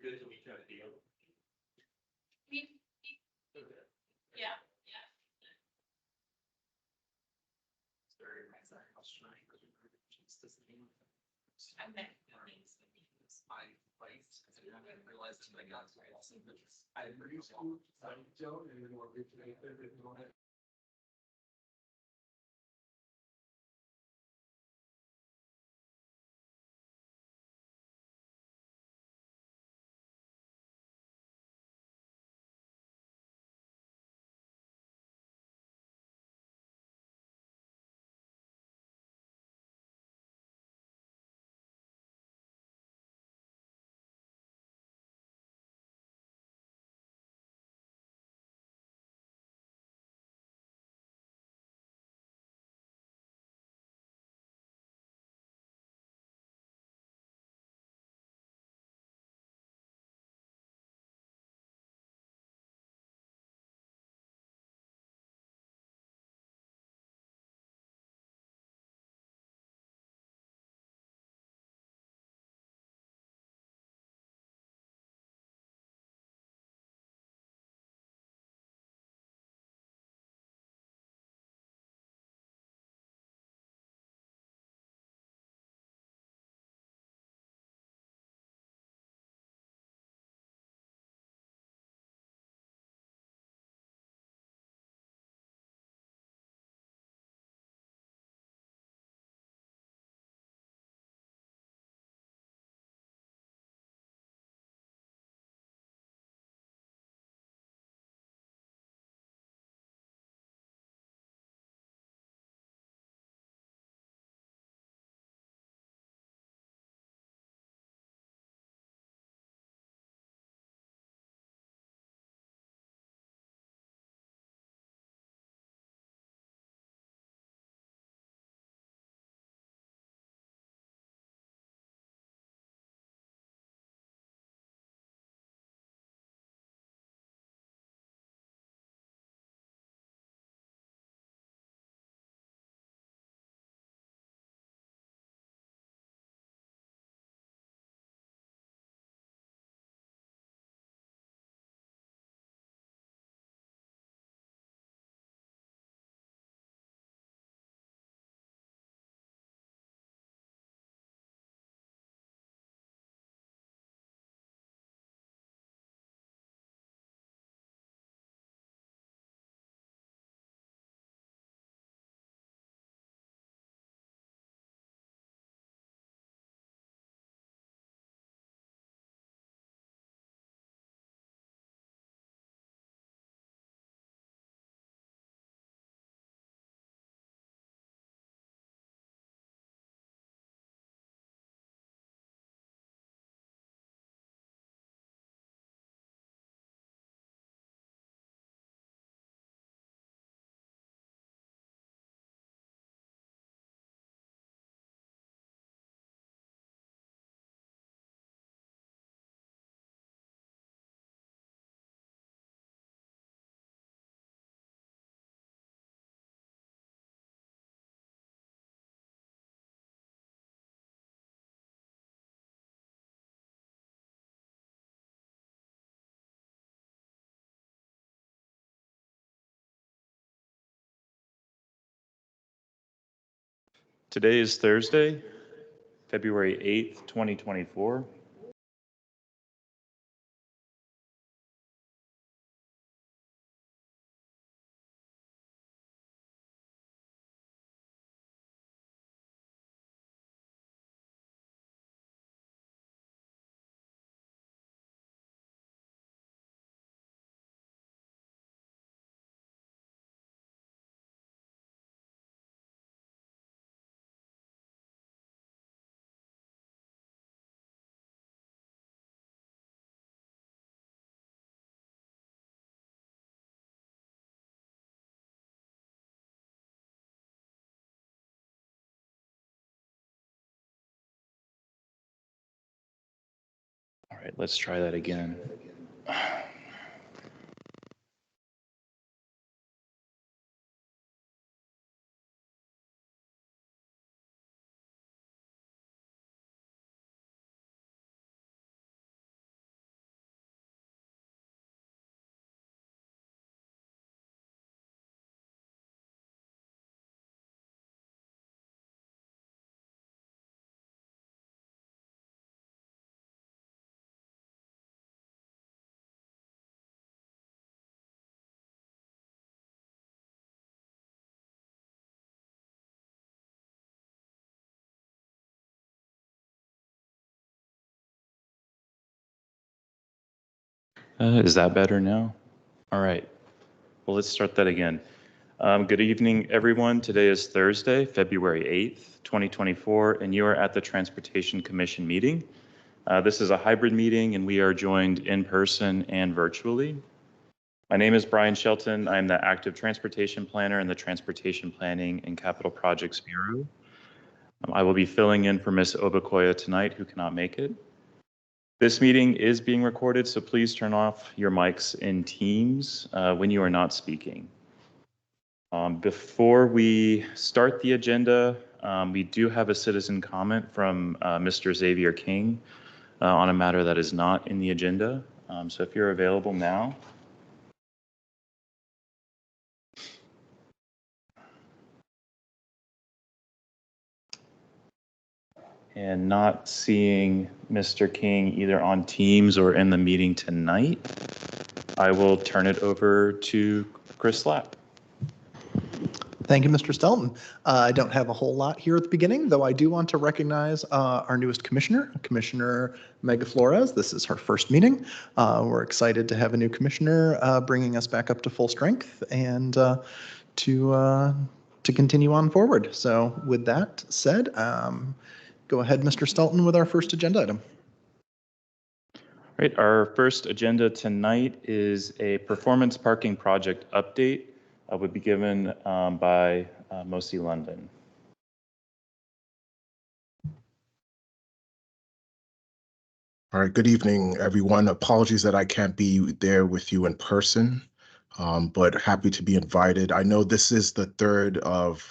Good to meet you. Yeah. Okay. I realized that I got to I don't anymore. Today is Thursday, February 8th, 2024. All right, let's try that again. Is that better now? All right. Well, let's start that again. Good evening, everyone. Today is Thursday, February 8th, 2024, and you are at the Transportation Commission meeting. This is a hybrid meeting, and we are joined in person and virtually. My name is Brian Shelton. I'm the active transportation planner in the Transportation Planning and Capital Projects Bureau. I will be filling in for Ms. Obakoya tonight, who cannot make it. This meeting is being recorded, so please turn off your mics in Teams when you are not speaking. Before we start the agenda, we do have a citizen comment from Mr. Xavier King on a matter that is not in the agenda. So if you're available now. And not seeing Mr. King either on Teams or in the meeting tonight, I will turn it over to Chris Slapp. Thank you, Mr. Stelton. I don't have a whole lot here at the beginning, though I do want to recognize our newest commissioner, Commissioner Mega Flores. This is her first meeting. We're excited to have a new commissioner bringing us back up to full strength and to continue on forward. So with that said, go ahead, Mr. Stelton, with our first agenda item. All right, our first agenda tonight is a performance parking project update. Would be given by Mosi London. All right, good evening, everyone. Apologies that I can't be there with you in person, but happy to be invited. I know this is the third of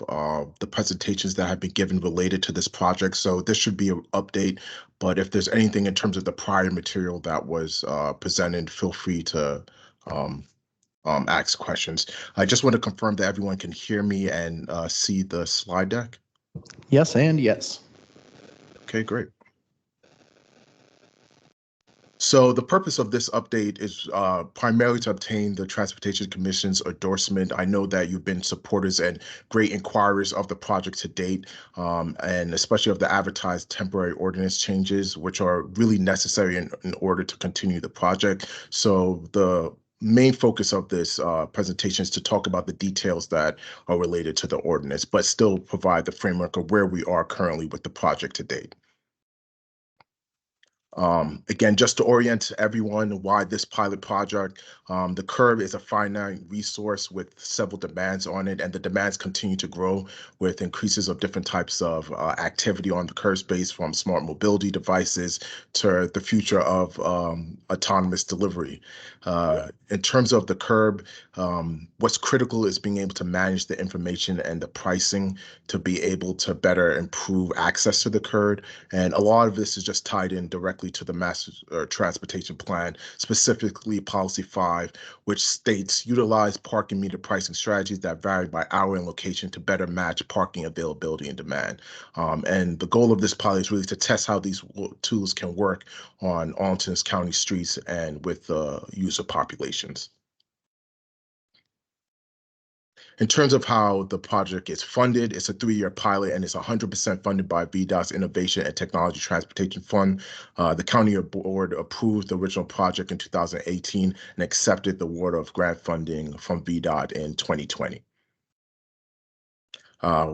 the presentations that have been given related to this project, so this should be an update. But if there's anything in terms of the prior material that was presented, feel free to ask questions. I just want to confirm that everyone can hear me and see the slide deck. Yes, and yes. Okay, great. So the purpose of this update is primarily to obtain the Transportation Commission's endorsement. I know that you've been supporters and great inquirers of the project to date, and especially of the advertised temporary ordinance changes, which are really necessary in order to continue the project. So the main focus of this presentation is to talk about the details that are related to the ordinance, but still provide the framework of where we are currently with the project to date. Again, just to orient everyone why this pilot project, the curb is a finite resource with several demands on it, and the demands continue to grow with increases of different types of activity on the curb space, from smart mobility devices to the future of autonomous delivery. In terms of the curb, what's critical is being able to manage the information and the pricing to be able to better improve access to the curb. And a lot of this is just tied in directly to the Master Transportation Plan, specifically Policy 5, which states utilize parking meter pricing strategies that vary by hour and location to better match parking availability and demand. And the goal of this pilot is really to test how these tools can work on Arlington County streets and with user populations. In terms of how the project is funded, it's a 3-year pilot and it's 100% funded by VDOT's Innovation and Technology Transportation Fund. The county board approved the original project in 2018 and accepted the award of grant funding from VDOT in 2020.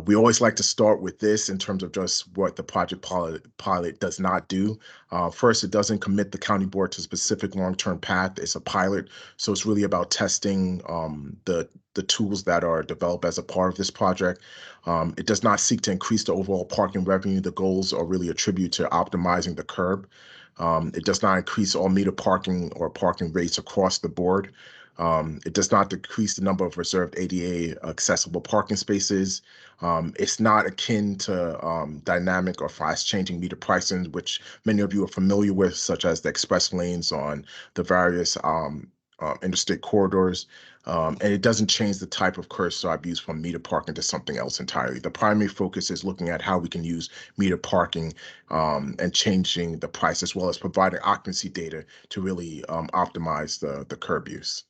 We always like to start with this in terms of just what the project pilot does not do. First, it doesn't commit the county board to a specific long-term path. It's a pilot, so it's really about testing the tools that are developed as a part of this project. It does not seek to increase the overall parking revenue. The goals are really attributed to optimizing the curb. It does not increase all meter parking or parking rates across the board. It does not decrease the number of reserved ADA accessible parking spaces. It's not akin to dynamic or fast changing meter pricing, which many of you are familiar with, such as the express lanes on the various interstate corridors. And it doesn't change the type of curbside use from meter parking to something else entirely. The primary focus is looking at how we can use meter parking and changing the price, as well as providing occupancy data to really optimize the curb use.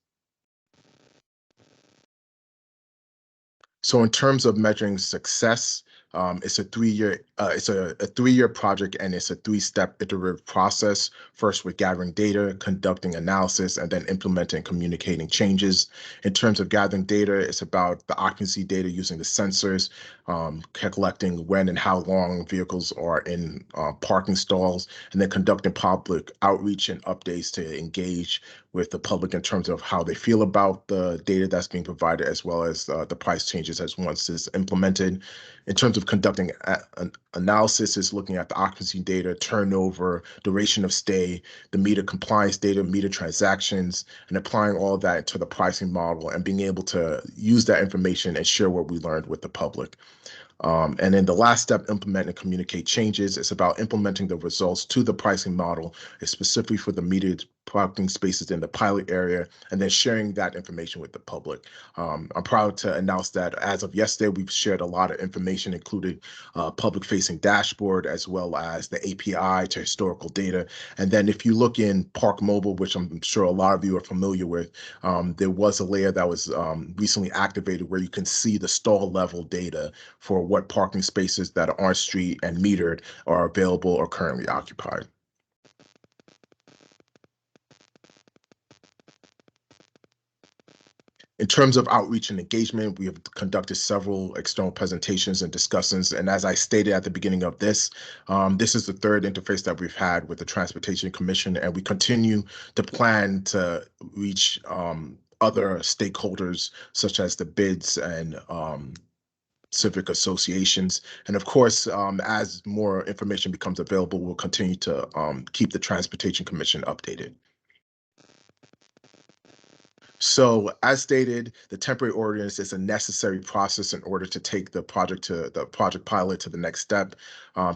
So in terms of measuring success, It's a 3-year it's a 3-year project, and it's a 3-step iterative process. First, with gathering data, conducting analysis, and then implementing and communicating changes. In terms of gathering data, it's about the occupancy data using the sensors, collecting when and how long vehicles are in parking stalls, and then conducting public outreach and updates to engage with the public in terms of how they feel about the data that's being provided, as well as the price changes as once it's implemented. In terms of conducting an analysis, is looking at the occupancy data, turnover, duration of stay, the meter compliance data, meter transactions, and applying all of that into the pricing model and being able to use that information and share what we learned with the public. And then the last step, implement and communicate changes. It's about implementing the results to the pricing model, specifically for the metered parking spaces in the pilot area, and then sharing that information with the public. I'm proud to announce that as of yesterday, we've shared a lot of information, including public-facing dashboard, as well as the API to historical data. And then if you look in Park Mobile, which I'm sure a lot of you are familiar with, there was a layer that was recently activated where you can see the stall level data for what parking spaces that are on street and metered are available or currently occupied. In terms of outreach and engagement, we have conducted several external presentations and discussions. And as I stated at the beginning of this, this is the third interface that we've had with the Transportation Commission, and we continue to plan to reach other stakeholders, such as the bids and civic associations. And of course, as more information becomes available, we'll continue to keep the Transportation Commission updated. So as stated, the temporary ordinance is a necessary process in order to take the project pilot to the next step.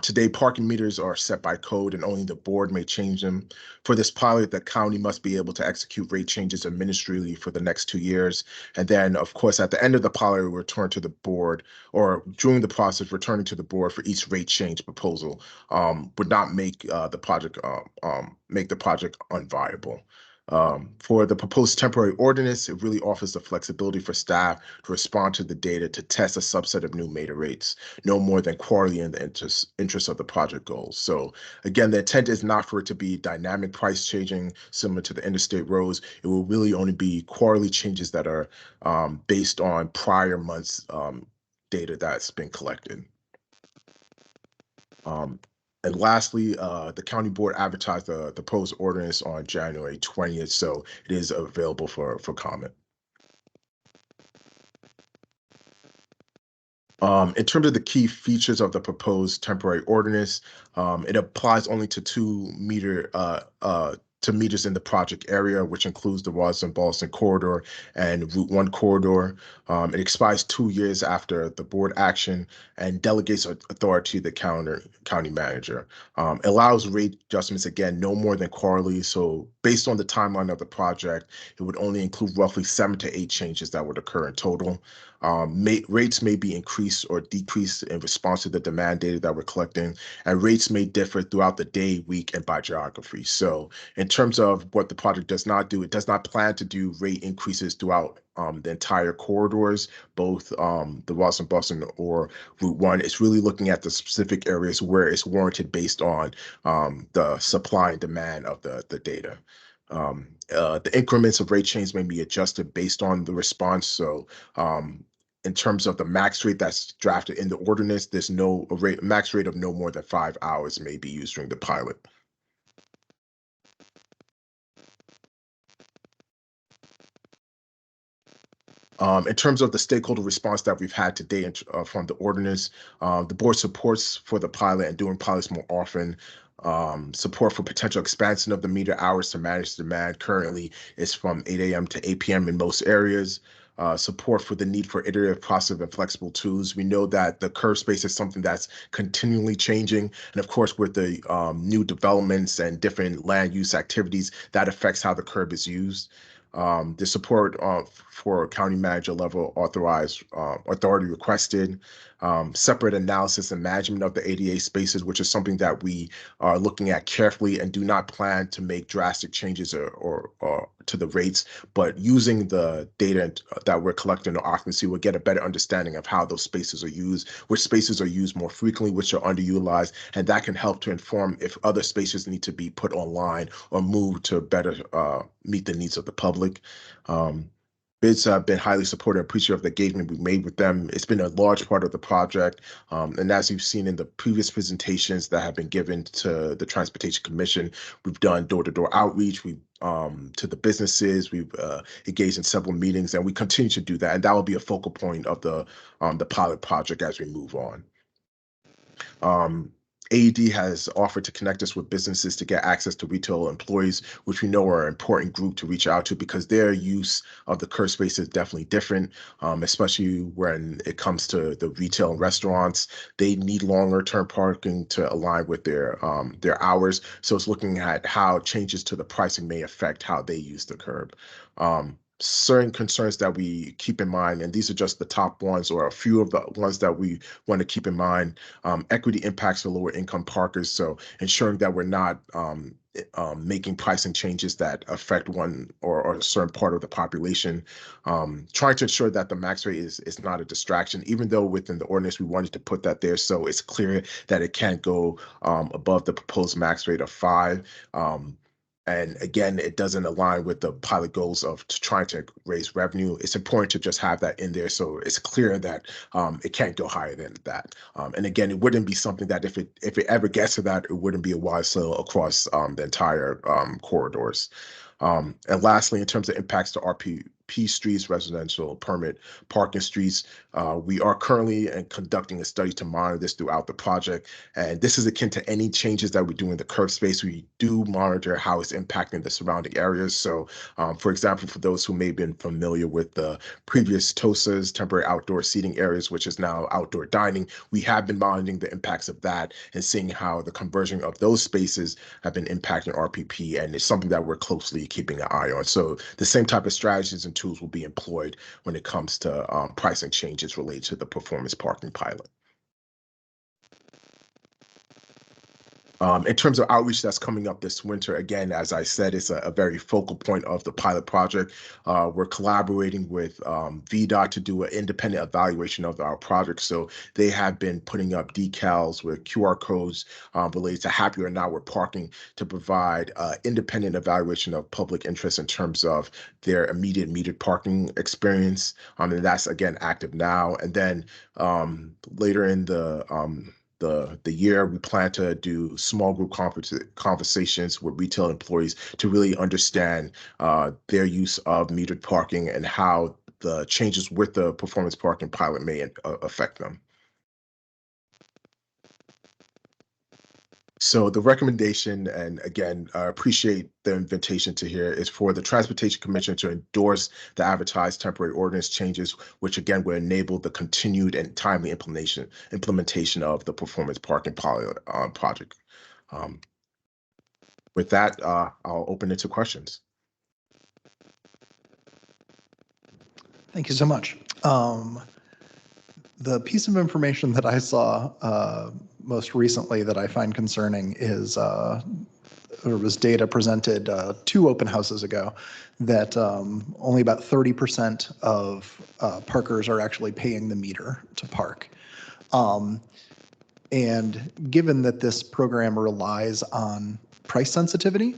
Today, parking meters are set by code and only the board may change them. For this pilot, the county must be able to execute rate changes administratively for the next 2 years. And then, of course, at the end of the pilot, we return to the board, or during the process, returning to the board for each rate change proposal would not make the project unviable. For the proposed temporary ordinance, it really offers the flexibility for staff to respond to the data to test a subset of new meter rates, no more than quarterly in the interest of the project goals. So again, the intent is not for it to be dynamic price changing similar to the interstate roads. It will really only be quarterly changes that are based on prior months' data that's been collected. And lastly, the county board advertised the proposed ordinance on January 20th, so it is available for comment. In terms of the key features of the proposed temporary ordinance, it applies only to meters in the project area, which includes the Rosslyn-Ballston corridor and Route 1 corridor. It expires 2 years after the board action and delegates authority to the county manager. It allows rate adjustments, again, no more than quarterly. So based on the timeline of the project, it would only include roughly 7 to 8 changes that would occur in total. Rates may be increased or decreased in response to the demand data that we're collecting, and rates may differ throughout the day, week, and by geography. So in terms of what the project does not do, it does not plan to do rate increases throughout the entire corridors, both the Rosslyn-Ballston or Route 1. It's really looking at the specific areas where it's warranted based on the supply and demand of the data. The increments of rate change may be adjusted based on the response. So in terms of the max rate that's drafted in the ordinance, there's no max rate of no more than 5 hours may be used during the pilot. In terms of the stakeholder response that we've had today from the ordinance, the board supports for the pilot and doing pilots more often. Support for potential expansion of the meter hours to manage demand currently is from 8 a.m. to 8 p.m. in most areas. Support for the need for iterative, process, and flexible tools. We know that the curb space is something that's continually changing. And of course, with the new developments and different land use activities, that affects how the curb is used. The support for county manager level authority requested, separate analysis and management of the ADA spaces, which is something that we are looking at carefully and do not plan to make drastic changes or to the rates, but using the data that we're collecting on occupancy, we'll get a better understanding of how those spaces are used, which spaces are used more frequently, which are underutilized, and that can help to inform if other spaces need to be put online or moved to better meet the needs of the public. Bids have been highly supportive and appreciative of the engagement we made with them. It's been a large part of the project. And as you've seen in the previous presentations that have been given to the Transportation Commission, we've done door-to-door outreach. We've to the businesses. We've engaged in several meetings, and we continue to do that. And that will be a focal point of the pilot project as we move on. AED has offered to connect us with businesses to get access to retail employees, which we know are an important group to reach out to because their use of the curb space is definitely different, especially when it comes to the retail and restaurants. They need longer term parking to align with their hours. So it's looking at how changes to the pricing may affect how they use the curb. Certain concerns that we keep in mind, and these are just the top ones or a few of the ones that we want to keep in mind. Equity impacts for lower income parkers, so ensuring that we're not making pricing changes that affect one or a certain part of the population. Trying to ensure that the max rate is not a distraction, even though within the ordinance we wanted to put that there so it's clear that it can't go above the proposed max rate of 5. And again, it doesn't align with the pilot goals of trying to raise revenue. It's important to just have that in there so it's clear that it can't go higher than that. And again, it wouldn't be something that if it ever gets to that, it wouldn't be a wide sale across the entire corridors. And lastly, in terms of impacts to RPP streets, residential permit parking streets, we are currently conducting a study to monitor this throughout the project. And this is akin to any changes that we do in the curb space. We do monitor how it's impacting the surrounding areas. So, for example, for those who may have been familiar with the previous TOSAs, temporary outdoor seating areas, which is now outdoor dining, we have been monitoring the impacts of that and seeing how the conversion of those spaces have been impacting RPP. And it's something that we're closely keeping an eye on. So the same type of strategies and tools will be employed when it comes to pricing changes related to the performance parking pilot. In terms of outreach that's coming up this winter, again, as I said, it's a very focal point of the pilot project. We're collaborating with VDOT to do an independent evaluation of our project. So they have been putting up decals with QR codes related to happy or not with parking to provide independent evaluation of public interest in terms of their immediate metered parking experience. And that's, again, active now. And then later in the year, we plan to do small group conversations with retail employees to really understand their use of metered parking and how the changes with the performance parking pilot may affect them. So the recommendation, and again, I appreciate the invitation to here, is for the Transportation Commission to endorse the advertised temporary ordinance changes, which again will enable the continued and timely implementation of the performance parking pilot project. With that, I'll open it to questions. Thank you so much. The piece of information that I saw most recently that I find concerning is there was data presented 2 open houses ago that only about 30% of parkers are actually paying the meter to park. And given that this program relies on price sensitivity,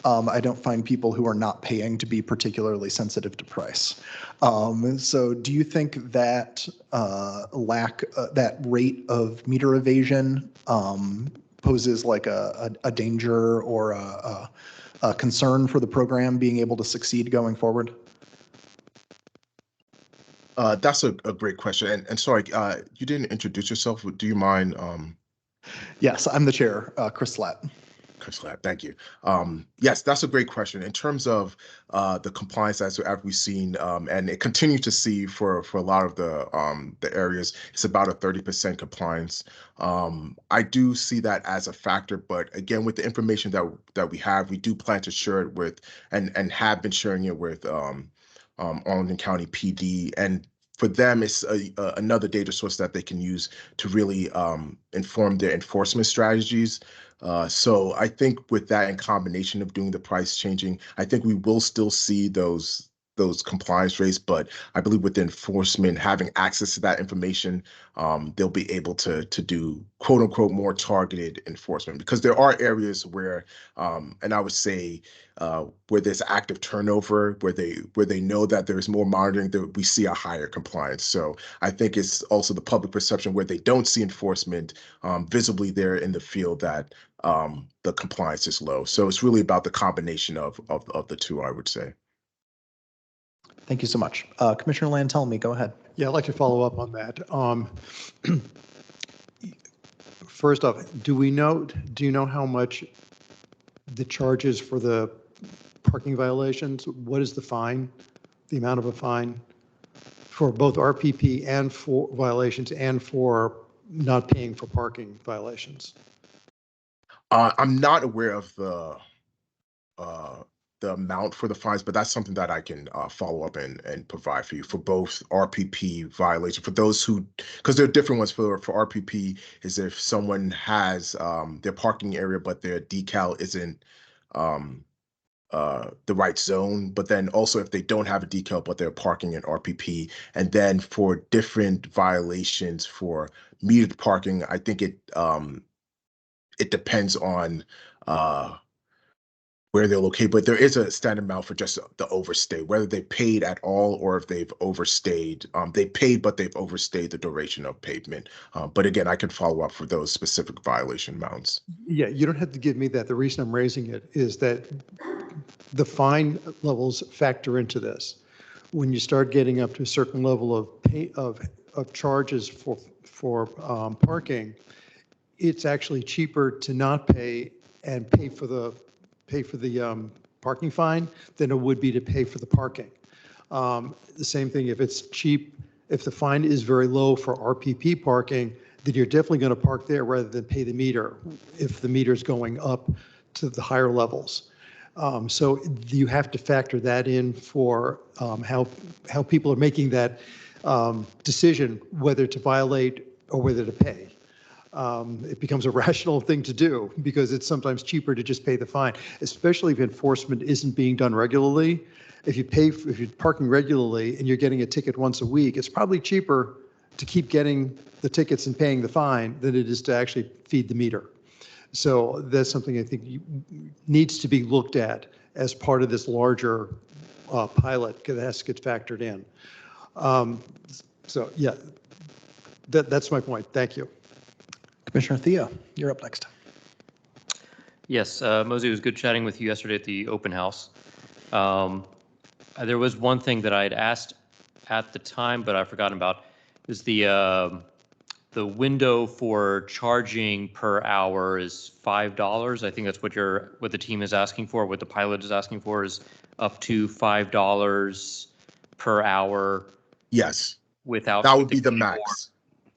I don't find people who are not paying to be particularly sensitive to price. So do you think that that rate of meter evasion poses like a danger or a concern for the program being able to succeed going forward? That's a great question. And sorry, you didn't introduce yourself. Do you mind? Yes, I'm the chair, Chris Slatt. Thank you. Yes, that's a great question. In terms of the compliance as we've seen, and it continues to see for a lot of the areas, it's about a 30% compliance. I do see that as a factor, but again, with the information that we have, we do plan to share it with and have been sharing it with Arlington County PD. And for them, it's another data source that they can use to really inform their enforcement strategies. So I think with that, in combination of doing the price changing, I think we will still see those compliance rates, but I believe with the enforcement having access to that information, they'll be able to do quote unquote more targeted enforcement, because there are areas where, and I would say where there's active turnover, where they know that there's more monitoring, that we see a higher compliance. So I think it's also the public perception where they don't see enforcement visibly there in the field, that the compliance is low. So it's really about the combination of the two, I would say. Thank you so much. Commissioner Lantelmi, go ahead. Yeah, I'd like to follow up on that. First off, do you know how much the charges for the parking violations? What is the fine, the amount of a fine for both RPP and for violations and for not paying for parking violations? I'm not aware of the amount for the fines, but that's something that I can follow up and provide for you for both RPP violation. For those who, because there are different ones for RPP, is if someone has their parking area, but their decal isn't the right zone, but then also if they don't have a decal, but they're parking in RPP. And then for different violations for metered parking, I think it depends on where they're located, but there is a standard amount for just the overstay, whether they paid at all or if they've overstayed. They paid, but they've overstayed the duration of pavement. But again, I can follow up for those specific violation amounts. Yeah, you don't have to give me that. The reason I'm raising it is that the fine levels factor into this. When you start getting up to a certain level of charges for parking, it's actually cheaper to not pay and pay for the parking fine than it would be to pay for the parking. The same thing if it's cheap, if the fine is very low for RPP parking, then you're definitely going to park there rather than pay the meter if the meter is going up to the higher levels. So you have to factor that in for how people are making that decision whether to violate or whether to pay. It becomes a rational thing to do because it's sometimes cheaper to just pay the fine, especially if enforcement isn't being done regularly. If you're parking regularly and you're getting a ticket once a week, it's probably cheaper to keep getting the tickets and paying the fine than it is to actually feed the meter. So that's something I think needs to be looked at as part of this larger pilot that has to get factored in. So yeah, that's my point. Thank you. Commissioner Thea, you're up next. Yes, Mosey, it was good chatting with you yesterday at the open house. There was one thing that I had asked at the time, but I've forgotten about, is the window for charging per hour is $5. I think that's what the team is asking for. What the pilot is asking for is up to $5 per hour. Yes, without that would be the max.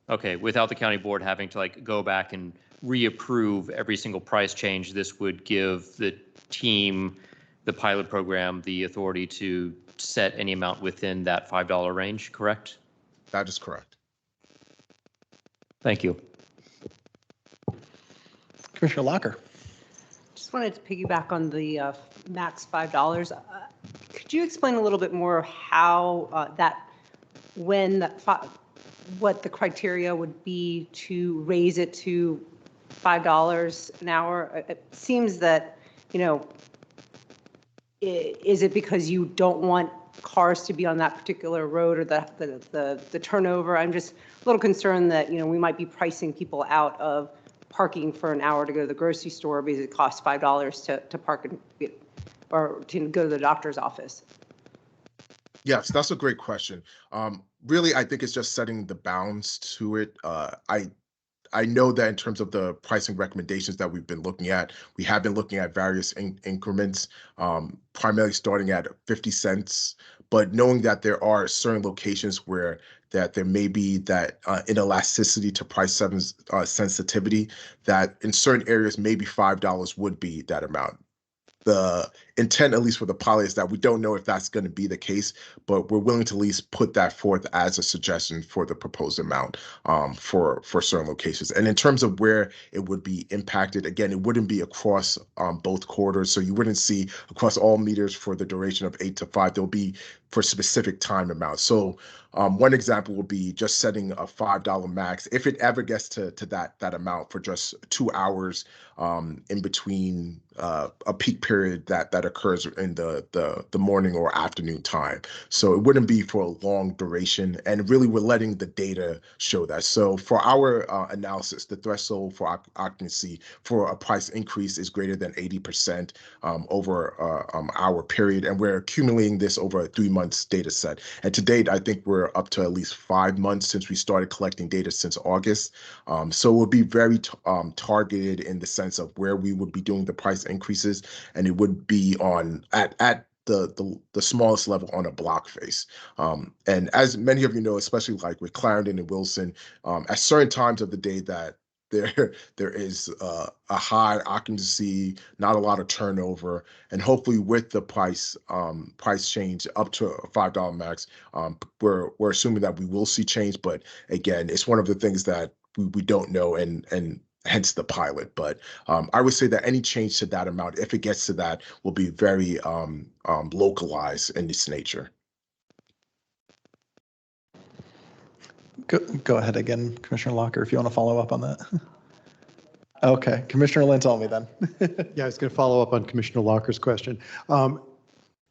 Okay, without the county board having to go back and reapprove every single price change, this would give the team, the pilot program, the authority to set any amount within that $5 range, correct? That is correct. Thank you. Commissioner Locker. Just wanted to piggyback on the max $5. Could you explain a little bit more how what the criteria would be to raise it to $5 an hour? It seems that, is it because you don't want cars to be on that particular road or the turnover? I'm just a little concerned that, we might be pricing people out of parking for an hour to go to the grocery store because it costs $5 to park or to go to the doctor's office. Yes, that's a great question. Really, I think it's just setting the bounds to it. I know that in terms of the pricing recommendations that we've been looking at, we have been looking at various increments, primarily starting at 50 cents, but knowing that there are certain locations where that there may be that inelasticity to price sensitivity, that in certain areas, maybe $5 would be that amount. the intent, at least for the pilot, is that we don't know if that's going to be the case, but we're willing to at least put that forth as a suggestion for the proposed amount for certain locations. And in terms of where it would be impacted, again, it wouldn't be across both corridors. So you wouldn't see across all meters for the duration of 8 to 5. There'll be for specific time amounts. So one example would be just setting a $5 max if it ever gets to that amount for just 2 hours in between a peak period that occurs in the morning or afternoon time. So it wouldn't be for a long duration, and really we're letting the data show that. So for our analysis, the threshold for occupancy for a price increase is greater than 80% over our period, and we're accumulating this over a 3 months data set. And to date, I think we're up to at least 5 months since we started collecting data since August. So we'll be very targeted in the sense of where we would be doing the price increases, and it would be on at the smallest level on a block face. And as many of you know, especially like with Clarendon and Wilson, at certain times of the day that there is a high occupancy, not a lot of turnover, and hopefully with the price change up to a $5 max, we're assuming that we will see change. But again, it's one of the things that we don't know, and hence the pilot. But I would say that any change to that amount, if it gets to that, will be very localized in its nature. Go ahead again, Commissioner Locker, if you want to follow up on that. Okay, Commissioner Lynn, tell me then. Yeah, I was going to follow up on Commissioner Locker's question. Are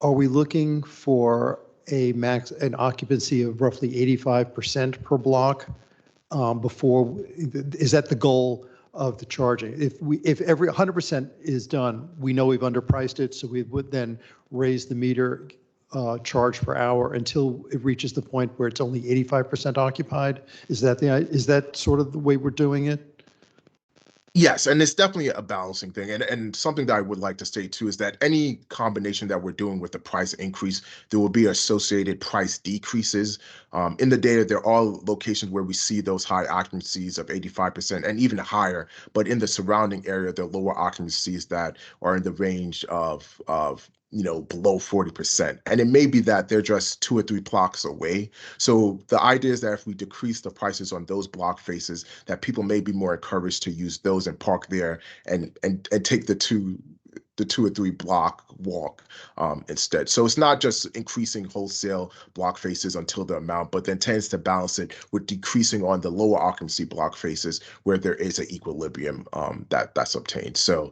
we looking for an occupancy of roughly 85% per block before, is that the goal of the charging? If every 100% is done, we know we've underpriced it, so we would then raise the meter charge per hour until it reaches the point where it's only 85% occupied. Is that sort of the way we're doing it? Yes, and it's definitely a balancing thing. And something that I would like to state too is that any combination that we're doing with the price increase, there will be associated price decreases. In the data, there are locations where we see those high occupancies of 85% and even higher, but in the surrounding area, there are lower occupancies that are in the range of below 40%. And it may be that they're just 2 or 3 blocks away. So the idea is that if we decrease the prices on those block faces, that people may be more encouraged to use those and park there and take the 2 or 3 block walk instead. So it's not just increasing wholesale block faces until the amount, but then tends to balance it with decreasing on the lower occupancy block faces where there is an equilibrium that's obtained. So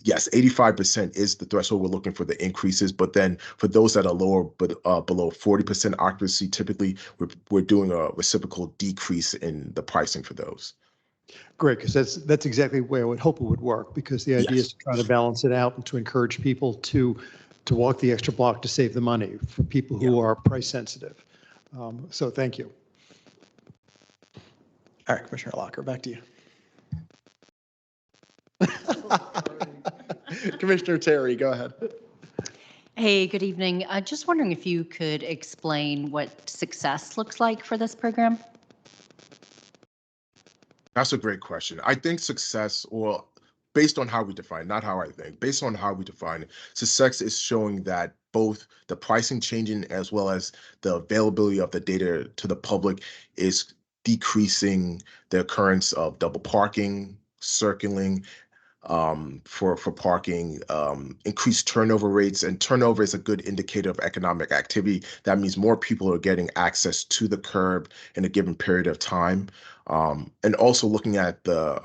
yes, 85% is the threshold we're looking for the increases, but then for those that are lower but below 40% occupancy, typically we're doing a reciprocal decrease in the pricing for those. Great, because that's exactly the way I would hope it would work, because the idea Yes. is to try to balance it out and to encourage people to walk the extra block to save the money for people who are price sensitive. So thank you. All right, Commissioner Locker, back to you. Commissioner Terry, go ahead. Hey, good evening. Just wondering if you could explain what success looks like for this program? That's a great question. I think success, or based on how we define, not how I think, based on how we define it, success is showing that both the pricing changing as well as the availability of the data to the public is decreasing the occurrence of double parking, circling, for parking, increased turnover rates, and turnover is a good indicator of economic activity. That means more people are getting access to the curb in a given period of time, and also looking at the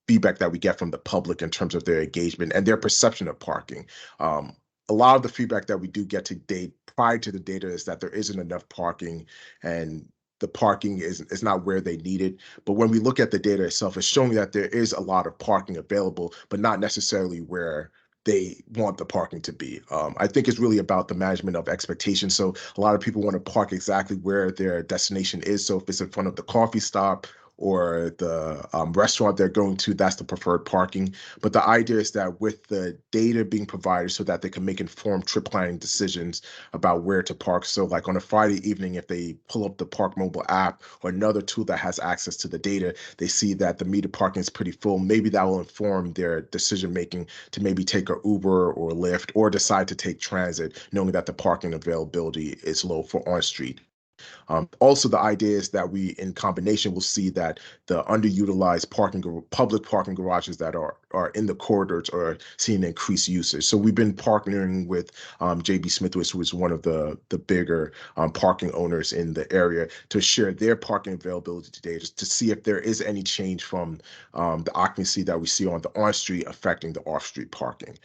feedback that we get from the public in terms of their engagement and their perception of parking. A lot of the feedback that we do get to date prior to the data is that there isn't enough parking, and the parking is not where they need it. But when we look at the data itself, it's showing that there is a lot of parking available, but not necessarily where they want the parking to be. I think it's really about the management of expectations. So a lot of people want to park exactly where their destination is. So if it's in front of the coffee stop or the restaurant they're going to, that's the preferred parking. But the idea is that with the data being provided so that they can make informed trip planning decisions about where to park. So like on a Friday evening, if they pull up the Park Mobile app or another tool that has access to the data, they see that the metered parking is pretty full. Maybe that will inform their decision making to maybe take a Uber or Lyft or decide to take transit, knowing that the parking availability is low for on-street. Also, the idea is that we, in combination, will see that the underutilized public parking garages that are in the corridors are seeing increased usage. So we've been partnering with JB Smithwick, who is one of the bigger parking owners in the area, to share their parking availability today, just to see if there is any change from the occupancy that we see on the on-street affecting the off-street parking.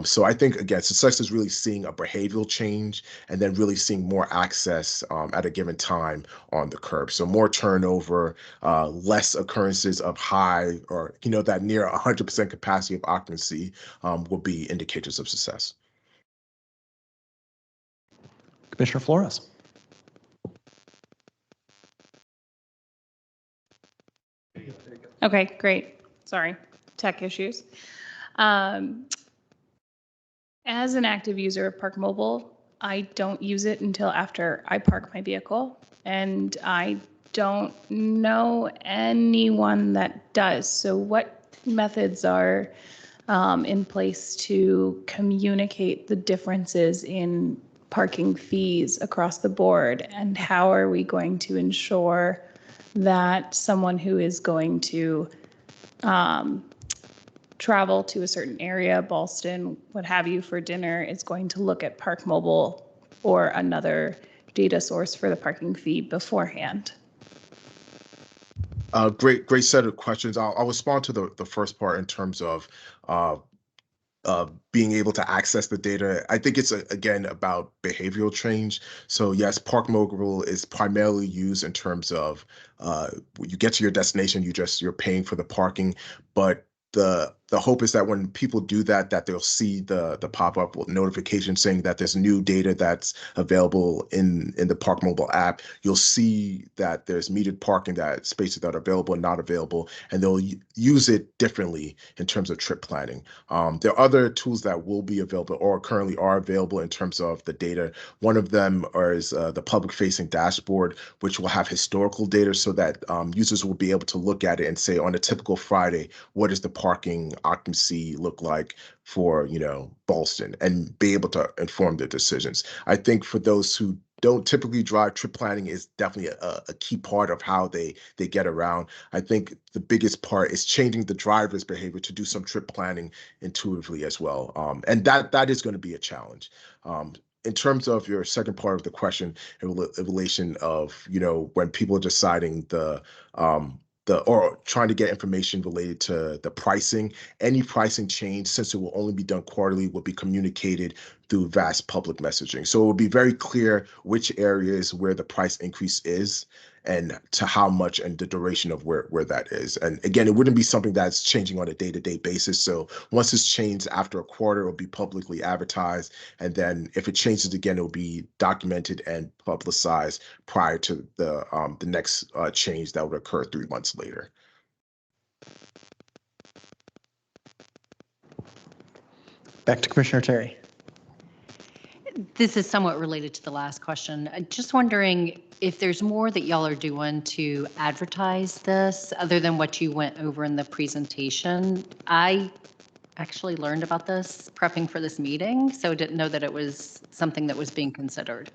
So I think, again, success is really seeing a behavioral change and then really seeing more access at a given time on the curb. So more turnover, less occurrences of high or, that near 100% capacity of occupancy will be indicators of success. Commissioner Flores. Okay, great. Sorry, tech issues. As an active user of Park Mobile, I don't use it until after I park my vehicle, and I don't know anyone that does. So what methods are in place to communicate the differences in parking fees across the board? And how are we going to ensure that someone who is going to travel to a certain area, Ballston, what have you, for dinner is going to look at Park Mobile or another data source for the parking fee beforehand? Great set of questions. I'll respond to the first part in terms of being able to access the data. I think it's again about behavioral change. So yes, Park Mobile is primarily used in terms of when you get to your destination, you're paying for the parking, but the hope is that when people do that they'll see the pop-up notification saying that there's new data that's available in the Park Mobile app. You'll see that there's metered parking, that spaces that are available and not available, and they'll use it differently in terms of trip planning. There are other tools that will be available or currently are available in terms of the data. One of them is the public-facing dashboard, which will have historical data so that users will be able to look at it and say, on a typical Friday, what is the parking occupancy look like for Ballston, and be able to inform their decisions. I think for those who don't typically drive, trip planning is definitely a key part of how they get around. I think the biggest part is changing the driver's behavior to do some trip planning intuitively as well, and that is going to be a challenge. In terms of your second part of the question, in relation of when people are deciding or trying to get information related to the pricing, any pricing change, since it will only be done quarterly, will be communicated through vast public messaging. So it will be very clear which areas where the price increase is and to how much and the duration of where that is. And again, it wouldn't be something that's changing on a day-to-day basis. So once it's changed after a quarter, it will be publicly advertised. And then if it changes again, it will be documented and publicized prior to the next change that would occur 3 months later. Back to Commissioner Terry. This is somewhat related to the last question. Just wondering if there's more that y'all are doing to advertise this other than what you went over in the presentation. I actually learned about this prepping for this meeting, so didn't know that it was something that was being considered.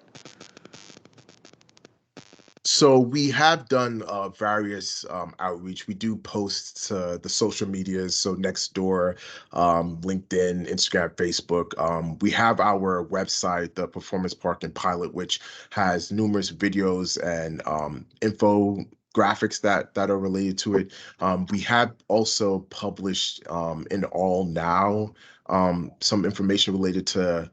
So we have done various outreach. We do post to the social medias, so Nextdoor, LinkedIn, Instagram, Facebook. We have our website, the Performance Parking Pilot, which has numerous videos and infographics that are related to it. We have also published in All Now some information related to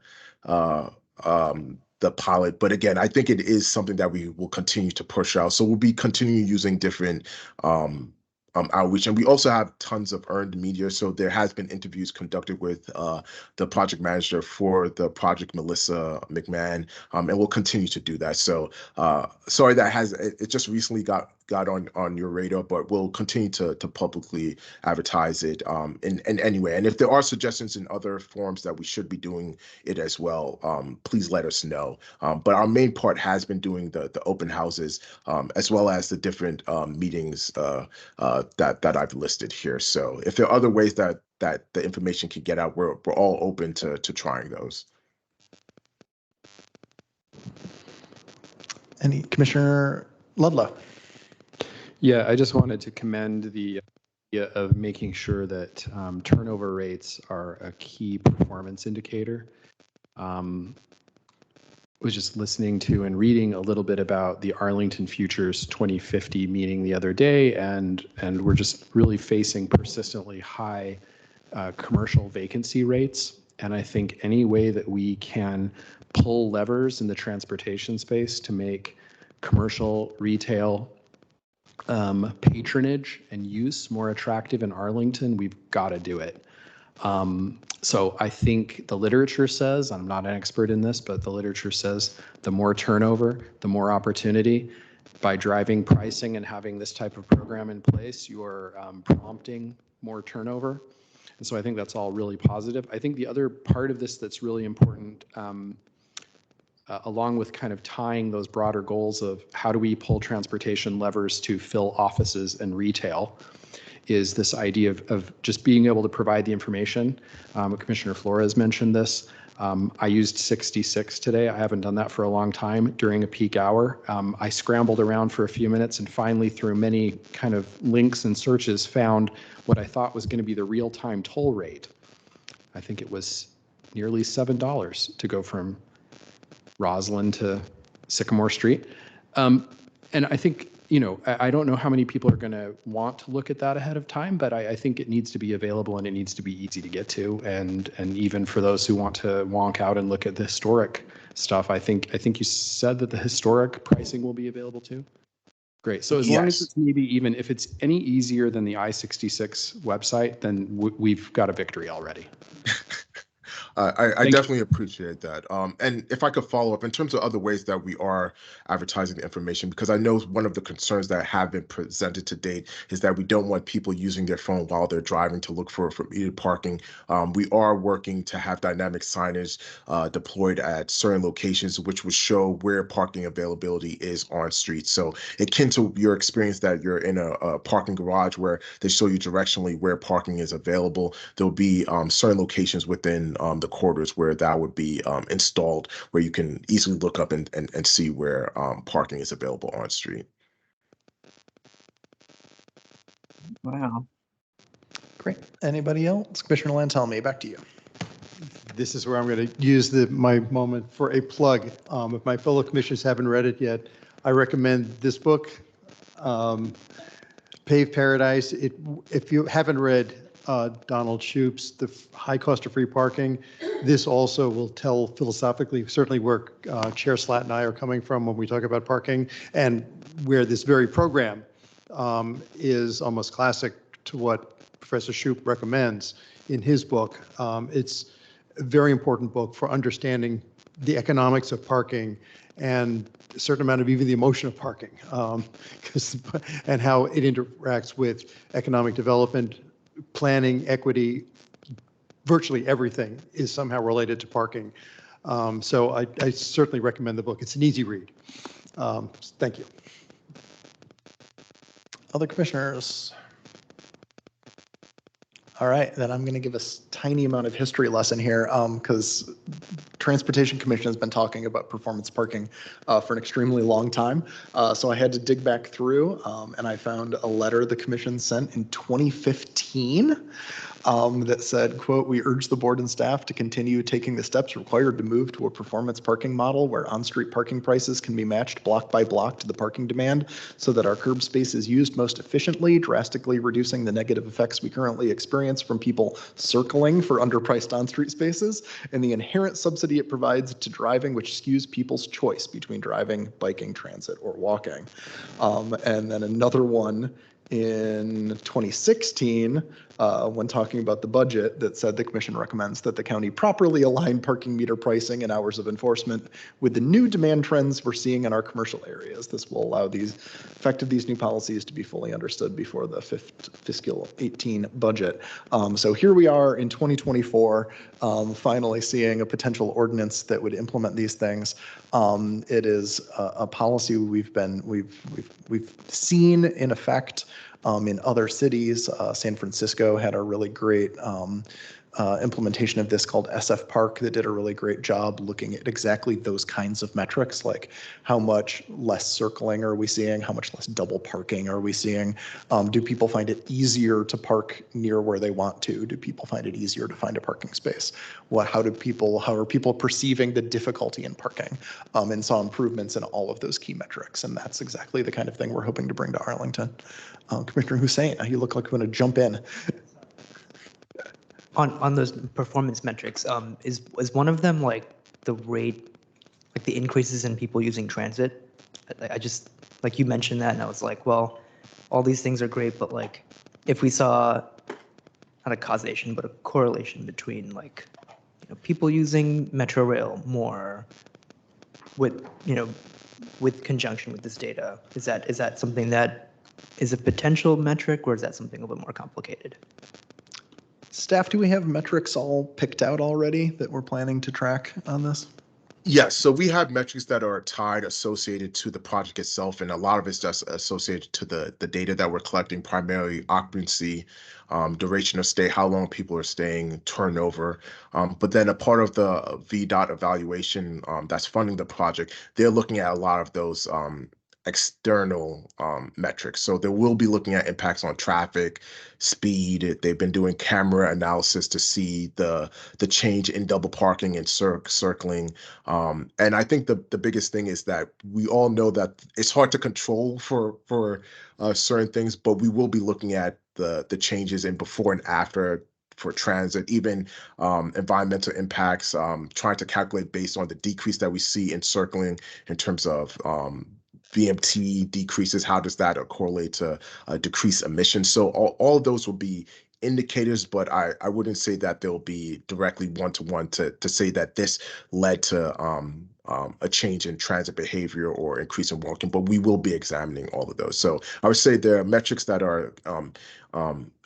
the pilot. But again, I think it is something that we will continue to push out. So we'll be continuing using different outreach. And we also have tons of earned media. So there has been interviews conducted with the project manager for the project, Melissa McMahon, and we'll continue to do that. So sorry, it just recently got got on your radar, but we'll continue to publicly advertise it in any way. And if there are suggestions in other forms that we should be doing it as well, please let us know. But our main part has been doing the open houses, as well as the different meetings that I've listed here. So if there are other ways that the information can get out, we're all open to trying those. Any Commissioner Ludlow? Yeah, I just wanted to commend the idea of making sure that turnover rates are a key performance indicator. Was just listening to and reading a little bit about the Arlington Futures 2050 meeting the other day, and we're just really facing persistently high commercial vacancy rates. And I think any way that we can pull levers in the transportation space to make commercial retail patronage and use more attractive in Arlington, we've got to do it. So I think the literature says, I'm not an expert in this, but the literature says the more turnover, the more opportunity. By driving pricing and having this type of program in place, you're prompting more turnover. And so I think that's all really positive. I think the other part of this that's really important, along with kind of tying those broader goals of how do we pull transportation levers to fill offices and retail, is this idea of just being able to provide the information. Commissioner Flores mentioned this. I used 66 today. I haven't done that for a long time during a peak hour. I scrambled around for a few minutes and finally, through many kind of links and searches, found what I thought was going to be the real-time toll rate. I think it was nearly $7 to go from Roslyn to Sycamore Street. And I think, you know, I don't know how many people are going to want to look at that ahead of time, but I think it needs to be available and it needs to be easy to get to. And even for those who want to wonk out and look at the historic stuff, I think you said that the historic pricing will be available too. Great. So as long as it's maybe even if it's any easier than the I-66 website, then we've got a victory already. I definitely appreciate that. And if I could follow up in terms of other ways that we are advertising the information, because I know one of the concerns that have been presented to date is that we don't want people using their phone while they're driving to look for immediate parking. We are working to have dynamic signage deployed at certain locations, which would show where parking availability is on streets. So akin to your experience that you're in a parking garage where they show you directionally where parking is available, there'll be certain locations within the corridors where that would be installed, where you can easily look up and see where parking is available on street. Wow. Great. Anybody else? Commissioner Lantelmi, back to you. This is where I'm going to use my moment for a plug. If my fellow commissioners haven't read it yet, I recommend this book, Paved Paradise. If you haven't read Donald Shoup's The High Cost of Free Parking, this also will tell philosophically, certainly where Chair Slatt and I are coming from when we talk about parking, and where this very program is almost classic to what Professor Shoup recommends in his book. It's a very important book for understanding the economics of parking and a certain amount of even the emotion of parking, and how it interacts with economic development, planning, equity. Virtually everything is somehow related to parking. So I certainly recommend the book. It's an easy read. Thank you. Other commissioners? All right, then I'm going to give a tiny amount of history lesson here, because Transportation Commission has been talking about performance parking for an extremely long time. So I had to dig back through, and I found a letter the commission sent in 2015 that said, quote, "We urge the board and staff to continue taking the steps required to move to a performance parking model where on-street parking prices can be matched block by block to the parking demand so that our curb space is used most efficiently, drastically reducing the negative effects we currently experience from people circling for underpriced on-street spaces and the inherent subsidy it provides to driving, which skews people's choice between driving, biking, transit, or walking." And then another one in 2016 when talking about the budget that said the commission recommends that the county properly align parking meter pricing and hours of enforcement with the new demand trends we're seeing in our commercial areas. This will allow these effect of these new policies to be fully understood before the fiscal 18 budget. So here we are in 2024, finally seeing a potential ordinance that would implement these things. It is a policy we've seen in effect in other cities. San Francisco had a really great implementation of this called SF Park that did a really great job looking at exactly those kinds of metrics, like how much less circling are we seeing, how much less double parking are we seeing, do people find it easier to park near where they want to, do people find it easier to find a parking space, how are people perceiving the difficulty in parking, and saw improvements in all of those key metrics, and that's exactly the kind of thing we're hoping to bring to Arlington. Commissioner Hussein, you look like you want to jump in. On those performance metrics, is one of them like the rate, like the increases in people using transit? I just, like you mentioned that, and I was like, well, all these things are great, but like if we saw not a causation, but a correlation between like, you know, people using Metro Rail more with, you know, with conjunction with this data, is that something that is a potential metric, or is that something a little more complicated? Staff, do we have metrics all picked out already that we're planning to track on this? Yes, so we have metrics that are tied, associated to the project itself, and a lot of it's just associated to the data that we're collecting, primarily occupancy, duration of stay, how long people are staying, turnover. But then a part of the VDOT evaluation that's funding the project, they're looking at a lot of those external metrics. So they will be looking at impacts on traffic, speed. They've been doing camera analysis to see the change in double parking and circling. And I think the biggest thing is that we all know that it's hard to control for certain things, but we will be looking at the changes in before and after for transit, even environmental impacts, trying to calculate based on the decrease that we see in circling in terms of VMT decreases, how does that correlate to decreased emissions? So all of those will be indicators, but I wouldn't say that they'll be directly one-to-one to say that this led to a change in transit behavior or increase in walking, but we will be examining all of those. So I would say there are metrics that are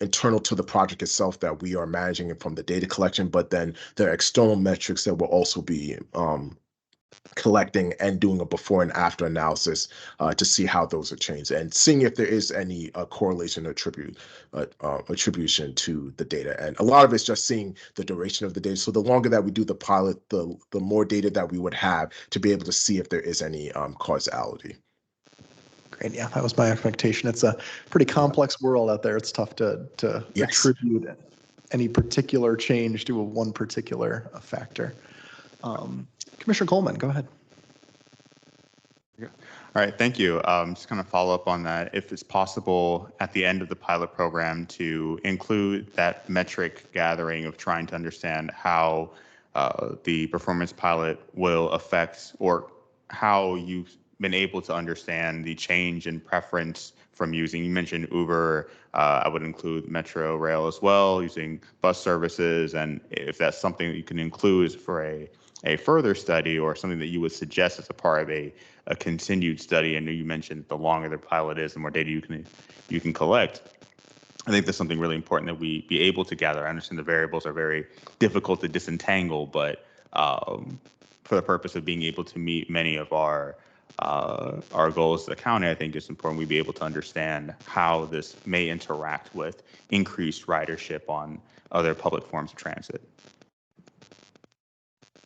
internal to the project itself that we are managing from the data collection, but then there are external metrics that will also be collecting and doing a before and after analysis to see how those are changed and seeing if there is any correlation or attribution to the data. And a lot of it's just seeing the duration of the data. So the longer that we do the pilot, the more data that we would have to be able to see if there is any causality. Great. Yeah, that was my expectation. It's a pretty complex world out there. It's tough to Yes. attribute any particular change to one particular factor. Commissioner Coleman, go ahead. All right, thank you. Just kind of follow up on that. If it's possible at the end of the pilot program to include that metric gathering of trying to understand how the performance pilot will affect, or how you've been able to understand the change in preference from using, you mentioned Uber, I would include Metro Rail as well, using bus services, and if that's something that you can include for a further study or something that you would suggest as a part of a continued study. I know you mentioned the longer the pilot is, the more data you can collect. I think that's something really important that we be able to gather. I understand the variables are very difficult to disentangle, but for the purpose of being able to meet many of our goals as a county, I think it's important we be able to understand how this may interact with increased ridership on other public forms of transit.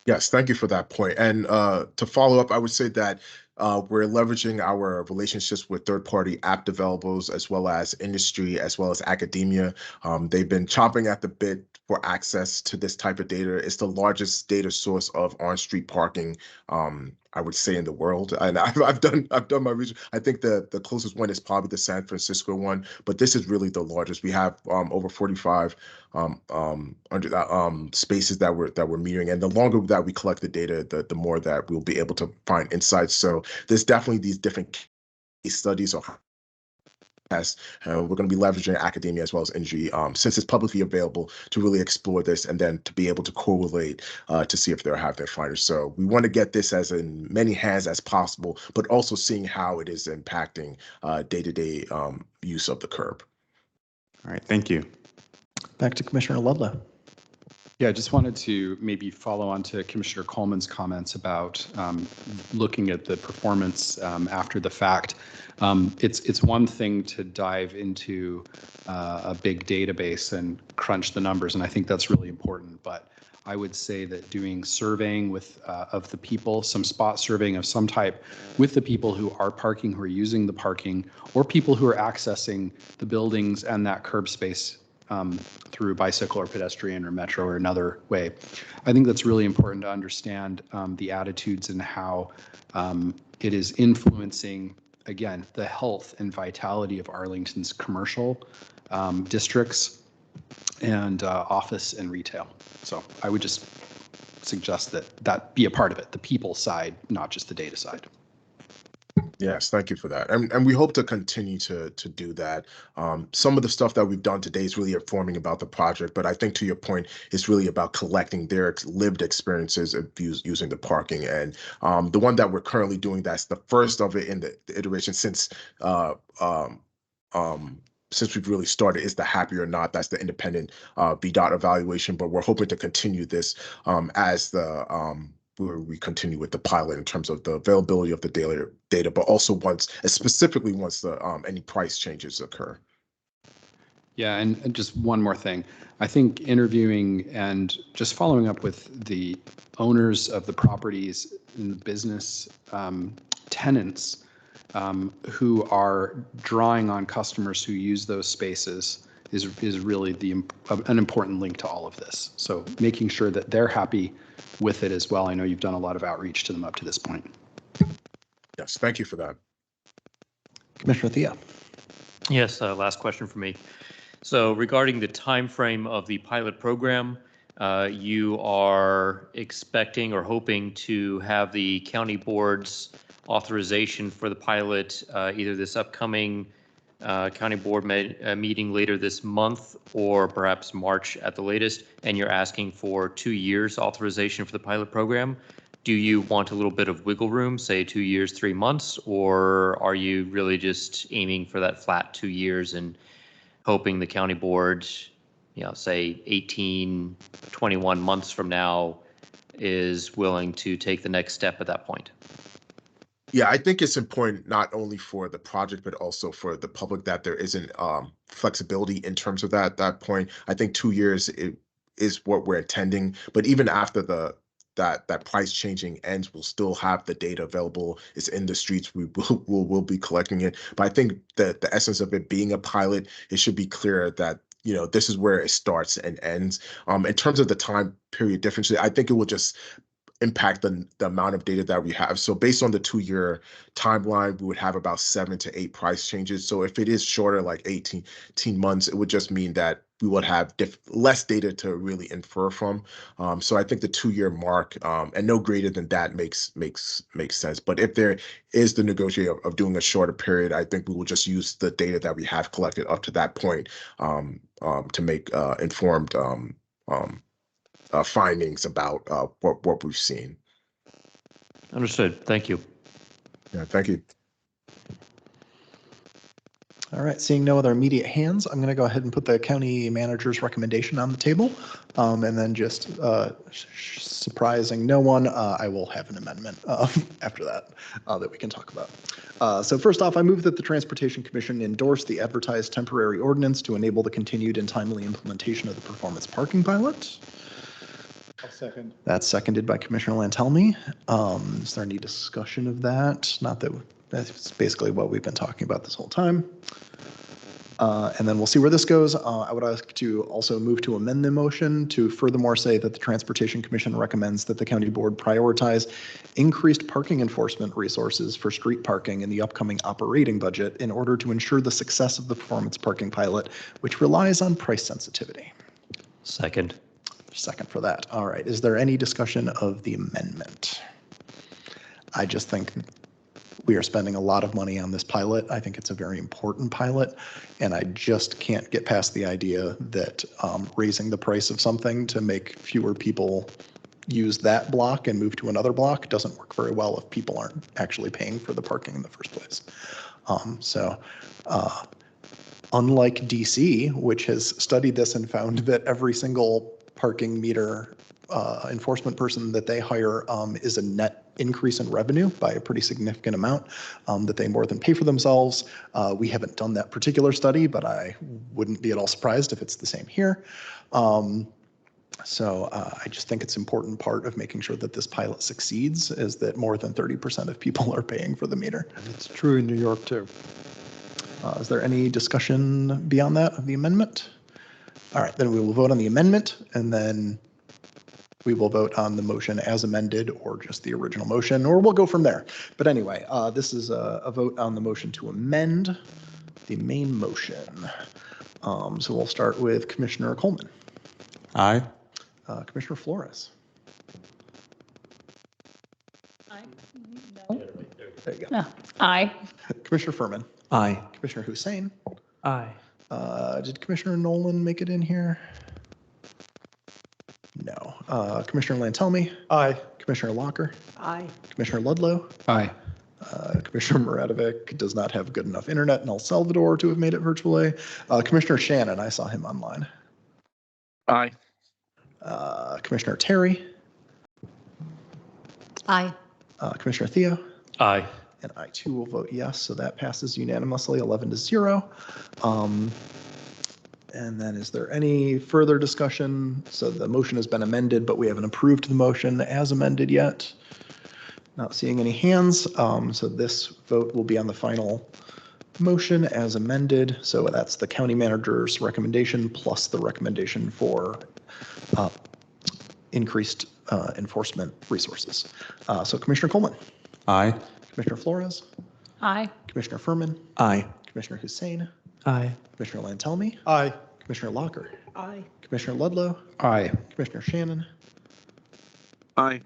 Yes, thank you for that point. And to follow up, I would say that we're leveraging our relationships with third-party app developers, as well as industry, as well as academia. They've been chomping at the bit for access to this type of data. It's the largest data source of on-street parking, I would say, in the world. And I've done my research. I think the closest one is probably the San Francisco one, but this is really the largest. We have over 45 spaces that we're metering, and the longer that we collect the data, the more that we'll be able to find insights. So there's definitely these different case studies or test. We're going to be leveraging academia as well as industry, since it's publicly available, to really explore this and then to be able to correlate to see if they'll have their findings. So we want to get this as in many hands as possible, but also seeing how it is impacting day-to-day use of the curb. All right, thank you. Back to Commissioner Ludlow. Yeah, I just wanted to maybe follow on to Commissioner Coleman's comments about looking at the performance after the fact. It's one thing to dive into a big database and crunch the numbers, and I think that's really important. But I would say that doing surveying with of the people, some spot surveying of some type with the people who are parking, who are using the parking, or people who are accessing the buildings and that curb space through bicycle or pedestrian or metro or another way. I think that's really important to understand the attitudes and how it is influencing, again, the health and vitality of Arlington's commercial districts and office and retail. So I would just suggest that that be a part of it, the people side, not just the data side. Yes, thank you for that. And we hope to continue to do that. Some of the stuff that we've done today is really informing about the project, but I think to your point, it's really about collecting their lived experiences of using the parking. And the one that we're currently doing, that's the first of it in the iteration since we've really started, is the happy or not. That's the independent VDOT evaluation, but we're hoping to continue this as the where we continue with the pilot in terms of the availability of the daily data, but also specifically once the any price changes occur. Yeah, and just one more thing. I think interviewing and just following up with the owners of the properties and the business tenants who are drawing on customers who use those spaces is really an important link to all of this. So making sure that they're happy with it as well. I know you've done a lot of outreach to them up to this point. Yes, thank you for that. Commissioner Thea. Yes, last question for me. So regarding the time frame of the pilot program, you are expecting or hoping to have the county board's authorization for the pilot either this upcoming county board meeting later this month or perhaps March at the latest, and you're asking for 2 years authorization for the pilot program. Do you want a little bit of wiggle room, say 2 years, 3 months, or are you really just aiming for that flat 2 years and hoping the county board, say 18, 21 months from now is willing to take the next step at that point? Yeah, I think it's important not only for the project, but also for the public that there isn't flexibility in terms of that point. I think 2 years is what we're intending, but even after that price changing ends, we'll still have the data available. It's in the streets. We'll be collecting it. But I think that the essence of it being a pilot, it should be clear that this is where it starts and ends. In terms of the time period difference, I think it will just impact the amount of data that we have. So based on the 2-year timeline, we would have about 7 to 8 price changes. So if it is shorter, like 18 months, it would just mean that we would have less data to really infer from. So I think the 2-year mark and no greater than that makes sense. But if there is the negotiation of doing a shorter period, I think we will just use the data that we have collected up to that point to make informed findings about what we've seen. Understood. Thank you. Yeah, thank you. All right, seeing no other immediate hands, I'm going to go ahead and put the county manager's recommendation on the table. And then just surprising no one, I will have an amendment after that that we can talk about. So first off, I move that the Transportation Commission endorse the advertised temporary ordinance to enable the continued and timely implementation of the performance parking pilot. I'll second. That's seconded by Commissioner Lantelmi. Is there any discussion of that? Not that that's basically what we've been talking about this whole time. And then we'll see where this goes. I would like to also move to amend the motion to furthermore say that the Transportation Commission recommends that the county board prioritize increased parking enforcement resources for street parking in the upcoming operating budget in order to ensure the success of the performance parking pilot, which relies on price sensitivity. Second. Second for that. All right. Is there any discussion of the amendment? I just think We are spending a lot of money on this pilot. I think it's a very important pilot, and I just can't get past the idea that raising the price of something to make fewer people use that block and move to another block doesn't work very well if people aren't actually paying for the parking in the first place. Unlike DC, which has studied this and found that every single parking meter enforcement person that they hire is a net increase in revenue by a pretty significant amount, that they more than pay for themselves. We haven't done that particular study, but I wouldn't be at all surprised if it's the same here. I just think it's an important part of making sure that this pilot succeeds is that more than 30% of people are paying for the meter. It's true in New York, too. Is there any discussion beyond that of the amendment? All right, then we will vote on the amendment, and then we will vote on the motion as amended or just the original motion, or we'll go from there. But anyway, this is a vote on the motion to amend the main motion. So we'll start with Commissioner Coleman. Aye. Commissioner Flores. Aye. No. There you go. No. Aye. Commissioner Furman. Aye. Commissioner Hussein. Aye. Did Commissioner Nolan make it in here? No. Commissioner Lantelmi. Aye. Commissioner Locker. Aye. Commissioner Ludlow. Aye. Commissioner Maradovic does not have good enough internet in El Salvador to have made it virtually. Commissioner Shannon, I saw him online. Aye. Commissioner Terry. Aye. Commissioner Theo. Aye. And I too will vote yes, so that passes unanimously, 11-0. And then is there any further discussion? So the motion has been amended, but we haven't approved the motion as amended yet. Not seeing any hands, so this vote will be on the final motion as amended. So that's the county manager's recommendation plus the recommendation for increased enforcement resources. So Commissioner Coleman. Aye. Commissioner Flores. Aye. Commissioner Furman. Aye. Commissioner Hussein. Aye. Commissioner Lantelmi. Aye. Commissioner Locker. Aye. Commissioner Ludlow. Aye. Commissioner Shannon. Aye.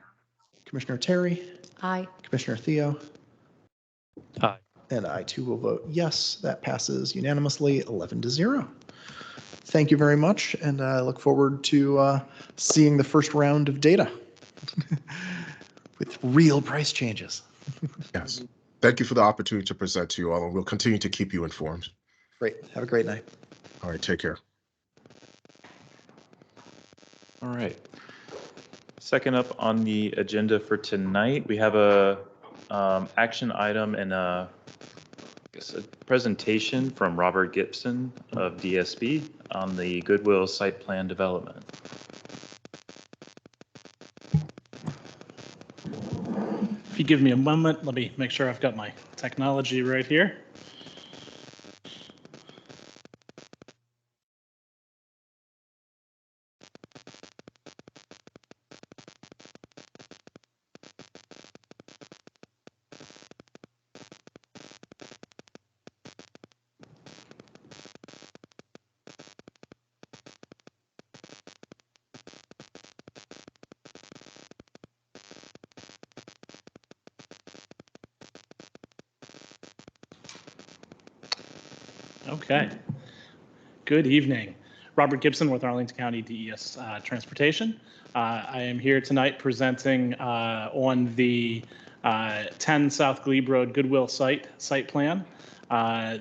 Commissioner Terry. Aye. Commissioner Theo. Aye. And I too will vote yes. That passes unanimously, 11-0. Thank you very much, and I look forward to seeing the first round of data with real price changes. Yes. Thank you for the opportunity to present to you all, and we'll continue to keep you informed. Great. Have a great night. All right, take care. All right. Second up on the agenda for tonight, we have a action item and a presentation from Robert Gibson of DSB on the Goodwill site plan development. If you give me a moment, let me make sure I've got my technology right here. Okay. Good evening. Robert Gibson with Arlington County DES Transportation. I am here tonight presenting on the 10 South Glebe Road Goodwill site plan.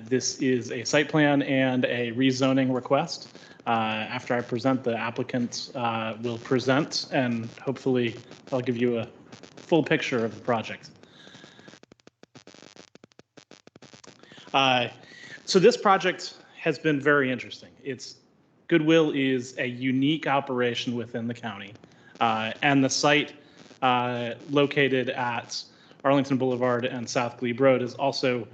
This is a site plan and a rezoning request. After I present, the applicants will present, and hopefully I'll give you a full picture of the project. So this project has been very interesting. Goodwill is a unique operation within the county, and the site located at Arlington Boulevard and South Glebe Road is also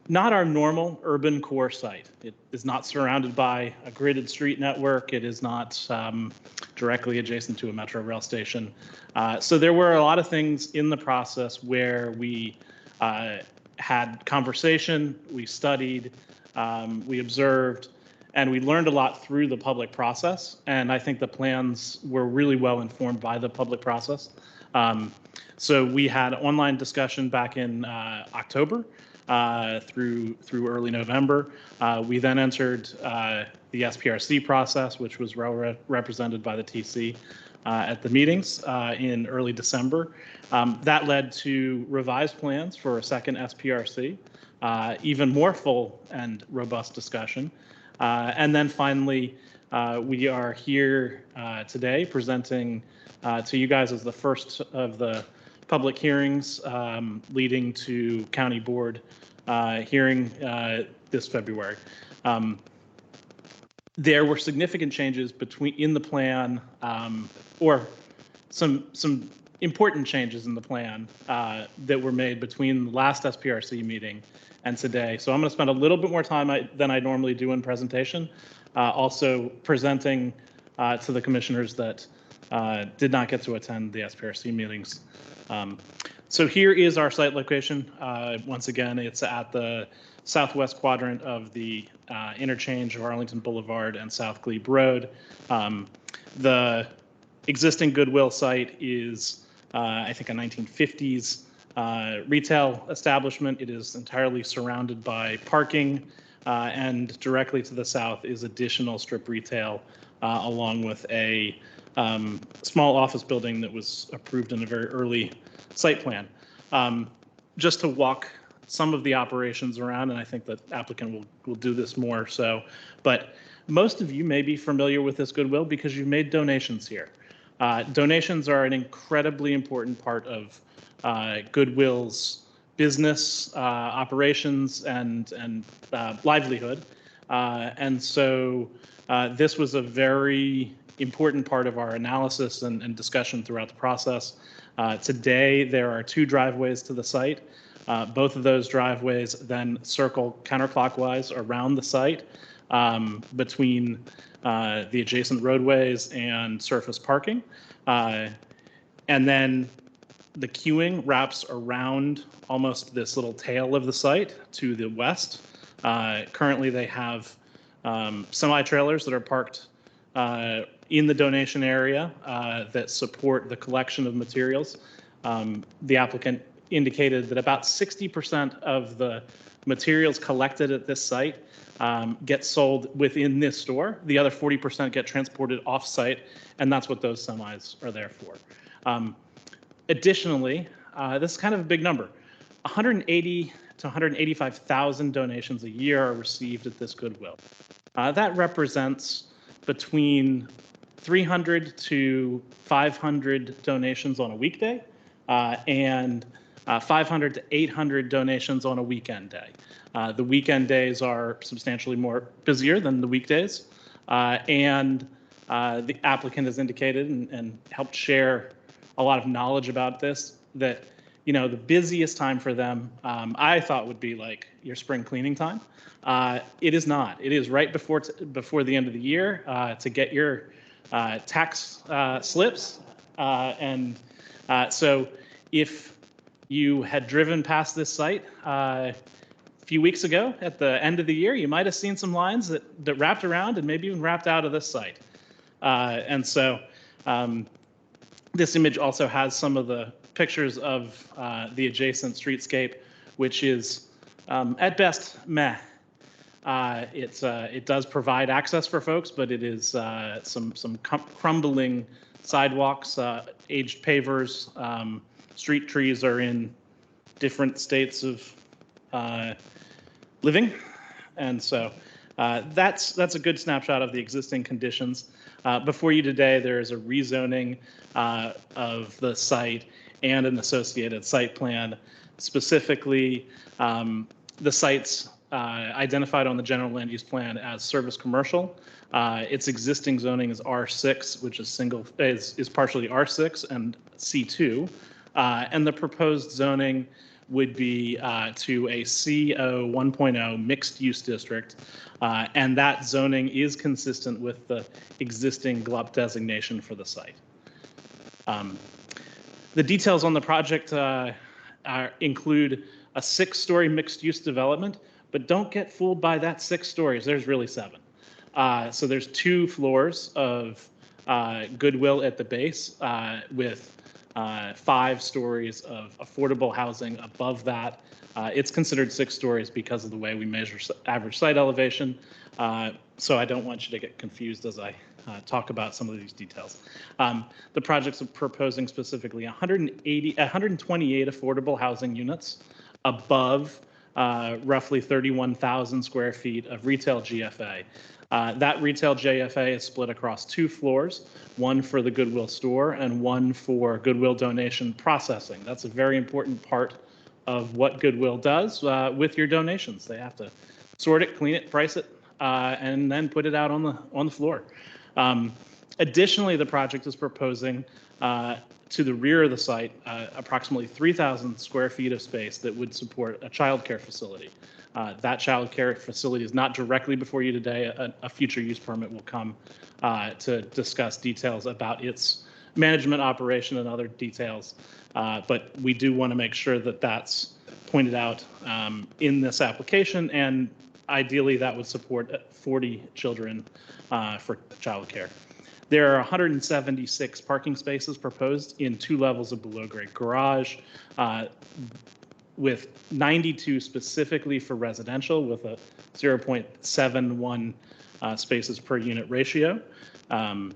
not our normal urban core site. It is not surrounded by a gridded street network. It is not directly adjacent to a metro rail station. So there were a lot of things in the process where we had conversation, we studied, we observed, and we learned a lot through the public process. And I think the plans were really well informed by the public process. So we had online discussion back in October through early November. We then entered the SPRC process, which was well represented by the TC at the meetings in early December. That led to revised plans for a second SPRC, even more full and robust discussion. And then finally, we are here today presenting to you guys as the first of the public hearings leading to county board hearing this February. There were significant changes in the plan, or some important changes in the plan that were made between the last SPRC meeting and today. So I'm going to spend a little bit more time than I normally do in presentation, also presenting to the commissioners that did not get to attend the SPRC meetings. So here is our site location. Once again, it's at the southwest quadrant of the interchange of Arlington Boulevard and South Glebe Road. The existing Goodwill site is, I think, a 1950s retail establishment. It is entirely surrounded by parking, and directly to the south is additional strip retail, along with a small office building that was approved in a very early site plan. Just to walk some of the operations around, and I think the applicant will do this more so, but most of you may be familiar with this Goodwill because you've made donations here. Donations are an incredibly important part of Goodwill's business operations and livelihood. And so this was a very important part of our analysis and discussion throughout the process. Today, there are 2 driveways to the site. Both of those driveways then circle counterclockwise around the site between the adjacent roadways and surface parking. And then the queuing wraps around almost this little tail of the site to the west. Currently, they have semi-trailers that are parked in the donation area that support the collection of materials. The applicant indicated that about 60% of the materials collected at this site get sold within this store. The other 40% get transported off-site, and that's what those semis are there for. Additionally, this is kind of a big number. 180 to 185,000 donations a year are received at this Goodwill. That represents between 300 to 500 donations on a weekday, and 500 to 800 donations on a weekend day. The weekend days are substantially more busier than the weekdays, and the applicant has indicated and helped share a lot of knowledge about this, that the busiest time for them, I thought would be like your spring cleaning time. It is not. It is right before the end of the year to get your tax slips, and so if you had driven past this site a few weeks ago at the end of the year, you might have seen some lines that wrapped around and maybe even wrapped out of this site. And so this image also has some of the pictures of the adjacent streetscape, which is at best meh. It does provide access for folks, but it is some crumbling sidewalks, aged pavers. Street trees are in different states of living, and so that's a good snapshot of the existing conditions. Before you today, there is a rezoning of the site and an associated site plan. Specifically, the site's identified on the general land use plan as service commercial. Its existing zoning is R6, which is partially R6 and C2. And the proposed zoning would be to a CO 1.0 mixed use district. And that zoning is consistent with the existing GLUP designation for the site. The details on the project include a 6-story mixed use development, but don't get fooled by that 6 stories. There's really 7. So there's 2 floors of Goodwill at the base with 5 stories of affordable housing above that. It's considered 6 stories because of the way we measure average site elevation. So I don't want you to get confused as I talk about some of these details. The projects are proposing specifically 128 affordable housing units above roughly 31,000 square feet of retail GFA. That retail GFA is split across 2 floors, one for the Goodwill store and one for Goodwill donation processing. That's a very important part of what Goodwill does with your donations. They have to sort it, clean it, price it, and then put it out on the floor. Additionally, the project is proposing to the rear of the site approximately 3,000 square feet of space that would support a child care facility. That child care facility is not directly before you today. A future use permit will come to discuss details about its management, operation, and other details. But we do want to make sure that that's pointed out in this application, and ideally that would support 40 children for child care. There are 176 parking spaces proposed in 2 levels of below-grade garage, with 92 specifically for residential, with a 0.71 spaces per unit ratio. That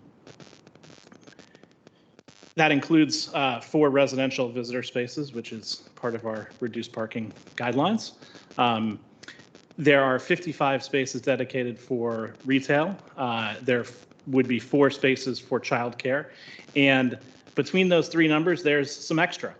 includes 4 residential visitor spaces, which is part of our reduced parking guidelines. There are 55 spaces dedicated for retail. There would be 4 spaces for childcare. And between those 3 numbers, there's some extra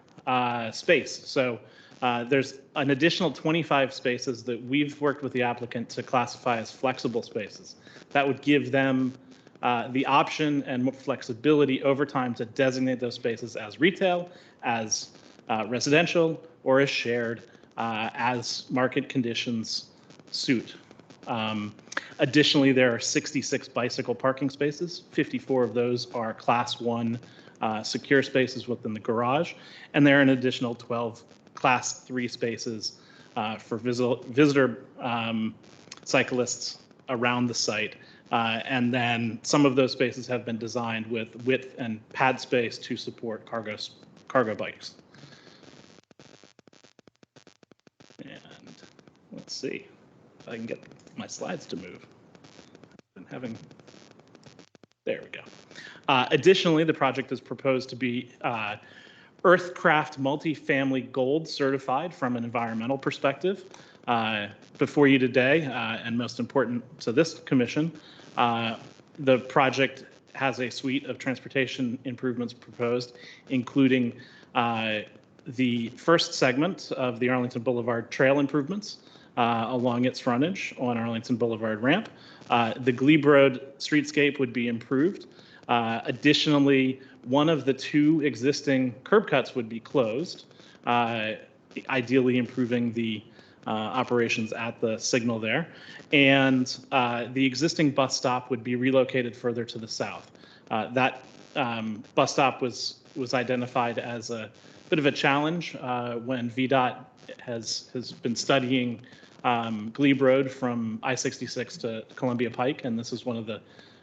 space. So there's an additional 25 spaces that we've worked with the applicant to classify as flexible spaces. That would give them the option and flexibility over time to designate those spaces as retail, as residential, or as shared as market conditions suit. Additionally, there are 66 bicycle parking spaces. 54 of those are Class 1 secure spaces within the garage, and there are an additional 12 Class 3 spaces for visitor cyclists around the site. And then some of those spaces have been designed with width and pad space to support cargo bikes. And let's see if I can get my slides to move. There we go. Additionally, the project is proposed to be Earthcraft multifamily gold certified from an environmental perspective. Before you today, and most important to this commission, the project has a suite of transportation improvements proposed, including the first segment of the Arlington Boulevard trail improvements along its frontage on Arlington Boulevard ramp. The Glebe Road streetscape would be improved. Additionally, one of the 2 existing curb cuts would be closed, ideally improving the operations at the signal there. And the existing bus stop would be relocated further to the south. That bus stop was identified as a bit of a challenge when VDOT has been studying Glebe Road from I-66 to Columbia Pike, and this is one of the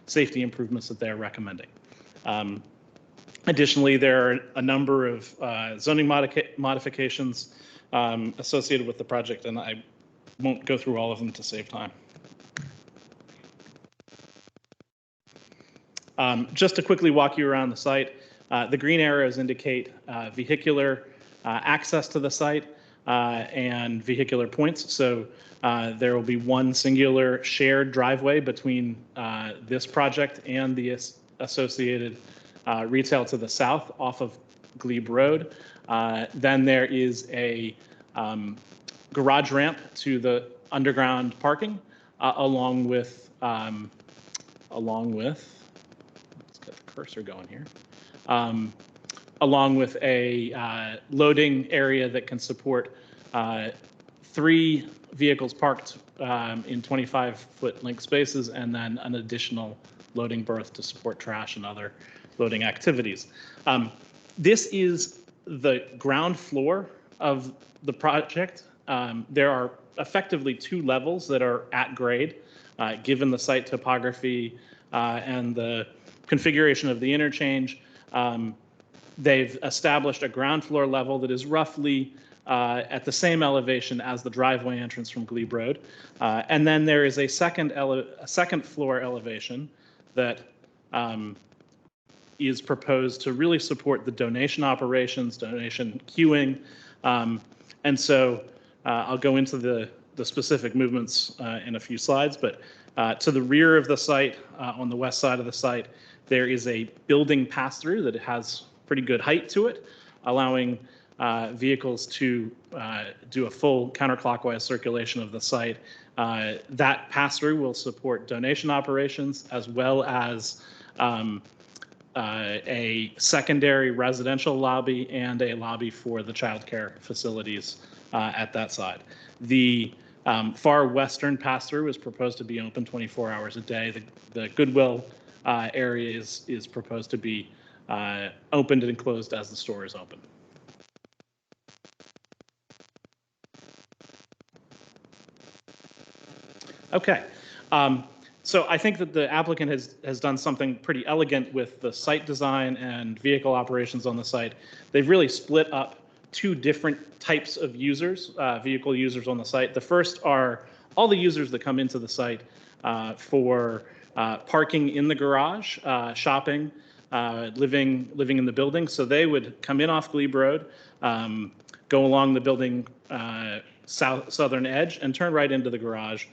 safety improvements that they're recommending. Additionally, there are a number of zoning modifications associated with the project, and I won't go through all of them to save time. Just to quickly walk you around the site, the green arrows indicate vehicular access to the site and vehicular points. So there will be one singular shared driveway between this project and the associated retail to the south off of Glebe Road. Then there is a garage ramp to the underground parking, along with, let's get the cursor going here, along with a loading area that can support 3 vehicles parked in 25-foot length spaces, and then an additional loading berth to support trash and other loading activities. This is the ground floor of the project. There are effectively 2 levels that are at grade, given the site topography and the configuration of the interchange. They've established a ground floor level that is roughly at the same elevation as the driveway entrance from Glebe Road. And then there is a second floor elevation that is proposed to really support the donation operations, donation queuing. And so I'll go into the specific movements in a few slides, but to the rear of the site, on the west side of the site, there is a building pass-through that has pretty good height to it, allowing vehicles to do a full counterclockwise circulation of the site. That pass-through will support donation operations as well as a secondary residential lobby and a lobby for the childcare facilities at that side. The far western pass-through is proposed to be open 24 hours a day. The Goodwill area is proposed to be opened and closed as the store is open. Okay. So I think that the applicant has done something pretty elegant with the site design and vehicle operations on the site. They've really split up two different types of users, vehicle users on the site. The first are all the users that come into the site for parking in the garage, shopping, living in the building. So they would come in off Glebe Road, go along the building southern edge, and turn right into the garage.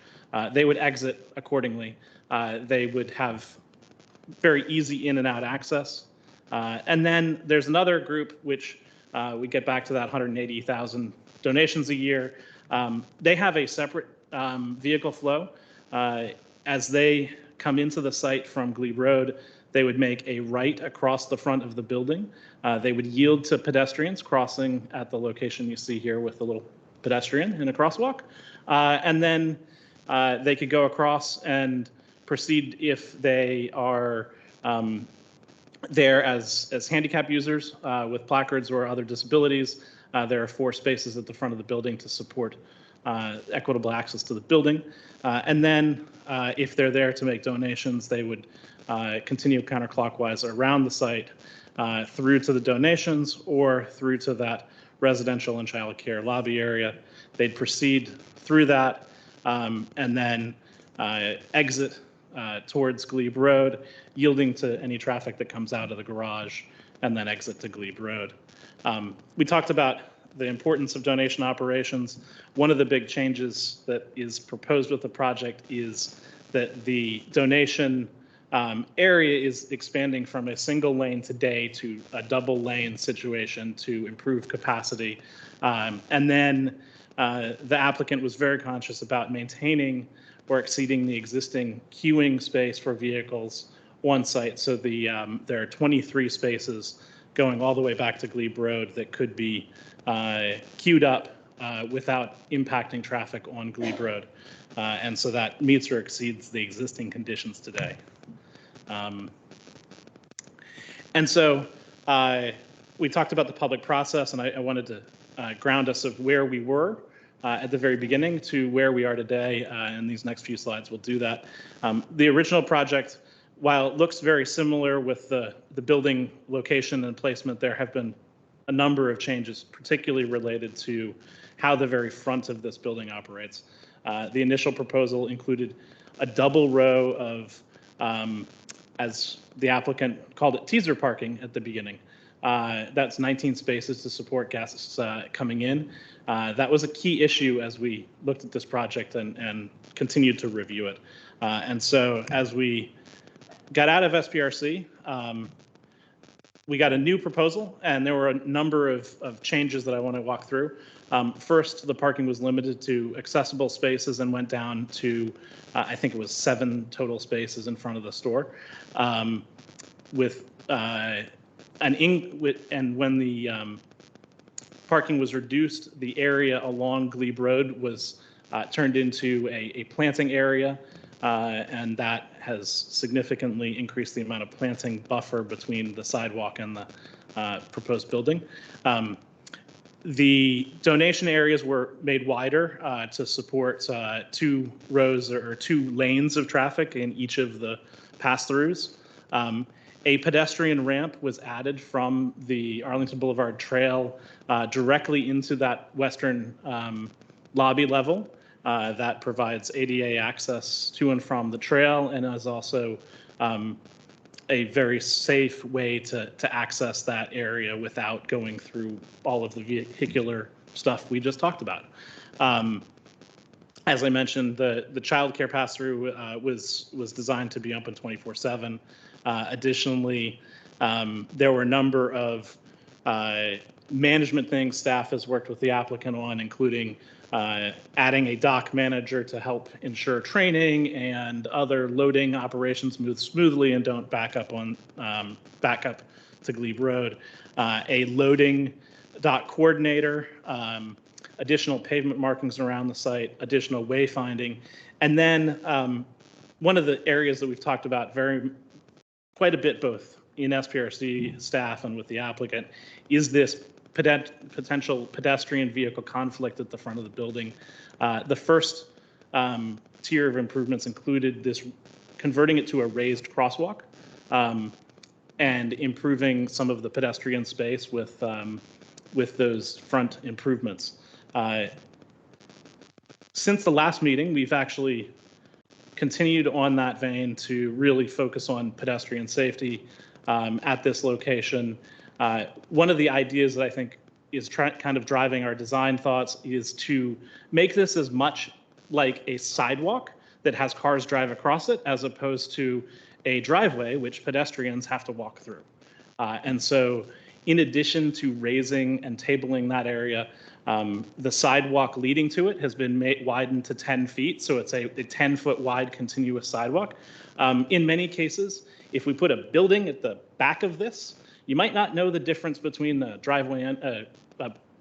They would exit accordingly. They would have very easy in and out access. And then there's another group which we get back to that 180,000 donations a year. They have a separate vehicle flow. As they come into the site from Glebe Road, they would make a right across the front of the building. They would yield to pedestrians crossing at the location you see here with the little pedestrian in a crosswalk. And then they could go across and proceed if they are there as handicap users with placards or other disabilities. There are 4 spaces at the front of the building to support equitable access to the building. And then if they're there to make donations, they would continue counterclockwise around the site through to the donations or through to that residential and child care lobby area. They'd proceed through that and then exit towards Glebe Road, yielding to any traffic that comes out of the garage, and then exit to Glebe Road. We talked about the importance of donation operations. One of the big changes that is proposed with the project is that the donation area is expanding from a single lane today to a double lane situation to improve capacity. And then the applicant was very conscious about maintaining or exceeding the existing queuing space for vehicles on site. So there are 23 spaces going all the way back to Glebe Road that could be queued up without impacting traffic on Glebe Road. And so that meets or exceeds the existing conditions today. And so we talked about the public process, and I wanted to ground us of where we were at the very beginning to where we are today. And these next few slides will do that. The original project, while it looks very similar with the building location and placement, there have been a number of changes, particularly related to how the very front of this building operates. The initial proposal included a double row of, as the applicant called it, teaser parking at the beginning. That's 19 spaces to support guests coming in. That was a key issue as we looked at this project and continued to review it. And so as we got out of SPRC, we got a new proposal, and there were a number of changes that I want to walk through. First, the parking was limited to accessible spaces and went down to, I think it was 7 total spaces in front of the store. And when the parking was reduced, the area along Glebe Road was turned into a planting area, and that has significantly increased the amount of planting buffer between the sidewalk and the proposed building. The donation areas were made wider to support 2 rows or 2 lanes of traffic in each of the pass-throughs. A pedestrian ramp was added from the Arlington Boulevard Trail directly into that western lobby level that provides ADA access to and from the trail, and is also a very safe way to access that area without going through all of the vehicular stuff we just talked about. As I mentioned, the childcare pass-through was designed to be open 24/7. Additionally, there were a number of management things staff has worked with the applicant on, including adding a dock manager to help ensure training and other loading operations move smoothly and don't back up to Glebe Road. A loading dock coordinator, additional pavement markings around the site, additional wayfinding, and then one of the areas that we've talked about quite a bit, both in SPRC staff and with the applicant, is this potential pedestrian vehicle conflict at the front of the building. The first tier of improvements included this, converting it to a raised crosswalk and improving some of the pedestrian space with those front improvements. Since the last meeting, we've actually continued on that vein to really focus on pedestrian safety at this location. One of the ideas that I think is kind of driving our design thoughts is to make this as much like a sidewalk that has cars drive across it, as opposed to a driveway which pedestrians have to walk through. And so in addition to raising and tabling that area, the sidewalk leading to it has been widened to 10 feet, so it's a 10-foot wide continuous sidewalk. In many cases, if we put a building at the back of this, you might not know the difference between the driveway and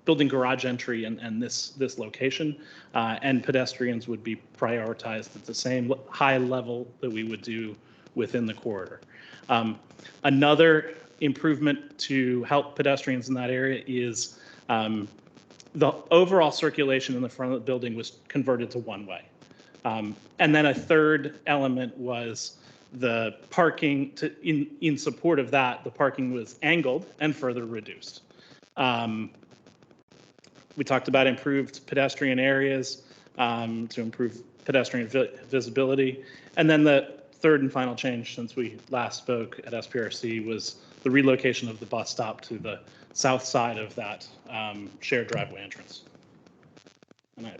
building garage entry and this location, and pedestrians would be prioritized at the same high level that we would do within the corridor. Another improvement to help pedestrians in that area is the overall circulation in the front of the building was converted to one-way. And then a third element was the parking. In support of that, the parking was angled and further reduced. We talked about improved pedestrian areas to improve pedestrian visibility. And then the third and final change since we last spoke at SPRC was the relocation of the bus stop to the south side of that shared driveway entrance. And I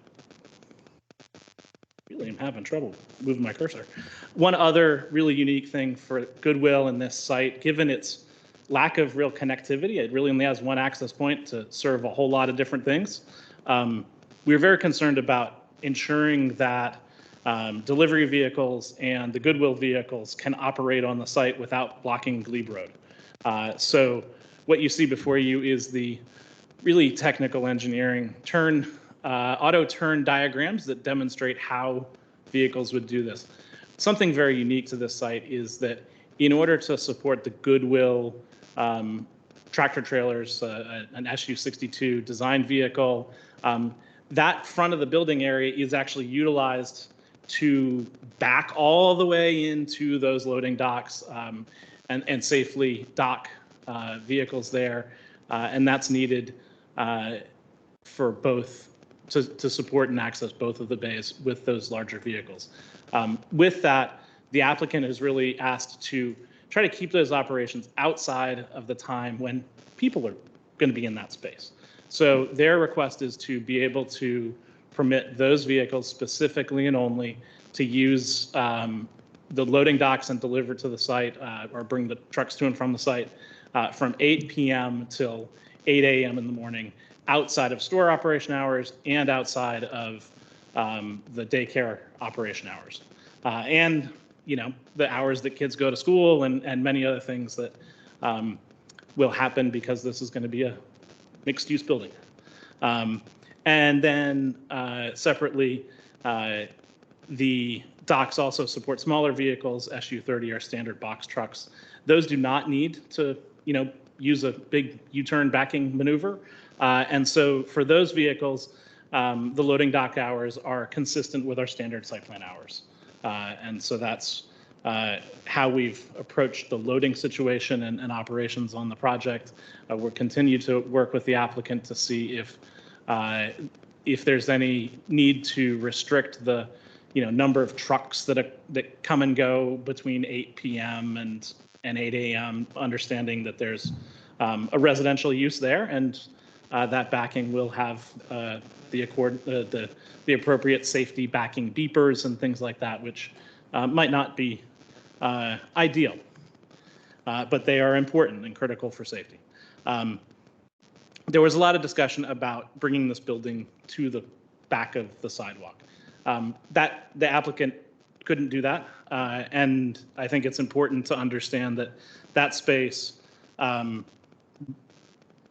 really am having trouble moving my cursor. One other really unique thing for Goodwill in this site, given its lack of real connectivity, it really only has one access point to serve a whole lot of different things. We were very concerned about ensuring that delivery vehicles and the Goodwill vehicles can operate on the site without blocking Glebe Road. So what you see before you is the really technical engineering auto turn diagrams that demonstrate how vehicles would do this. Something very unique to this site is that in order to support the Goodwill tractor trailers, an SU-62 design vehicle, that front of the building area is actually utilized to back all the way into those loading docks and safely dock vehicles there. And that's needed for both to support and access both of the bays with those larger vehicles. With that, the applicant has really asked to try to keep those operations outside of the time when people are going to be in that space. So their request is to be able to permit those vehicles specifically and only to use the loading docks and deliver to the site or bring the trucks to and from the site from 8 p.m. till 8 a.m. in the morning, outside of store operation hours and outside of the daycare operation hours. And the hours that kids go to school and many other things that will happen because this is going to be a mixed-use building. And then separately, the docks also support smaller vehicles. SU-30 are standard box trucks. Those do not need to use a big U-turn backing maneuver. And so for those vehicles, the loading dock hours are consistent with our standard site plan hours. And so that's how we've approached the loading situation and operations on the project. We'll continue to work with the applicant to see if there's any need to restrict the number of trucks that come and go between 8 p.m. and 8 a.m., understanding that there's a residential use there, and that backing will have the appropriate safety backing beepers and things like that, which might not be ideal, but they are important and critical for safety. There was a lot of discussion about bringing this building to the back of the sidewalk. That the applicant couldn't do that, and I think it's important to understand that that space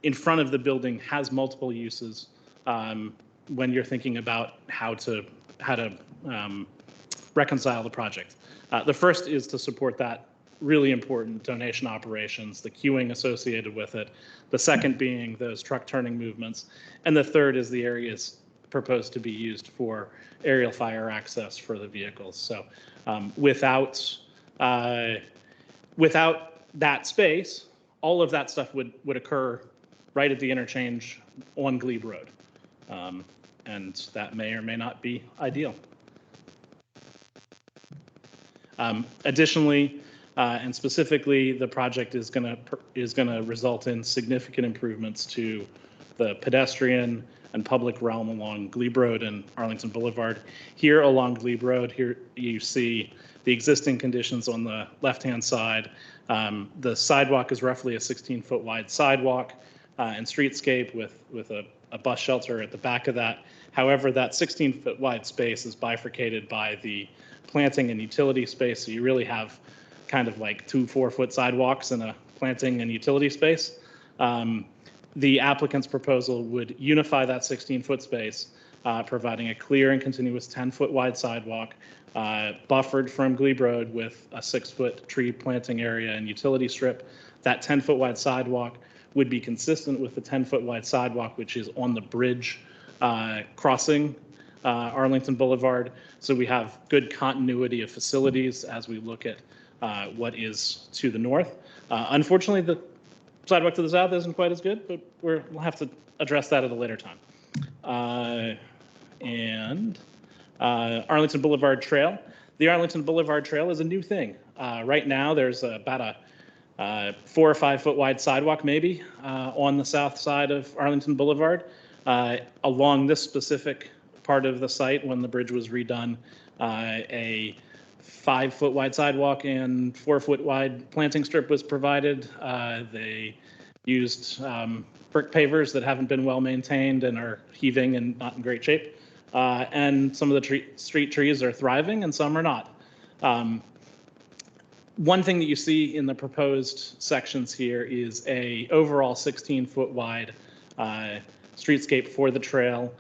in front of the building has multiple uses when you're thinking about how to reconcile the project. The first is to support that really important donation operations, the queuing associated with it. The second being those truck turning movements. And the third is the areas proposed to be used for aerial fire access for the vehicles. So without that space, all of that stuff would occur right at the interchange on Glebe Road. And that may or may not be ideal. Additionally, and specifically, the project is going to result in significant improvements to the pedestrian and public realm along Glebe Road and Arlington Boulevard. Here along Glebe Road, here you see the existing conditions on the left-hand side. The sidewalk is roughly a 16-foot wide sidewalk and streetscape with a bus shelter at the back of that. However, that 16-foot wide space is bifurcated by the planting and utility space, so you really have kind of like 2 4-foot sidewalks in a planting and utility space. The applicant's proposal would unify that 16-foot space, providing a clear and continuous 10-foot wide sidewalk, buffered from Glebe Road with a 6-foot tree planting area and utility strip. That 10-foot wide sidewalk would be consistent with the 10-foot wide sidewalk, which is on the bridge crossing Arlington Boulevard. So we have good continuity of facilities as we look at what is to the north. Unfortunately, the sidewalk to the south isn't quite as good, but we'll have to address that at a later time. Arlington Boulevard Trail. The Arlington Boulevard Trail is a new thing. Right now, there's about a 4 or 5 foot wide sidewalk, maybe, on the south side of Arlington Boulevard. Along this specific part of the site, when the bridge was redone, a 5 foot wide sidewalk and 4 foot wide planting strip was provided. They used brick pavers that haven't been well maintained and are heaving and not in great shape. And some of the street trees are thriving and some are not. One thing that you see in the proposed sections here is a overall 16-foot wide streetscape for the trail.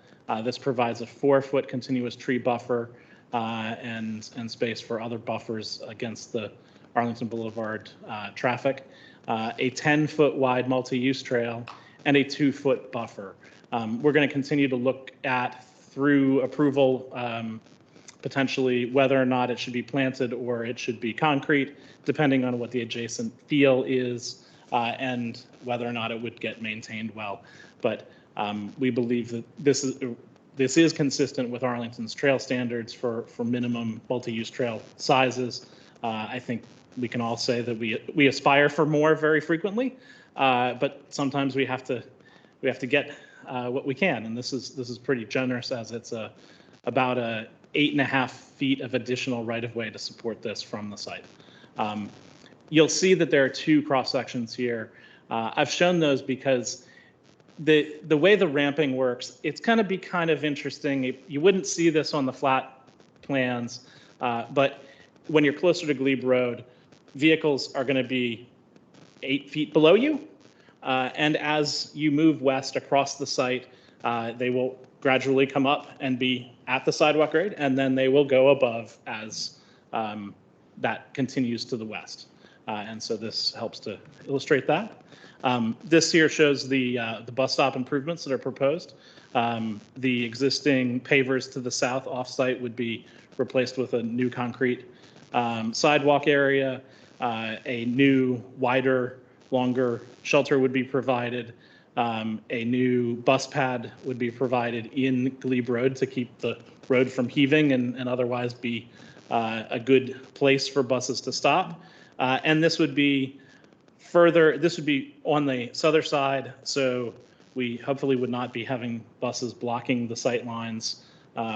This provides a 4-foot continuous tree buffer and space for other buffers against the Arlington Boulevard traffic, a 10-foot wide multi-use trail, and a 2-foot buffer. We're going to continue to look at, through approval, potentially whether or not it should be planted or it should be concrete, depending on what the adjacent feel is and whether or not it would get maintained well. But we believe that this is consistent with Arlington's trail standards for minimum multi-use trail sizes. I think we can all say that we aspire for more very frequently, but sometimes we have to get what we can, and this is pretty generous, as it's about 8.5 feet of additional right-of-way to support this from the site. You'll see that there are 2 cross sections here. I've shown those because the way the ramping works, it's going to be kind of interesting. You wouldn't see this on the flat plans, but when you're closer to Glebe Road, vehicles are going to be 8 feet below you. And as you move west across the site, they will gradually come up and be at the sidewalk grade, and then they will go above as that continues to the west. And so this helps to illustrate that. This here shows the bus stop improvements that are proposed. The existing pavers to the south off-site would be replaced with a new concrete sidewalk area, a new, wider, longer shelter would be provided. A new bus pad would be provided in Glebe Road to keep the road from heaving and otherwise be a good place for buses to stop. And this would be on the southern side, so we hopefully would not be having buses blocking the sight lines,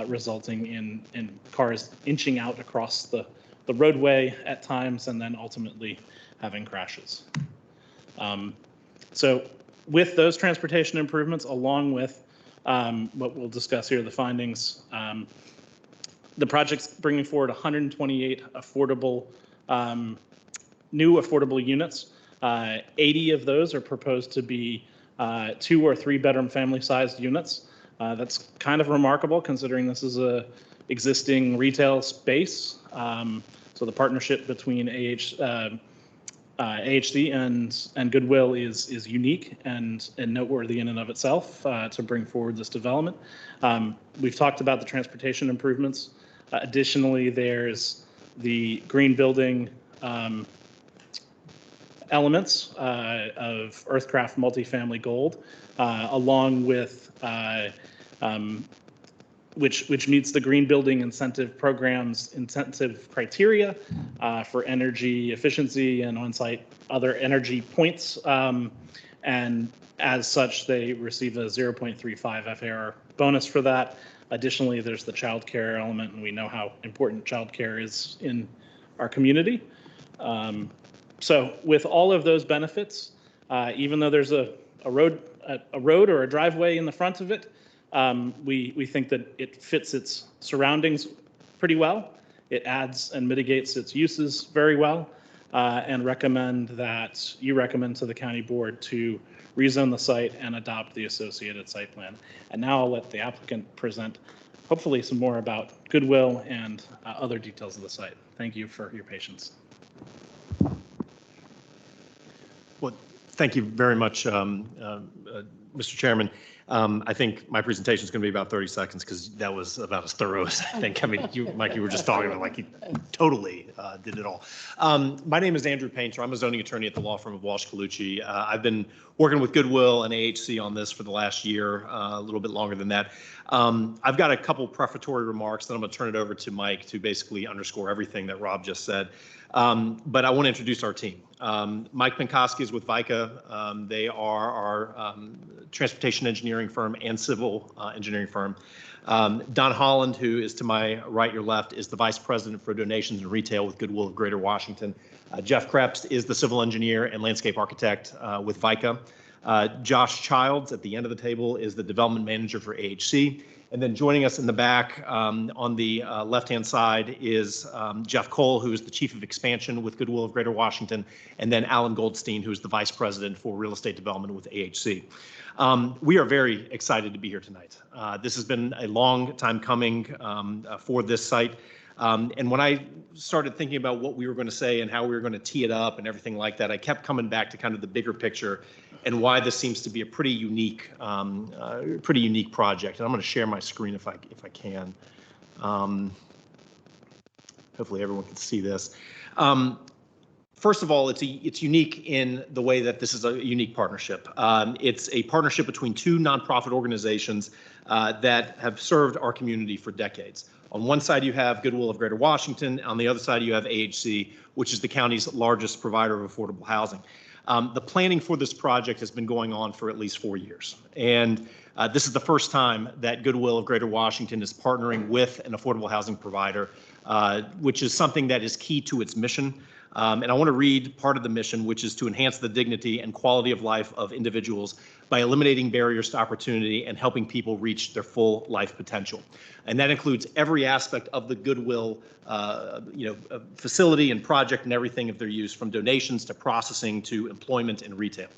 resulting in cars inching out across the roadway at times and then ultimately having crashes. So with those transportation improvements, along with what we'll discuss here, the findings, the project's bringing forward 128 affordable, new affordable units. 80 of those are proposed to be 2 or 3 bedroom family sized units. That's kind of remarkable considering this is a existing retail space. So the partnership between AHC and Goodwill is unique and noteworthy in and of itself to bring forward this development. We've talked about the transportation improvements. Additionally, there's the green building elements of Earthcraft multifamily gold, along with which meets the green building incentive programs incentive criteria for energy efficiency and on-site other energy points. And as such, they receive a 0.35 FAR bonus for that. Additionally, there's the childcare element, and we know how important childcare is in our community. So with all of those benefits, even though there's a road or a driveway in the front of it, we think that it fits its surroundings pretty well. It adds and mitigates its uses very well, and recommend to the county board to rezone the site and adopt the associated site plan. And now I'll let the applicant present hopefully some more about Goodwill and other details of the site. Thank you for your patience. Well, thank you very much, Mr. Chairman. I think my presentation is going to be about 30 seconds because that was about as thorough as I think. I mean, Mike, you were just talking about like you totally did it all. My name is Andrew Painter. I'm a zoning attorney at the law firm of Walsh Colucci. I've been working with Goodwill and AHC on this for the last year, a little bit longer than that. I've got a couple prefatory remarks, then I'm going to turn it over to Mike to basically underscore everything that Rob just said. But I want to introduce our team. Mike Penkoski is with VICA. They are our transportation engineering firm and civil engineering firm. Don Holland, who is to my right, your left, is the vice president for donations and retail with Goodwill of Greater Washington. Jeff Krebs is the civil engineer and landscape architect with VICA. Josh Childs at the end of the table is the development manager for AHC. And then joining us in the back on the left-hand side is Jeff Cole, who is the chief of expansion with Goodwill of Greater Washington, and then Alan Goldstein, who is the vice president for real estate development with AHC. We are very excited to be here tonight. This has been a long time coming for this site. And when I started thinking about what we were going to say and how we were going to tee it up and everything like that, I kept coming back to kind of the bigger picture and why this seems to be a pretty unique project. And I'm going to share my screen if I can. Hopefully everyone can see this. First of all, it's unique in the way that this is a unique partnership. It's a partnership between two nonprofit organizations that have served our community for decades. On one side, you have Goodwill of Greater Washington. On the other side, you have AHC, which is the county's largest provider of affordable housing. The planning for this project has been going on for at least 4 years. And this is the first time that Goodwill of Greater Washington is partnering with an affordable housing provider, which is something that is key to its mission. And I want to read part of the mission, which is to enhance the dignity and quality of life of individuals by eliminating barriers to opportunity and helping people reach their full life potential. And that includes every aspect of the Goodwill facility and project and everything of their use, from donations to processing to employment and retail.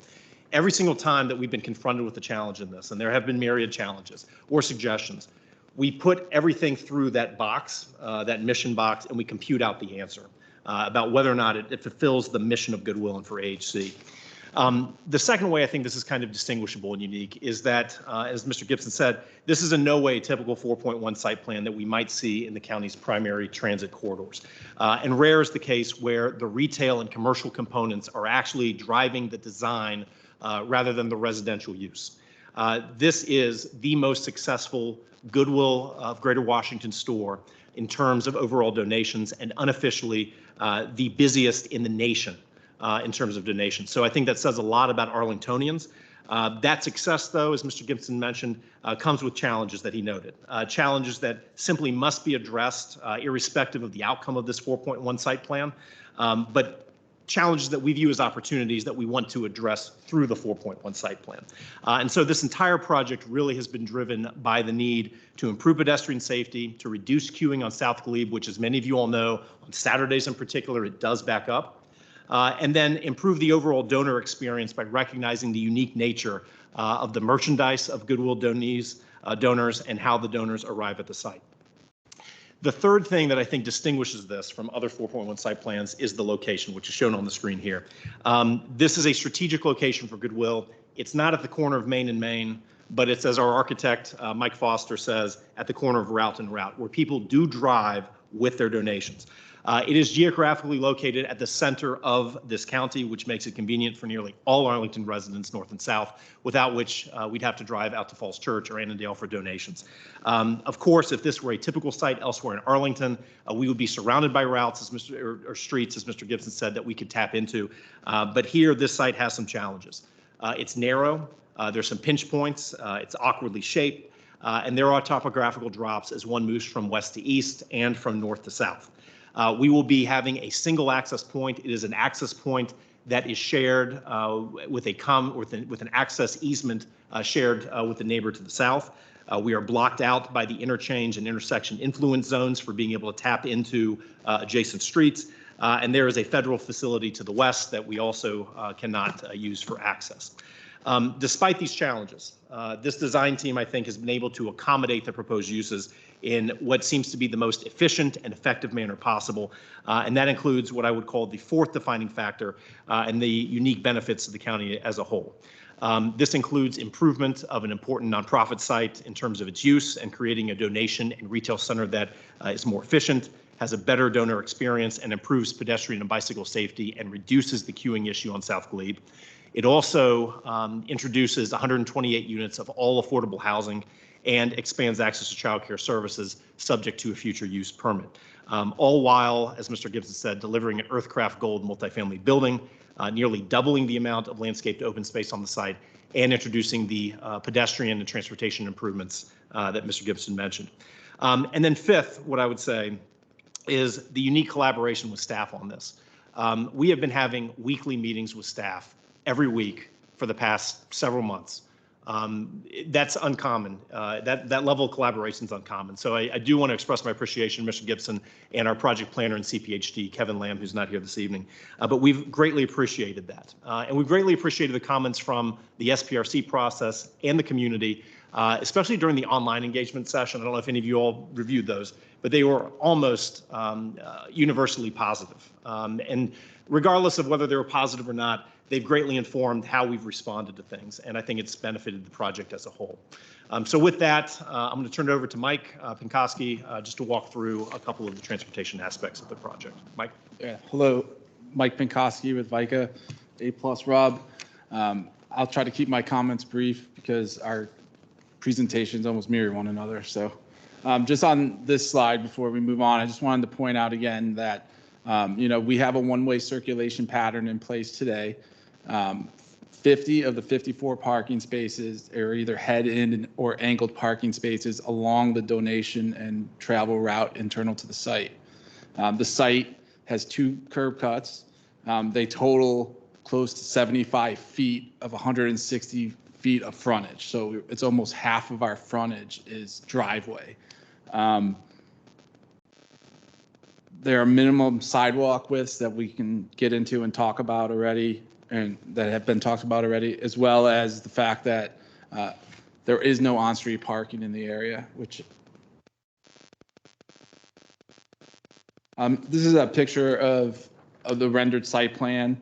Every single time that we've been confronted with a challenge in this, and there have been myriad challenges or suggestions, we put everything through that box, that mission box, and we compute out the answer about whether or not it fulfills the mission of Goodwill and for AHC. The second way I think this is kind of distinguishable and unique is that, as Mr. Gibson said, this is in no way a typical 4.1 site plan that we might see in the county's primary transit corridors. And rare is the case where the retail and commercial components are actually driving the design rather than the residential use. This is the most successful Goodwill of Greater Washington store in terms of overall donations, and unofficially the busiest in the nation in terms of donations. So I think that says a lot about Arlingtonians. That success, though, as Mr. Gibson mentioned, comes with challenges that he noted, challenges that simply must be addressed irrespective of the outcome of this 4.1 site plan, but challenges that we view as opportunities that we want to address through the 4.1 site plan. And so this entire project really has been driven by the need to improve pedestrian safety, to reduce queuing on South Glebe, which, as many of you all know, on Saturdays in particular, it does back up, and then improve the overall donor experience by recognizing the unique nature of the merchandise of Goodwill donors and how the donors arrive at the site. The third thing that I think distinguishes this from other 4.1 site plans is the location, which is shown on the screen here. This is a strategic location for Goodwill. It's not at the corner of Main and Main, but it's, as our architect, Mike Foster, says, at the corner of Route and Route, where people do drive with their donations. It is geographically located at the center of this county, which makes it convenient for nearly all Arlington residents, north and south, without which we'd have to drive out to Falls Church or Annandale for donations. Of course, if this were a typical site elsewhere in Arlington, we would be surrounded by routes or streets, as Mr. Gibson said, that we could tap into. But here, this site has some challenges. It's narrow. There's some pinch points. It's awkwardly shaped. And there are topographical drops as one moves from west to east and from north to south. We will be having a single access point. It is an access point that is shared with an access easement shared with the neighbor to the south. We are blocked out by the interchange and intersection influence zones for being able to tap into adjacent streets. And there is a federal facility to the west that we also cannot use for access. Despite these challenges, this design team, I think, has been able to accommodate the proposed uses in what seems to be the most efficient and effective manner possible. And that includes what I would call the fourth defining factor and the unique benefits of the county as a whole. This includes improvement of an important nonprofit site in terms of its use and creating a donation and retail center that is more efficient, has a better donor experience, and improves pedestrian and bicycle safety and reduces the queuing issue on South Glebe. It also introduces 128 units of all affordable housing and expands access to child care services subject to a future use permit. All while, as Mr. Gibson said, delivering an Earthcraft Gold multifamily building, nearly doubling the amount of landscaped open space on the site, and introducing the pedestrian and transportation improvements that Mr. Gibson mentioned. And then fifth, what I would say is the unique collaboration with staff on this. We have been having weekly meetings with staff every week for the past several months. That's uncommon. That level of collaboration is uncommon. So I do want to express my appreciation to Mr. Gibson and our project planner and CPHD, Kevin Lamb, who's not here this evening. But we've greatly appreciated that. And we've greatly appreciated the comments from the SPRC process and the community, especially during the online engagement session. I don't know if any of you all reviewed those, but they were almost universally positive. And regardless of whether they were positive or not, they've greatly informed how we've responded to things, and I think it's benefited the project as a whole. So with that, I'm going to turn it over to Mike Pinkoski just to walk through a couple of the transportation aspects of the project. Mike? Yeah, hello, Mike Pinkoski with VICA, A+ Rob. I'll try to keep my comments brief because our presentations almost mirror one another. So just on this slide, before we move on, I just wanted to point out again that we have a one-way circulation pattern in place today. 50 of the 54 parking spaces are either head-in or angled parking spaces along the donation and travel route internal to the site. The site has 2 curb cuts. They total close to 75 feet of 160 feet of frontage. So it's almost half of our frontage is driveway. There are minimum sidewalk widths that we can get into and talk about already, and that have been talked about already, as well as the fact that there is no on-street parking in the area, which this is a picture of the rendered site plan.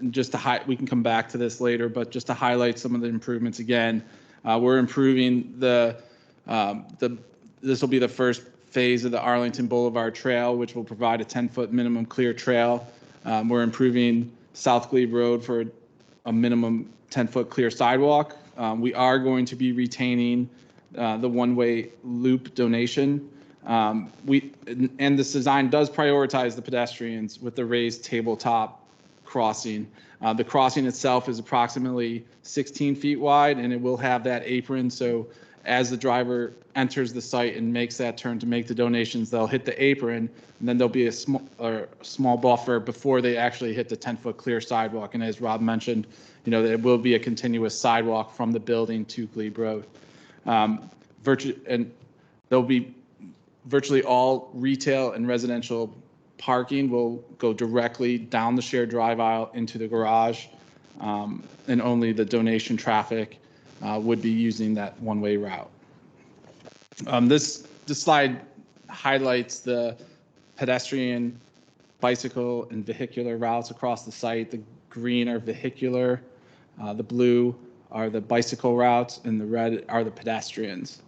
and just to we can come back to this later, but just to highlight some of the improvements again, we're improving this will be the first phase of the Arlington Boulevard Trail, which will provide a 10-foot minimum clear trail. We're improving South Glebe Road for a minimum 10-foot clear sidewalk. We are going to be retaining the one-way loop donation. And this design does prioritize the pedestrians with the raised tabletop crossing. The crossing itself is approximately 16 feet wide, and it will have that apron. So as the driver enters the site and makes that turn to make the donations, they'll hit the apron, and then there'll be a small buffer before they actually hit the 10-foot clear sidewalk. And as Rob mentioned, there will be a continuous sidewalk from the building to Glebe Road. And there'll be virtually all retail and residential parking will go directly down the shared drive aisle into the garage, and only the donation traffic would be using that one-way route. This slide highlights the pedestrian, bicycle, and vehicular routes across the site. The green are vehicular, the blue are the bicycle routes, and the red are the pedestrians.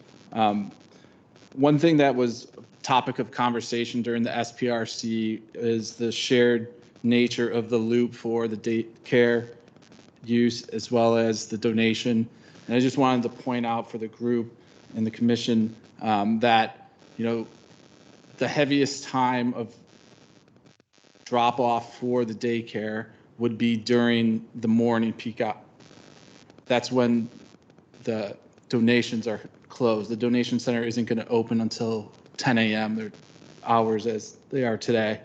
One thing that was a topic of conversation during the SPRC is the shared nature of the loop for the daycare use as well as the donation. And I just wanted to point out for the group and the commission that, the heaviest time of drop off for the daycare would be during the morning peak hour. That's when the donations are closed. The donation center isn't going to open until 10 a.m. Their hours as they are today.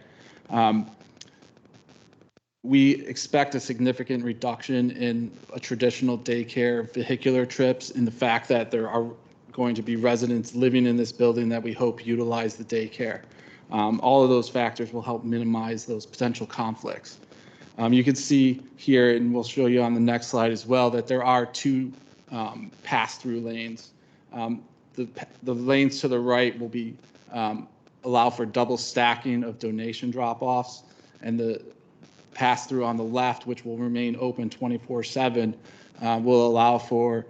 We expect a significant reduction in a traditional daycare vehicular trips in the fact that there are going to be residents living in this building that we hope utilize the daycare. All of those factors will help minimize those potential conflicts. You can see here, and we'll show you on the next slide as well, that there are two pass-through lanes. The lanes to the right will be allow for double stacking of donation drop-offs, and the pass-through on the left, which will remain open 24/7, will allow for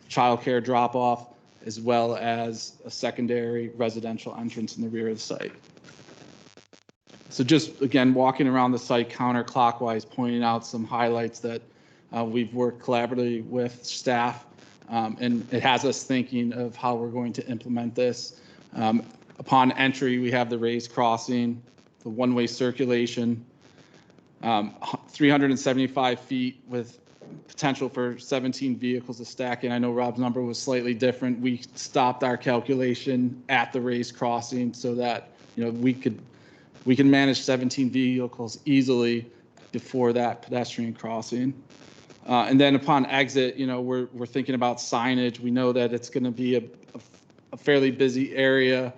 childcare drop-off as well as a secondary residential entrance in the rear of the site. So just again, walking around the site counterclockwise, pointing out some highlights that we've worked collaboratively with staff, and it has us thinking of how we're going to implement this. Upon entry, we have the raised crossing, the one-way circulation, 375 feet with potential for 17 vehicles to stack in. I know Rob's number was slightly different. We stopped our calculation at the raised crossing so that we can manage 17 vehicles easily before that pedestrian crossing. And then upon exit, we're thinking about signage. We know that it's going to be a fairly busy area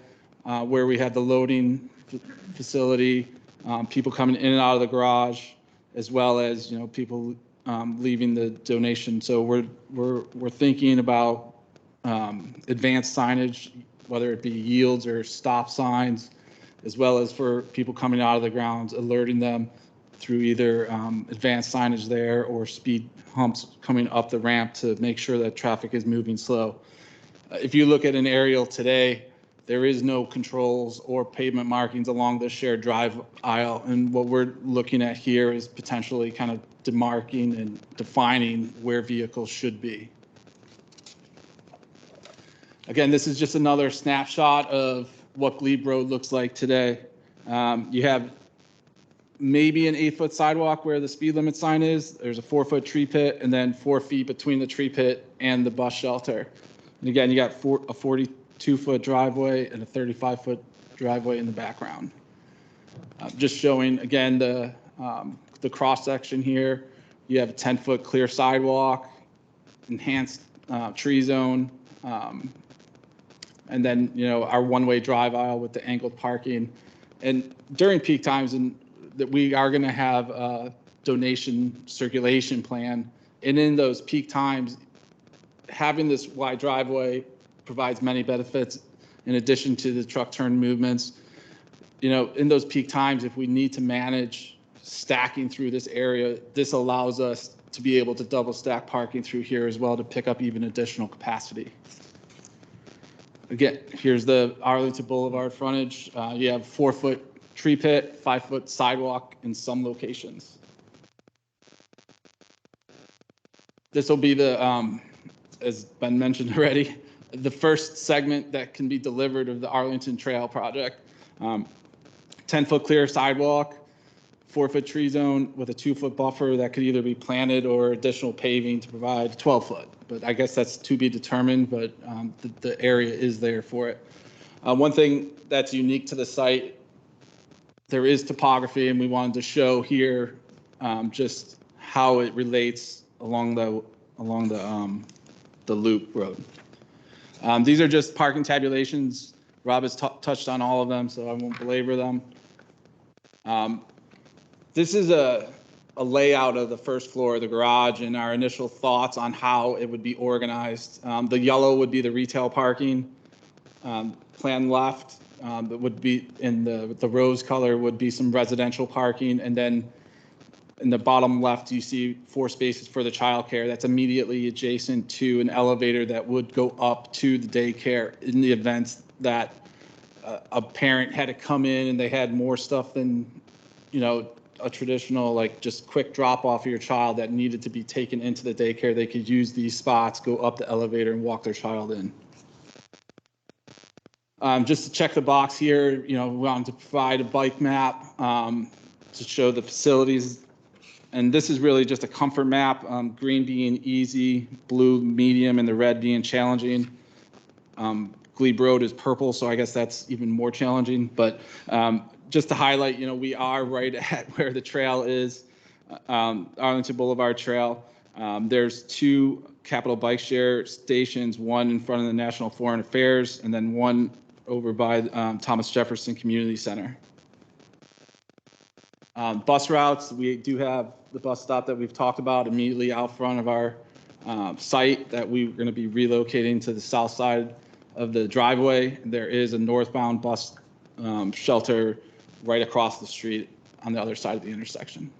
where we have the loading facility, people coming in and out of the garage, as well as people leaving the donation. So we're thinking about advanced signage, whether it be yields or stop signs, as well as for people coming out of the grounds, alerting them through either advanced signage there or speed humps coming up the ramp to make sure that traffic is moving slow. If you look at an aerial today, there is no controls or pavement markings along the shared drive aisle. And what we're looking at here is potentially kind of demarking and defining where vehicles should be. Again, this is just another snapshot of what Glebe Road looks like today. You have maybe an 8-foot sidewalk where the speed limit sign is. There's a 4-foot tree pit, and then 4 feet between the tree pit and the bus shelter. And again, you got a 42-foot driveway and a 35-foot driveway in the background. Just showing again the cross section here. You have a 10-foot clear sidewalk, enhanced tree zone, and then our one-way drive aisle with the angled parking. And during peak times, and that we are going to have a donation circulation plan, and in those peak times, having this wide driveway provides many benefits in addition to the truck turn movements. In those peak times, if we need to manage stacking through this area. This allows us to be able to double stack parking through here as well to pick up even additional capacity. Again, here's the Arlington Boulevard frontage. You have 4-foot tree pit, 5-foot sidewalk in some locations. This will be the, as Ben mentioned already, the first segment that can be delivered of the Arlington Trail project. 10-foot clear sidewalk, 4-foot tree zone with a 2-foot buffer that could either be planted or additional paving to provide 12-foot. But I guess that's to be determined, but the area is there for it. One thing that's unique to the site, there is topography, and we wanted to show here just how it relates along the loop road. These are just parking tabulations. Rob has touched on all of them, so I won't belabor them. This is a layout of the first floor of the garage and our initial thoughts on how it would be organized. The yellow would be the retail parking. Plan left, that would be in the rose color would be some residential parking, and then in the bottom left, you see 4 spaces for the childcare. That's immediately adjacent to an elevator that would go up to the daycare in the event that a parent had to come in and they had more stuff than, a traditional, like just quick drop off of your child that needed to be taken into the daycare. They could use these spots, go up the elevator and walk their child in. Just to check the box here, we wanted to provide a bike map to show the facilities. And this is really just a comfort map, green being easy, blue medium, and the red being challenging. Glebe Road is purple, so I guess that's even more challenging. But just to highlight, we are right at where the trail is, Arlington Boulevard Trail. There's 2 Capital Bike Share stations, one in front of the National Foreign Affairs, and then one over by Thomas Jefferson Community Center. Bus routes, we do have the bus stop that we've talked about immediately out front of our site that we're going to be relocating to the south side of the driveway. There is a northbound bus shelter right across the street on the other side of the intersection.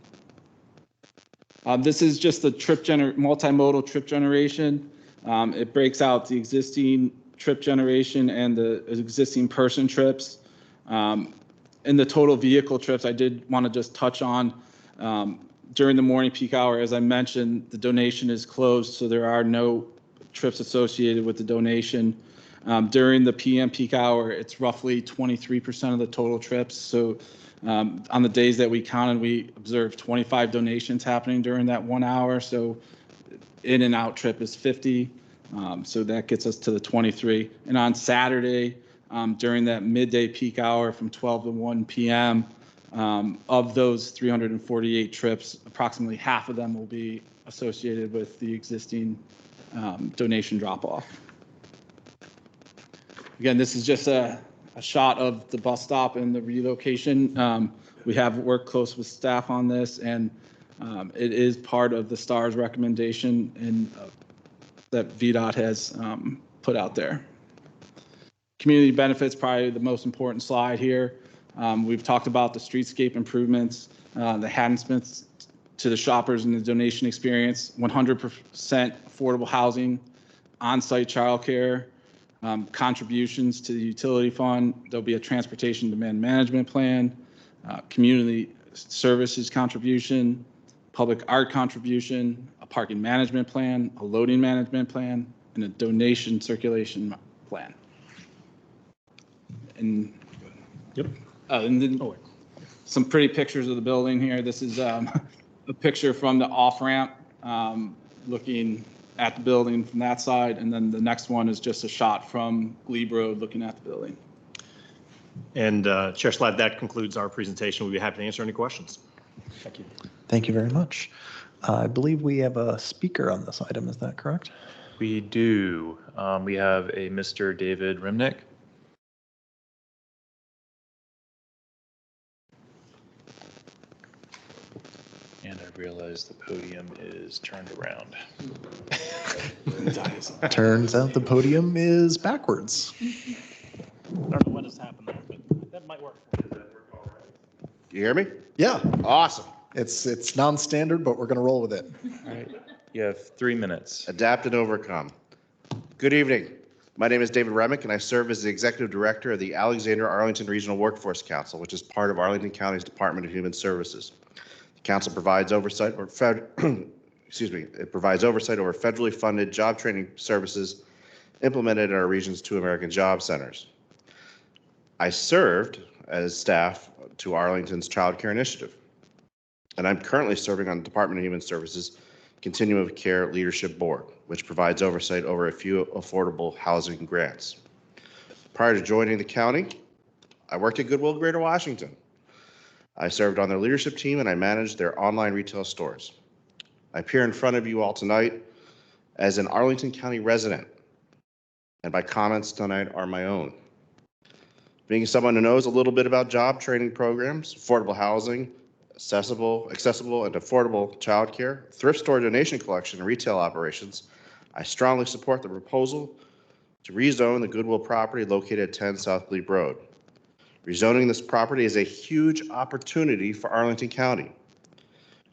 This is just the multimodal trip generation. It breaks out the existing trip generation and the existing person trips. In the total vehicle trips, I did want to just touch on during the morning peak hour, as I mentioned, the donation is closed, so there are no trips associated with the donation. During the PM peak hour, it's roughly 23% of the total trips. So on the days that we counted, we observed 25 donations happening during that 1 hour. So in and out trip is 50. So that gets us to the 23. And on Saturday, during that midday peak hour from 12 to 1 p.m., of those 348 trips, approximately half of them will be associated with the existing donation drop-off. Again, this is just a shot of the bus stop and the relocation. We have worked close with staff on this, and it is part of the STARS recommendation that VDOT has put out there. Community benefits, probably the most important slide here. We've talked about the streetscape improvements, the enhancements to the shoppers and the donation experience, 100% affordable housing, on-site childcare, contributions to the utility fund. There'll be a transportation demand management plan, community services contribution, public art contribution, a parking management plan, a loading management plan, and a donation circulation plan. And yep. And then some pretty pictures of the building here. This is a picture from the off-ramp looking at the building from that side. And then the next one is just a shot from Glebe Road looking at the building. And Chair Schlatt, that concludes our presentation. We'd be happy to answer any questions. Thank you. Thank you very much. I believe we have a speaker on this item. Is that correct? We do. We have a Mr. David Rimnick. And I realize the podium is turned around. Turns out the podium is backwards. I don't know what has happened there, but that might work. You hear me? Yeah. Awesome. It's non-standard, but we're going to roll with it. All right. You have 3 minutes. Adapt and overcome. Good evening. My name is David Remick, and I serve as the Executive Director of the Alexander Arlington Regional Workforce Council, which is part of Arlington County's Department of Human Services. The council provides oversight over it provides oversight over federally funded job training services implemented at our region's 2 American Job Centers. I served as staff to Arlington's Child Care Initiative, and I'm currently serving on the Department of Human Services Continuum of Care Leadership Board, which provides oversight over a few affordable housing grants. Prior to joining the county, I worked at Goodwill Greater Washington. I served on their leadership team and I managed their online retail stores. I appear in front of you all tonight as an Arlington County resident, and my comments tonight are my own. Being someone who knows a little bit about job training programs, affordable housing, accessible and affordable childcare, thrift store donation collection, and retail operations, I strongly support the proposal to rezone the Goodwill property located at 10 South Glebe Road. Rezoning this property is a huge opportunity for Arlington County.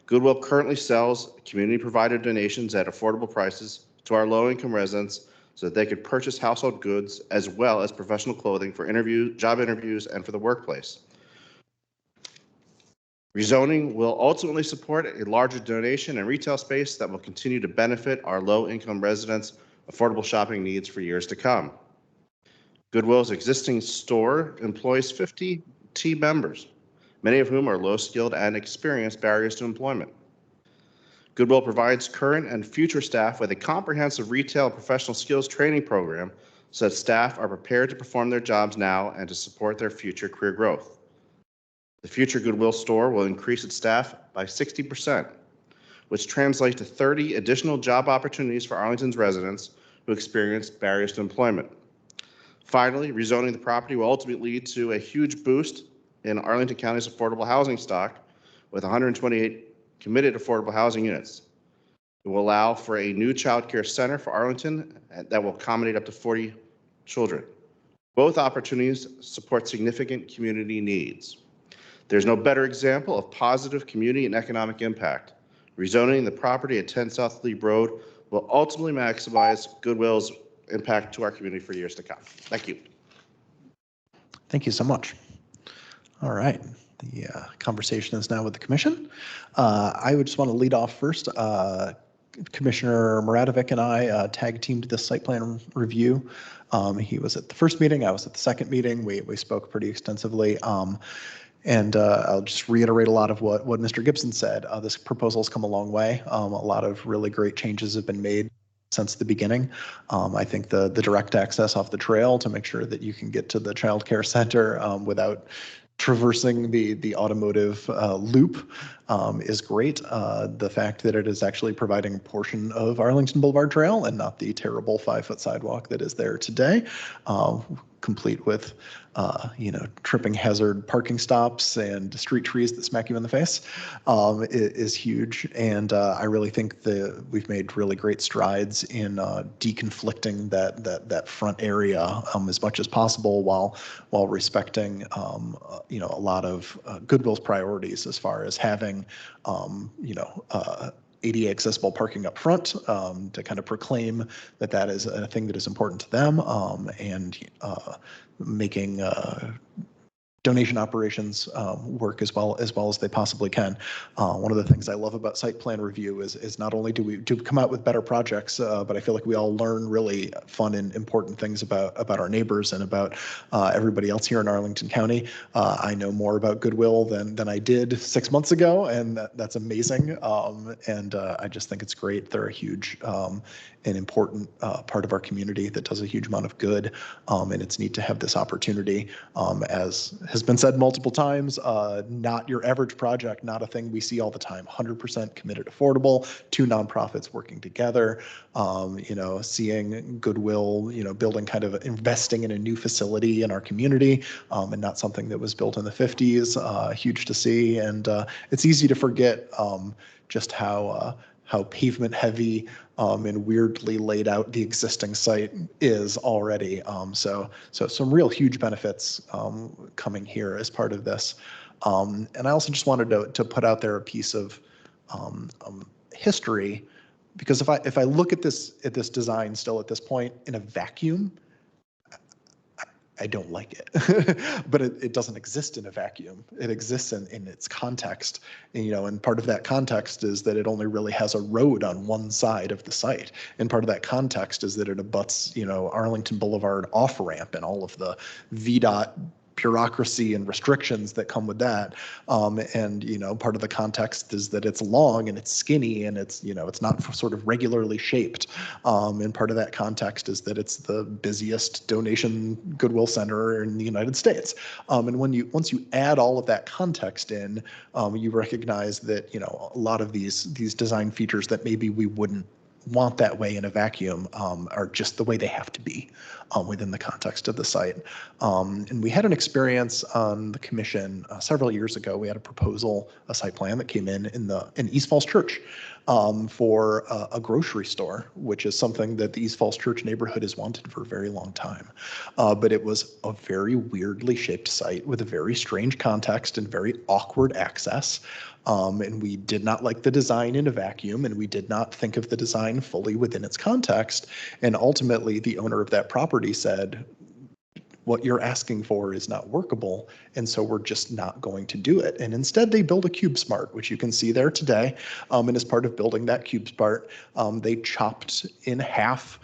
Goodwill currently sells community-provided donations at affordable prices to our low-income residents so that they could purchase household goods as well as professional clothing for job interviews and for the workplace. Rezoning will ultimately support a larger donation and retail space that will continue to benefit our low-income residents' affordable shopping needs for years to come. Goodwill's existing store employs 50 team members, many of whom are low-skilled and experience barriers to employment. Goodwill provides current and future staff with a comprehensive retail and professional skills training program so that staff are prepared to perform their jobs now and to support their future career growth. The future Goodwill store will increase its staff by 60%, which translates to 30 additional job opportunities for Arlington's residents who experience barriers to employment. Finally, rezoning the property will ultimately lead to a huge boost in Arlington County's affordable housing stock with 128 committed affordable housing units. It will allow for a new child care center for Arlington that will accommodate up to 40 children. Both opportunities support significant community needs. There's no better example of positive community and economic impact. Rezoning the property at 10 South Glebe Road will ultimately maximize Goodwill's impact to our community for years to come. Thank you. Thank you so much. All right. The conversation is now with the commission. I would just want to lead off first. Commissioner Maradovic and I tag teamed this site plan review. He was at the first meeting. I was at the second meeting. We spoke pretty extensively. And I'll just reiterate a lot of what Mr. Gibson said. This proposal has come a long way. A lot of really great changes have been made since the beginning. I think the direct access off the trail to make sure that you can get to the child care center without traversing the automotive loop is great. The fact that it is actually providing a portion of Arlington Boulevard Trail and not the terrible 5-foot sidewalk that is there today, complete with tripping hazard parking stops and street trees that smack you in the face, is huge. And I really think we've made really great strides in deconflicting that front area as much as possible while respecting a lot of Goodwill's priorities as far as having ADA accessible parking up front to kind of proclaim that is a thing that is important to them, and making donation operations work as well as they possibly can. One of the things I love about site plan review is not only do we come out with better projects, but I feel like we all learn really fun and important things about our neighbors and about everybody else here in Arlington County. I know more about Goodwill than I did 6 months ago, and that's amazing. And I just think it's great. They're a huge and important part of our community that does a huge amount of good, and it's neat to have this opportunity. As has been said multiple times, not your average project, not a thing we see all the time. 100% committed affordable, 2 nonprofits working together, seeing Goodwill, building kind of investing in a new facility in our community, and not something that was built in the 50s. Huge to see, and it's easy to forget just how pavement heavy and weirdly laid out the existing site is already. So some real huge benefits coming here as part of this. And I also just wanted to put out there a piece of history, because if I look at this design still at this point in a vacuum, I don't like it. But it doesn't exist in a vacuum. It exists in its context. And part of that context is that it only really has a road on one side of the site. And part of that context is that it abuts, Arlington Boulevard off-ramp and all of the VDOT bureaucracy and restrictions that come with that. And part of the context is that it's long and it's skinny and it's not sort of regularly shaped. And part of that context is that it's the busiest donation Goodwill center in the United States. And once you add all of that context in, you recognize that a lot of these design features that maybe we wouldn't want that way in a vacuum are just the way they have to be within the context of the site. And we had an experience on the commission several years ago. We had a proposal, a site plan that came in East Falls Church for a grocery store, which is something that the East Falls Church neighborhood has wanted for a very long time. But it was a very weirdly shaped site with a very strange context and very awkward access. And we did not like the design in a vacuum, and we did not think of the design fully within its context. And ultimately, the owner of that property said, what you're asking for is not workable, and so we're just not going to do it. And instead, they built a CubeSmart, which you can see there today. And as part of building that CubeSmart, they chopped in half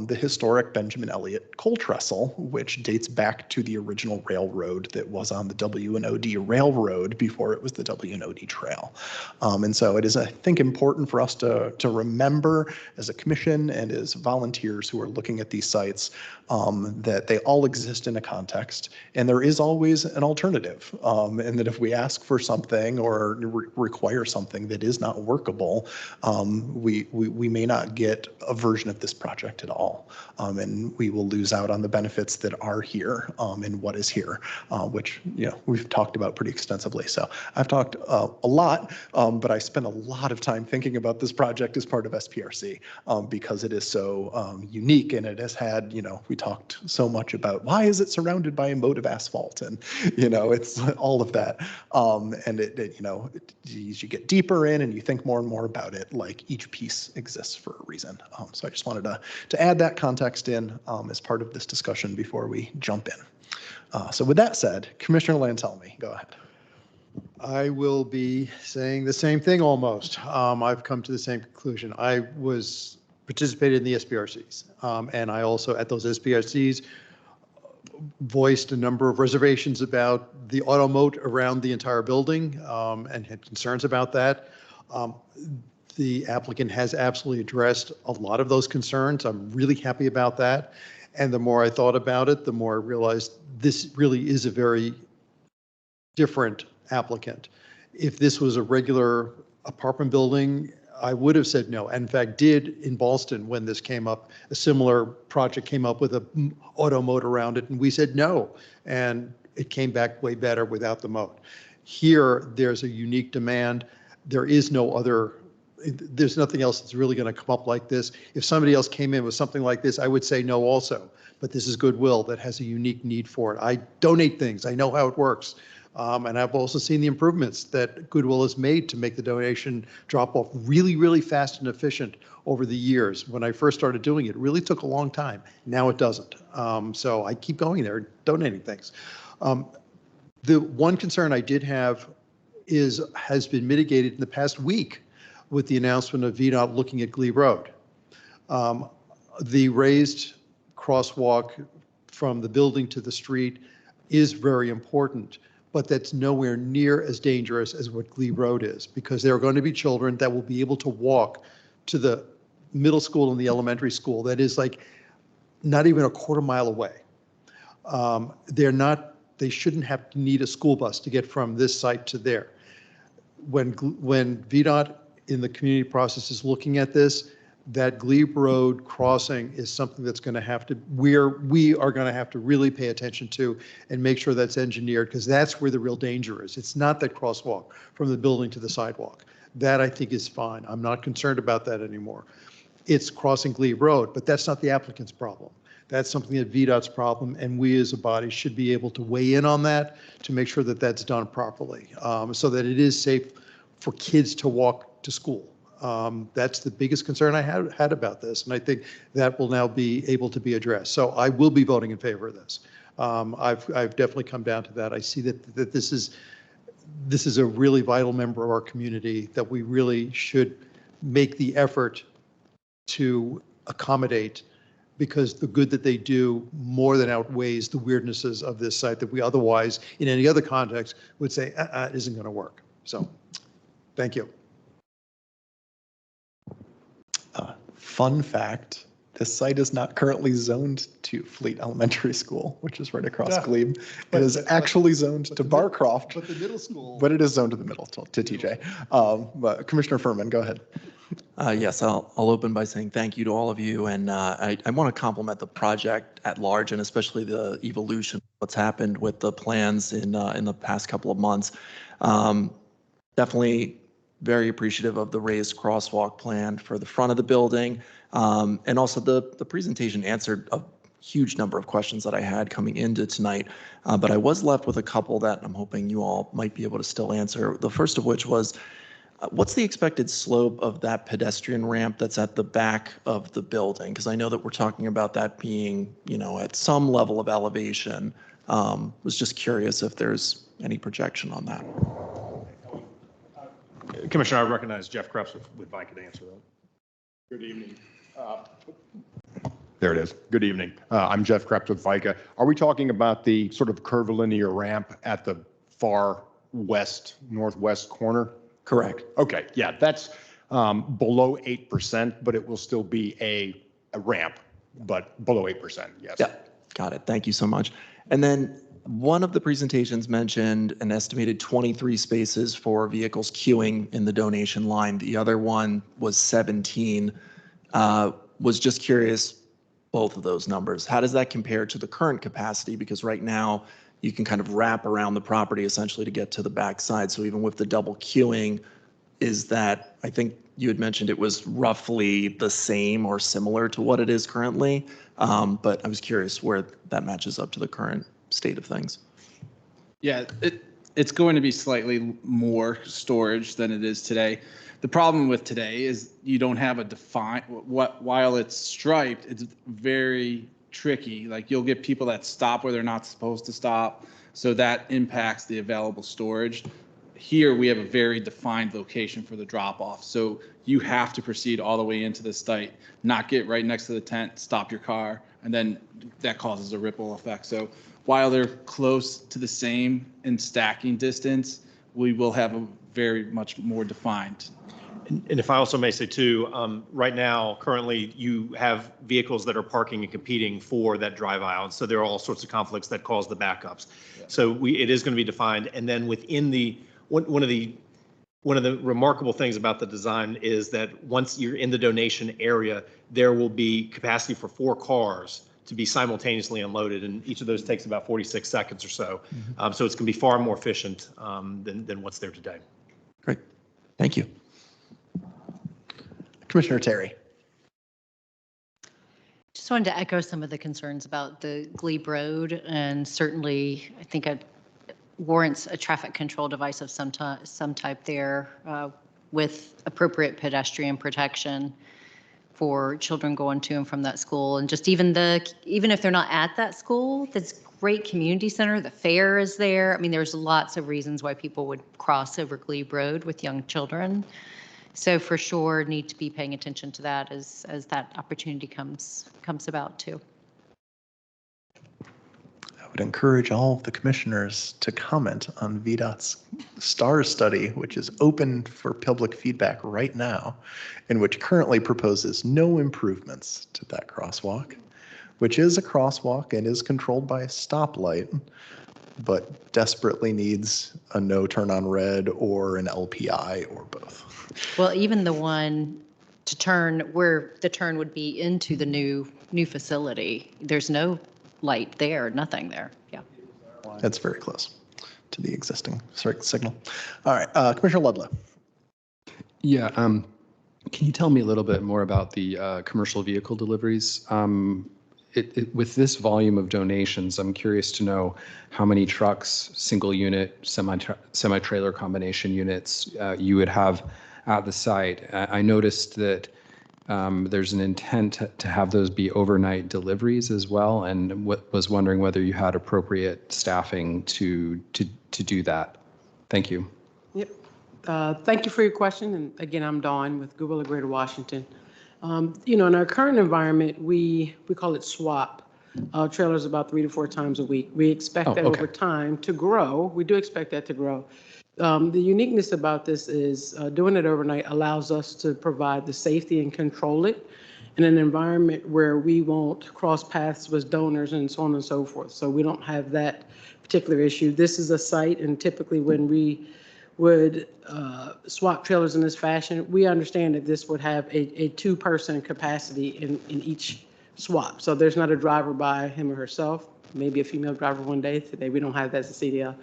the historic Benjamin Elliott coal trestle, which dates back to the original railroad that was on the W&OD Railroad before it was the W&OD Trail. And so it is, I think, important for us to remember as a commission and as volunteers who are looking at these sites that they all exist in a context, and there is always an alternative. And that if we ask for something or require something that is not workable, we may not get a version of this project at all. And we will lose out on the benefits that are here and what is here, which we've talked about pretty extensively. So I've talked a lot, but I spent a lot of time thinking about this project as part of SPRC because it is so unique, and it has had, we talked so much about why is it surrounded by a moat of asphalt, and it's all of that. And as you get deeper in and you think more and more about it, like each piece exists for a reason. So I just wanted to add that context in as part of this discussion before we jump in. So with that said, Commissioner Lantelmi, go ahead. I will be saying the same thing almost. I've come to the same conclusion. I participated in the SPRCs, and I also at those SPRCs voiced a number of reservations about the auto moat around the entire building and had concerns about that. The applicant has absolutely addressed a lot of those concerns. I'm really happy about that. And the more I thought about it, the more I realized this really is a very different applicant. If this was a regular apartment building, I would have said no. In fact, did in Boston when this came up, a similar project came up with an auto moat around it, and we said no. And it came back way better without the moat. Here, there's a unique demand. There's nothing else that's really going to come up like this. If somebody else came in with something like this, I would say no also. But this is Goodwill that has a unique need for it. I donate things. I know how it works. And I've also seen the improvements that Goodwill has made to make the donation drop off really, really fast and efficient over the years. When I first started doing it, it really took a long time. Now it doesn't. So I keep going there, donating things. The one concern I did have has been mitigated in the past week with the announcement of VDOT looking at Glebe Road. The raised crosswalk from the building to the street is very important, but that's nowhere near as dangerous as what Glebe Road is, because there are going to be children that will be able to walk to the middle school and the elementary school that is like not even a quarter mile away. They shouldn't have to need a school bus to get from this site to there. When VDOT in the community process is looking at this, that Glebe Road crossing is something that's going to have to, we are going to have to really pay attention to and make sure that's engineered, because that's where the real danger is. It's not that crosswalk from the building to the sidewalk. That I think is fine. I'm not concerned about that anymore. It's crossing Glebe Road, but that's not the applicant's problem. That's something that VDOT's problem, and we as a body should be able to weigh in on that to make sure that that's done properly, so that it is safe for kids to walk to school. That's the biggest concern I had about this, and I think that will now be able to be addressed. So I will be voting in favor of this. I've definitely come down to that. I see that this is a really vital member of our community that we really should make the effort to accommodate, because the good that they do more than outweighs the weirdnesses of this site that we otherwise, in any other context, would say, it isn't going to work. So, thank you. Fun fact, this site is not currently zoned to Fleet Elementary School, which is right across Glebe. It is actually zoned to Barcroft. But the middle school. But it is zoned to the middle, to TJ. But Commissioner Furman, go ahead. Yes, I'll open by saying thank you to all of you, and I want to compliment the project at large, and especially the evolution of what's happened with the plans in the past couple of months. Definitely very appreciative of the raised crosswalk plan for the front of the building, and also the presentation answered a huge number of questions that I had coming into tonight, but I was left with a couple that I'm hoping you all might be able to still answer. The first of which was, what's the expected slope of that pedestrian ramp that's at the back of the building? Because I know that we're talking about that being, at some level of elevation. Was just curious if there's any projection on that. Commissioner, I recognize Jeff Krebs with VICA to answer that. Good evening. There it is. Good evening. I'm Jeff Krebs with VICA. Are we talking about the sort of curvilinear ramp at the far northwest corner? Correct. Okay, yeah, that's below 8%, but it will still be a ramp, but below 8%, yes. Yeah, got it. Thank you so much. And then one of the presentations mentioned an estimated 23 spaces for vehicles queuing in the donation line. The other one was 17. Was just curious, both of those numbers. How does that compare to the current capacity? Because right now you can kind of wrap around the property essentially to get to the backside. So even with the double queuing, is that, I think you had mentioned it was roughly the same or similar to what it is currently. But I was curious where that matches up to the current state of things. Yeah, it's going to be slightly more storage than it is today. The problem with today is you don't have a defined, while it's striped, it's very tricky. Like, you'll get people that stop where they're not supposed to stop. So that impacts the available storage. Here we have a very defined location for the drop off. So you have to proceed all the way into the site, not get right next to the tent, stop your car, and then that causes a ripple effect. So while they're close to the same in stacking distance, we will have a very much more defined. And if I also may say too, right now, currently, you have vehicles that are parking and competing for that drive aisle. And so there are all sorts of conflicts that cause the backups. Yeah. So it is going to be defined. And then within one of the remarkable things about the design is that once you're in the donation area, there will be capacity for 4 cars to be simultaneously unloaded, and each of those takes about 46 seconds or so. Mm-hmm. So it's going to be far more efficient than what's there today. Great. Thank you. Commissioner Terry. Just wanted to echo some of the concerns about the Glebe Road, and certainly I think it warrants a traffic control device of some type there with appropriate pedestrian protection for children going to and from that school. And just even if they're not at that school, that's great community center, the fair is there. I mean, there's lots of reasons why people would cross over Glebe Road with young children. So for sure, need to be paying attention to that as that opportunity comes about too. I would encourage all of the commissioners to comment on VDOT's STARS study, which is open for public feedback right now, and which currently proposes no improvements to that crosswalk, which is a crosswalk and is controlled by a stoplight, but desperately needs a no turn on red or an LPI or both. Well, even the one to turn where the turn would be into the new facility, there's no light there, nothing there. Yeah. That's very close to the existing signal. All right, Commissioner Ludlow. Yeah, can you tell me a little bit more about the commercial vehicle deliveries? with this volume of donations, I'm curious to know how many trucks, single unit, semi-trailer combination units you would have at the site. I noticed that there's an intent to have those be overnight deliveries as well, and was wondering whether you had appropriate staffing to do that. Thank you. Yep. Thank you for your question. And again, I'm Dawn with Goodwill of Greater Washington. In our current environment, we call it swap. Trailers about 3 to 4 times a week. We expect that over time to grow. We do expect that to grow. The uniqueness about this is doing it overnight allows us to provide the safety and control it in an environment where we won't cross paths with donors and so on and so forth. So we don't have that particular issue. This is a site, and typically when we would swap trailers in this fashion, we understand that this would have a 2-person capacity in each swap. So there's not a driver by him or herself, maybe a female driver one day. Today we don't have that as a CDL.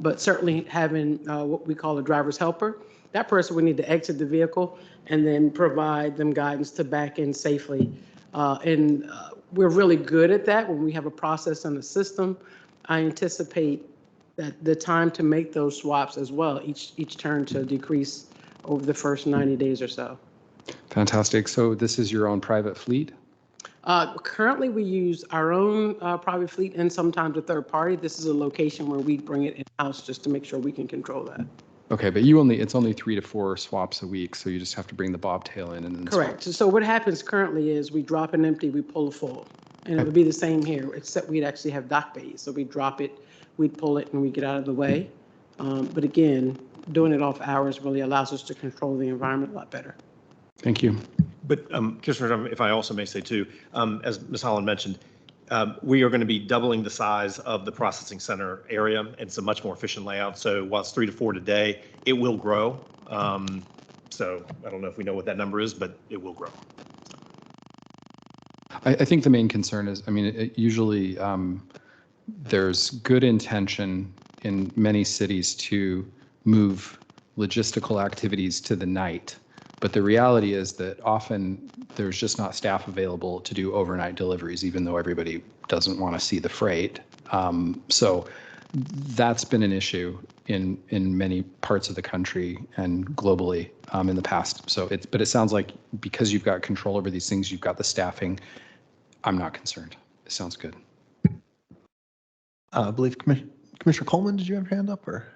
But certainly having what we call a driver's helper, that person would need to exit the vehicle and then provide them guidance to back in safely. We're really good at that when we have a process and a system. I anticipate that the time to make those swaps as well, each turn to decrease over the first 90 days or so. Fantastic. So this is your own private fleet? Currently, we use our own private fleet and sometimes a third party. This is a location where we bring it in-house just to make sure we can control that. Okay, but it's only 3 to 4 swaps a week, so you just have to bring the bobtail in and then Correct. swap. So what happens currently is we drop an empty, we pull a full. And it would be the same here, except we'd actually have dock bays. So we drop it, we'd pull it, and we get out of the way. But again, doing it off hours really allows us to control the environment a lot better. Thank you. But Commissioner, if I also may say too, as Ms. Holland mentioned, we are going to be doubling the size of the processing center area. It's a much more efficient layout. So while it's 3 to 4 today, it will grow. So I don't know if we know what that number is, but it will grow. I think the main concern is, usually there's good intention in many cities to move logistical activities to the night. But the reality is that often there's just not staff available to do overnight deliveries, even though everybody doesn't want to see the freight. So that's been an issue in many parts of the country and globally in the past. But it sounds like because you've got control over these things, you've got the staffing. I'm not concerned. It sounds good. I believe Commissioner Coleman, did you have your hand up? Or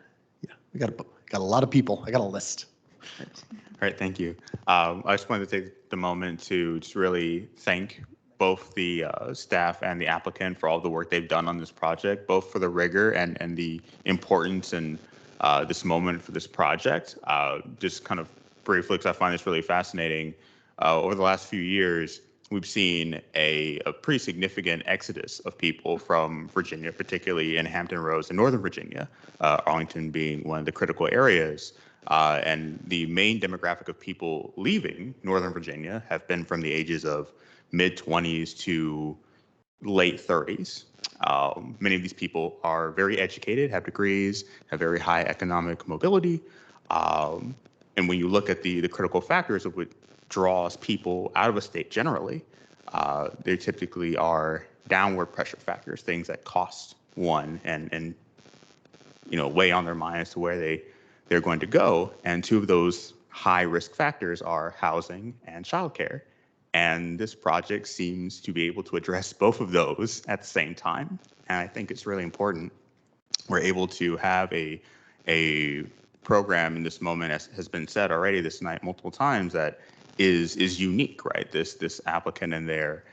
yeah, we got a lot of people. I got a list. All right, thank you. I just wanted to take the moment to just really thank both the staff and the applicant for all the work they've done on this project, both for the rigor and the importance and this moment for this project. Just kind of briefly, because I find this really fascinating, over the last few years, we've seen a pretty significant exodus of people from Virginia, particularly in Hampton Roads in Northern Virginia, Arlington being one of the critical areas. And the main demographic of people leaving Northern Virginia have been from the ages of mid-20s to late 30s. Many of these people are very educated, have degrees, have very high economic mobility. And when you look at the critical factors of what draws people out of a state generally, they typically are downward pressure factors, things that cost one and weigh on their mind as to where they're going to go. And 2 of those high risk factors are housing and childcare. And this project seems to be able to address both of those at the same time. And I think it's really important. We're able to have a program in this moment, as has been said already this night multiple times, that is unique, right? This applicant and their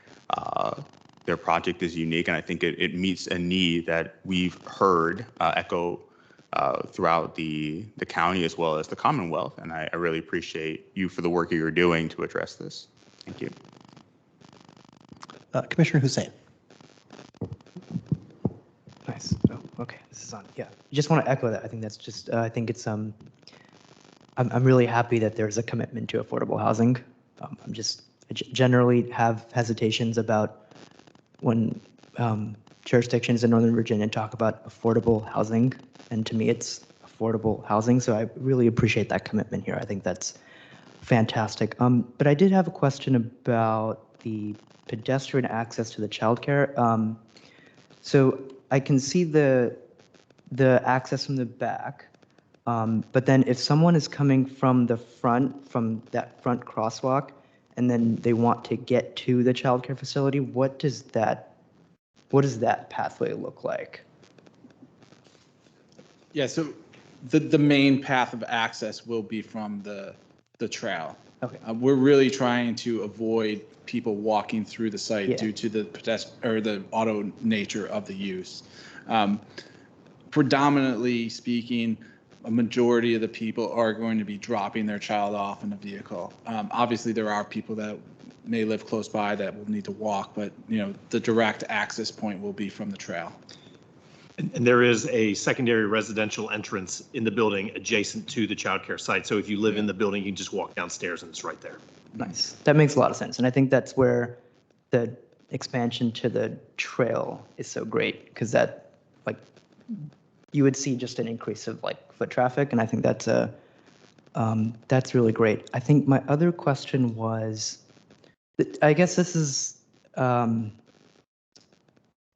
project is unique, and I think it meets a need that we've heard echo throughout the county as well as the Commonwealth, and I really appreciate you for the work you're doing to address this. Thank you. Commissioner Hussain. Nice. Oh, okay. This is on. Yeah. Just want to echo that. I think that's just. I think it's. I'm really happy that there's a commitment to affordable housing. I generally have hesitations about when jurisdictions in Northern Virginia talk about affordable housing, and to me, it's affordable housing. So I really appreciate that commitment here. I think that's fantastic. But I did have a question about the pedestrian access to the childcare. So I can see the access from the back, but then if someone is coming from the front, from that front crosswalk, and then they want to get to the childcare facility, what does that pathway look like? Yeah, so the main path of access will be from the trail. Okay. We're really trying to avoid people walking through the site Yeah. due to the the auto nature of the use. Predominantly speaking, a majority of the people are going to be dropping their child off in a vehicle. Obviously, there are people that may live close by that will need to walk, but the direct access point will be from the trail. And there is a secondary residential entrance in the building adjacent to the childcare site. So if you live in the building, you can just walk downstairs and it's right there. Nice. That makes a lot of sense. And I think that's where the expansion to the trail is so great, because that, like, you would see just an increase of like foot traffic. And I think that's really great. I think my other question was, I guess this is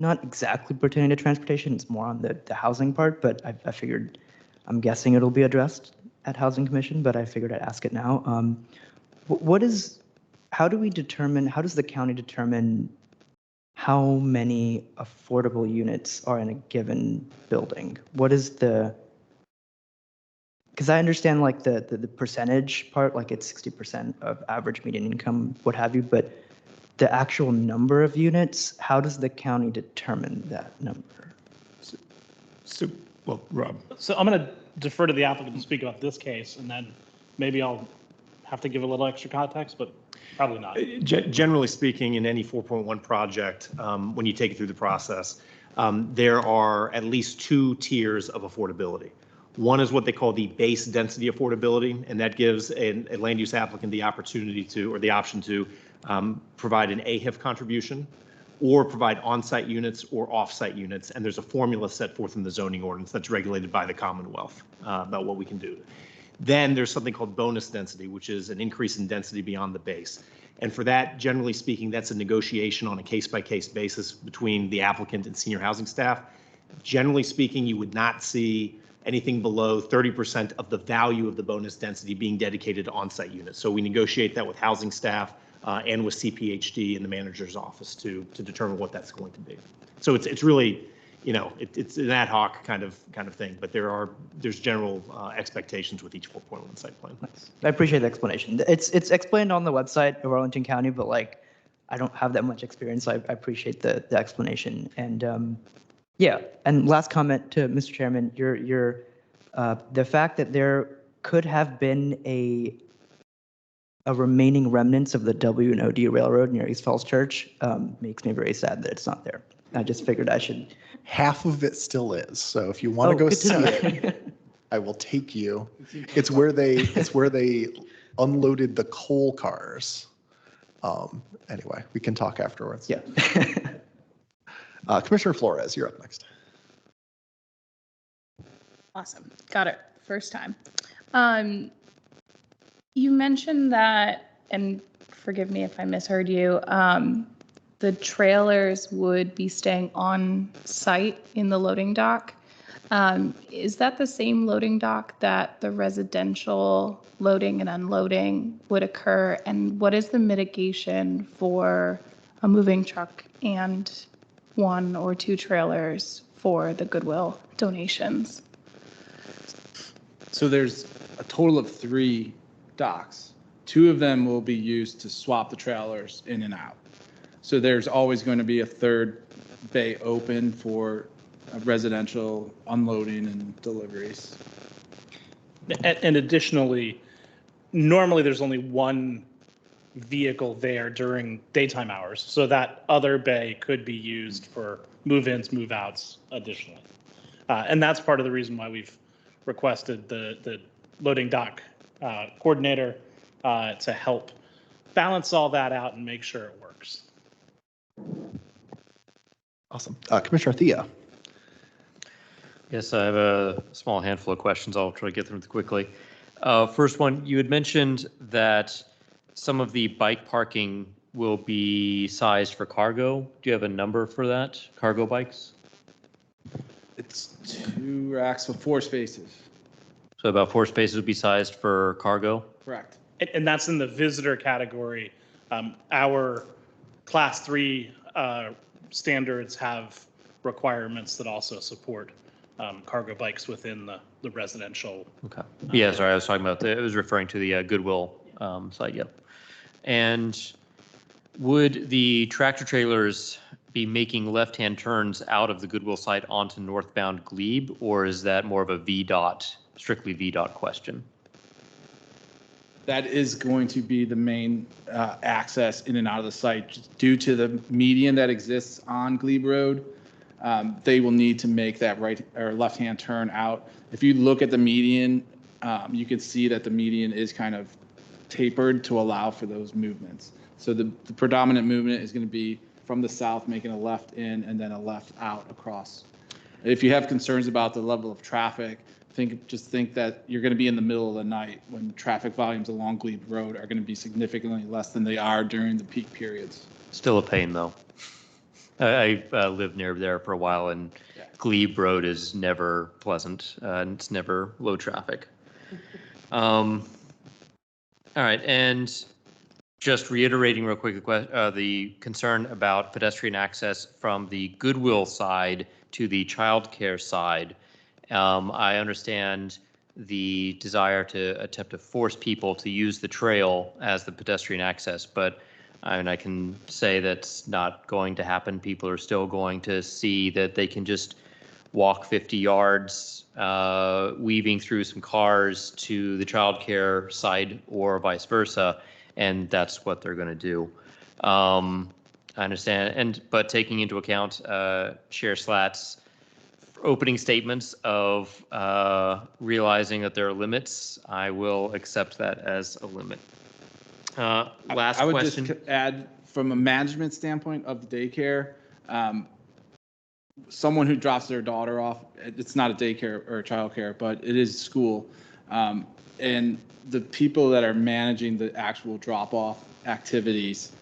not exactly pertaining to transportation. It's more on the housing part, but I figured, I'm guessing it'll be addressed at Housing Commission, but I figured I'd ask it now. How does the county determine how many affordable units are in a given building? What is because I understand like the percentage part, like it's 60% of average median income, what have you, but the actual number of units, how does the county determine that number? Well, Rob. So I'm going to defer to the applicant to speak about this case, and then maybe I'll have to give a little extra context, but probably not. Generally speaking, in any 4.1 project, when you take it through the process, there are at least two tiers of affordability. One is what they call the base density affordability, and that gives a land use applicant the opportunity to, or the option to, provide an AHIF contribution or provide on-site units or off-site units. And there's a formula set forth in the zoning ordinance that's regulated by the Commonwealth about what we can do. Then there's something called bonus density, which is an increase in density beyond the base. And for that, generally speaking, that's a negotiation on a case-by-case basis between the applicant and senior housing staff. Generally speaking, you would not see anything below 30% of the value of the bonus density being dedicated to on-site units. So we negotiate that with housing staff and with CPHD in the manager's office to determine what that's going to be. So it's really, it's an ad hoc kind of thing, but there's general expectations with each 4.1 site plan. Nice. I appreciate the explanation. It's explained on the website of Arlington County, but like, I don't have that much experience, so I appreciate the explanation. And yeah, and last comment to Mr. Chairman, the fact that there could have been a remaining remnants of the W&OD Railroad near East Falls Church makes me very sad that it's not there. I just figured I should. Half of it still is. So if you want to go see it, I will take you. It's where they unloaded the coal cars. Anyway, we can talk afterwards. Yeah. Commissioner Flores, you're up next. Awesome. Got it. First time. You mentioned that, and forgive me if I misheard you, the trailers would be staying on site in the loading dock. Is that the same loading dock that the residential loading and unloading would occur? And what is the mitigation for a moving truck and 1 or 2 trailers for the Goodwill donations? So there's a total of 3 docks. 2 of them will be used to swap the trailers in and out. So there's always going to be a 3rd bay open for residential unloading and deliveries. And additionally, normally there's only 1 vehicle there during daytime hours, so that other bay could be used for move-ins, move-outs additionally. And that's part of the reason why we've requested the loading dock coordinator to help balance all that out and make sure it works. Awesome. Commissioner Thea. Yes, I have a small handful of questions. I'll try to get through them quickly. First one, you had mentioned that some of the bike parking will be sized for cargo? Do you have a number for that, cargo bikes? It's 2 racks with 4 spaces. So about 4 spaces would be sized for cargo? Correct. And that's in the visitor category. Our class 3 standards have requirements that also support cargo bikes within the residential. Okay. Yeah, sorry, I was talking about, it was referring to the Goodwill site, yep. And would the tractor trailers be making left-hand turns out of the Goodwill site onto northbound Glebe, or is that more of a VDOT, strictly VDOT question? That is going to be the main access in and out of the site. Just due to the median that exists on Glebe Road, they will need to make that right or left-hand turn out. If you look at the median, you can see that the median is kind of tapered to allow for those movements. So the predominant movement is going to be from the south, making a left in and then a left out across. If you have concerns about the level of traffic, just think that you're going to be in the middle of the night when traffic volumes along Glebe Road are going to be significantly less than they are during the peak periods. Still a pain, though. I lived near there for a while, and Glebe Road is never pleasant, and it's never low traffic. All right, and just reiterating real quick the concern about pedestrian access from the Goodwill side to the childcare side. I understand the desire to attempt to force people to use the trail as the pedestrian access, but I can say that's not going to happen. People are still going to see that they can just walk 50 yards, weaving through some cars to the childcare side or vice versa, and that's what they're going to do. I understand, but taking into account Chair Slat's opening statements of realizing that there are limits, I will accept that as a limit. Last I would question. just add, from a management standpoint of the daycare, someone who drops their daughter off, it's not a daycare or a childcare, but it is school. And the people that are managing the actual drop-off activities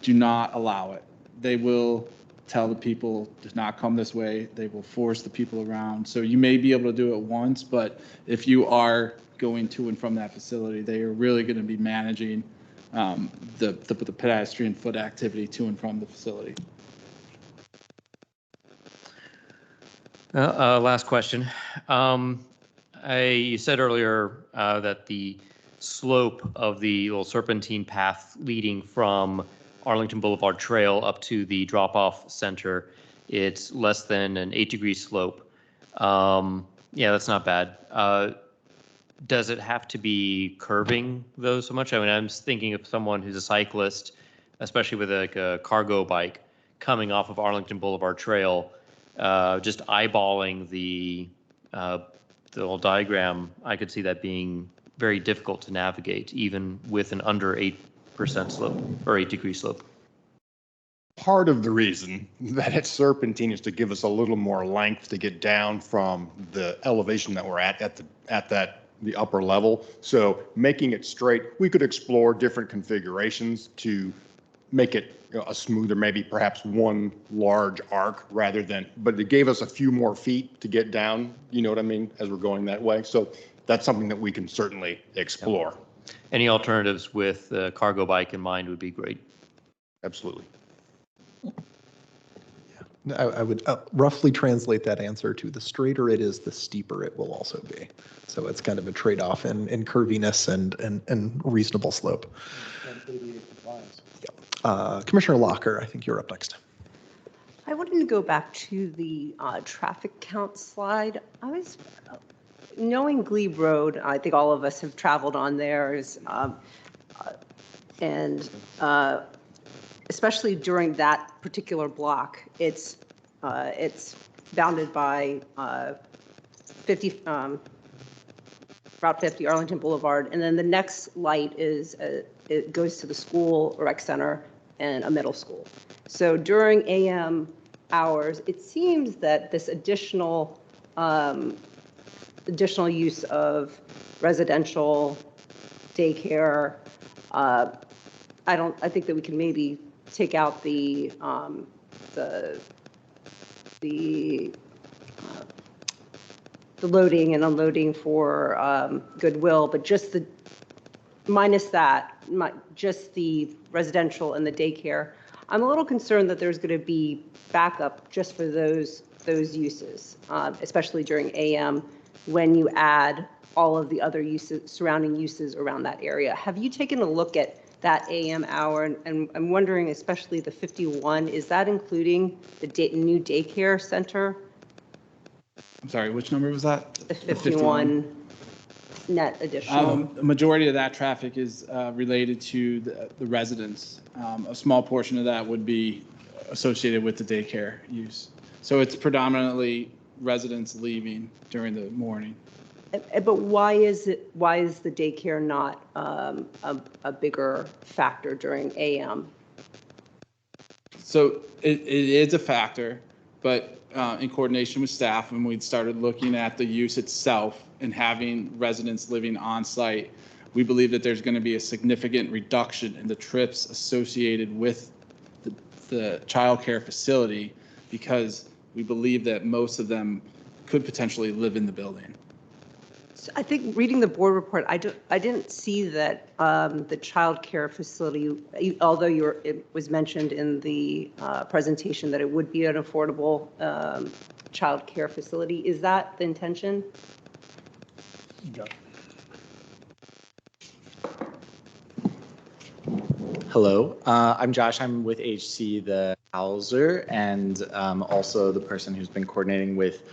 do not allow it. They will tell the people to not come this way. They will force the people around. So you may be able to do it once, but if you are going to and from that facility, they are really going to be managing the pedestrian foot activity to and from the facility. Last question. You said earlier that the slope of the little serpentine path leading from Arlington Boulevard Trail up to the drop-off center, it's less than an 8-degree slope. Yeah, that's not bad. Does it have to be curving though so much? I mean, I'm thinking of someone who's a cyclist, especially with like a cargo bike coming off of Arlington Boulevard Trail, just eyeballing the little diagram. I could see that being very difficult to navigate, even with an under 8% slope or 8-degree slope. Part of the reason that it's serpentine is to give us a little more length to get down from the elevation that we're at the upper level. So making it straight, we could explore different configurations to make it a smoother, maybe perhaps one large arc rather than, but it gave us a few more feet to get down, you know what I mean, as we're going that way. So that's something that we can certainly explore. Any alternatives with the cargo bike in mind would be great. Absolutely. I would roughly translate that answer to the straighter it is, the steeper it will also be. So it's kind of a trade-off in curviness and reasonable slope. Commissioner Locker, I think you're up next. I wanted to go back to the traffic count slide. I was knowing Glebe Road, I think all of us have traveled on there, and especially during that particular block, it's bounded by Route 50, Arlington Boulevard, and then the next light is it goes to the school, rec center, and a middle school. So during AM hours, it seems that this additional use of residential daycare I think that we can maybe take out the loading and unloading for Goodwill, but just minus that, just the residential and the daycare. I'm a little concerned that there's going to be backup just for those uses, especially during AM, when you add all of the other uses, surrounding uses around that area. Have you taken a look at that AM hour? And I'm wondering, especially the 51, is that including the new daycare center? I'm sorry, which number was that? The 51 net additional. The majority of that traffic is related to the residents. A small portion of that would be associated with the daycare use. So it's predominantly residents leaving during the morning. But why is the daycare not a bigger factor during AM? So it is a factor, but in coordination with staff, when we started looking at the use itself and having residents living on site, we believe that there's going to be a significant reduction in the trips associated with the child care facility, because we believe that most of them could potentially live in the building. I think reading the board report, I didn't see that the child care facility, although it was mentioned in the presentation that it would be an affordable child care facility. Is that the intention? Hello, I'm Josh. I'm with HC, the houser, and also the person who's been coordinating with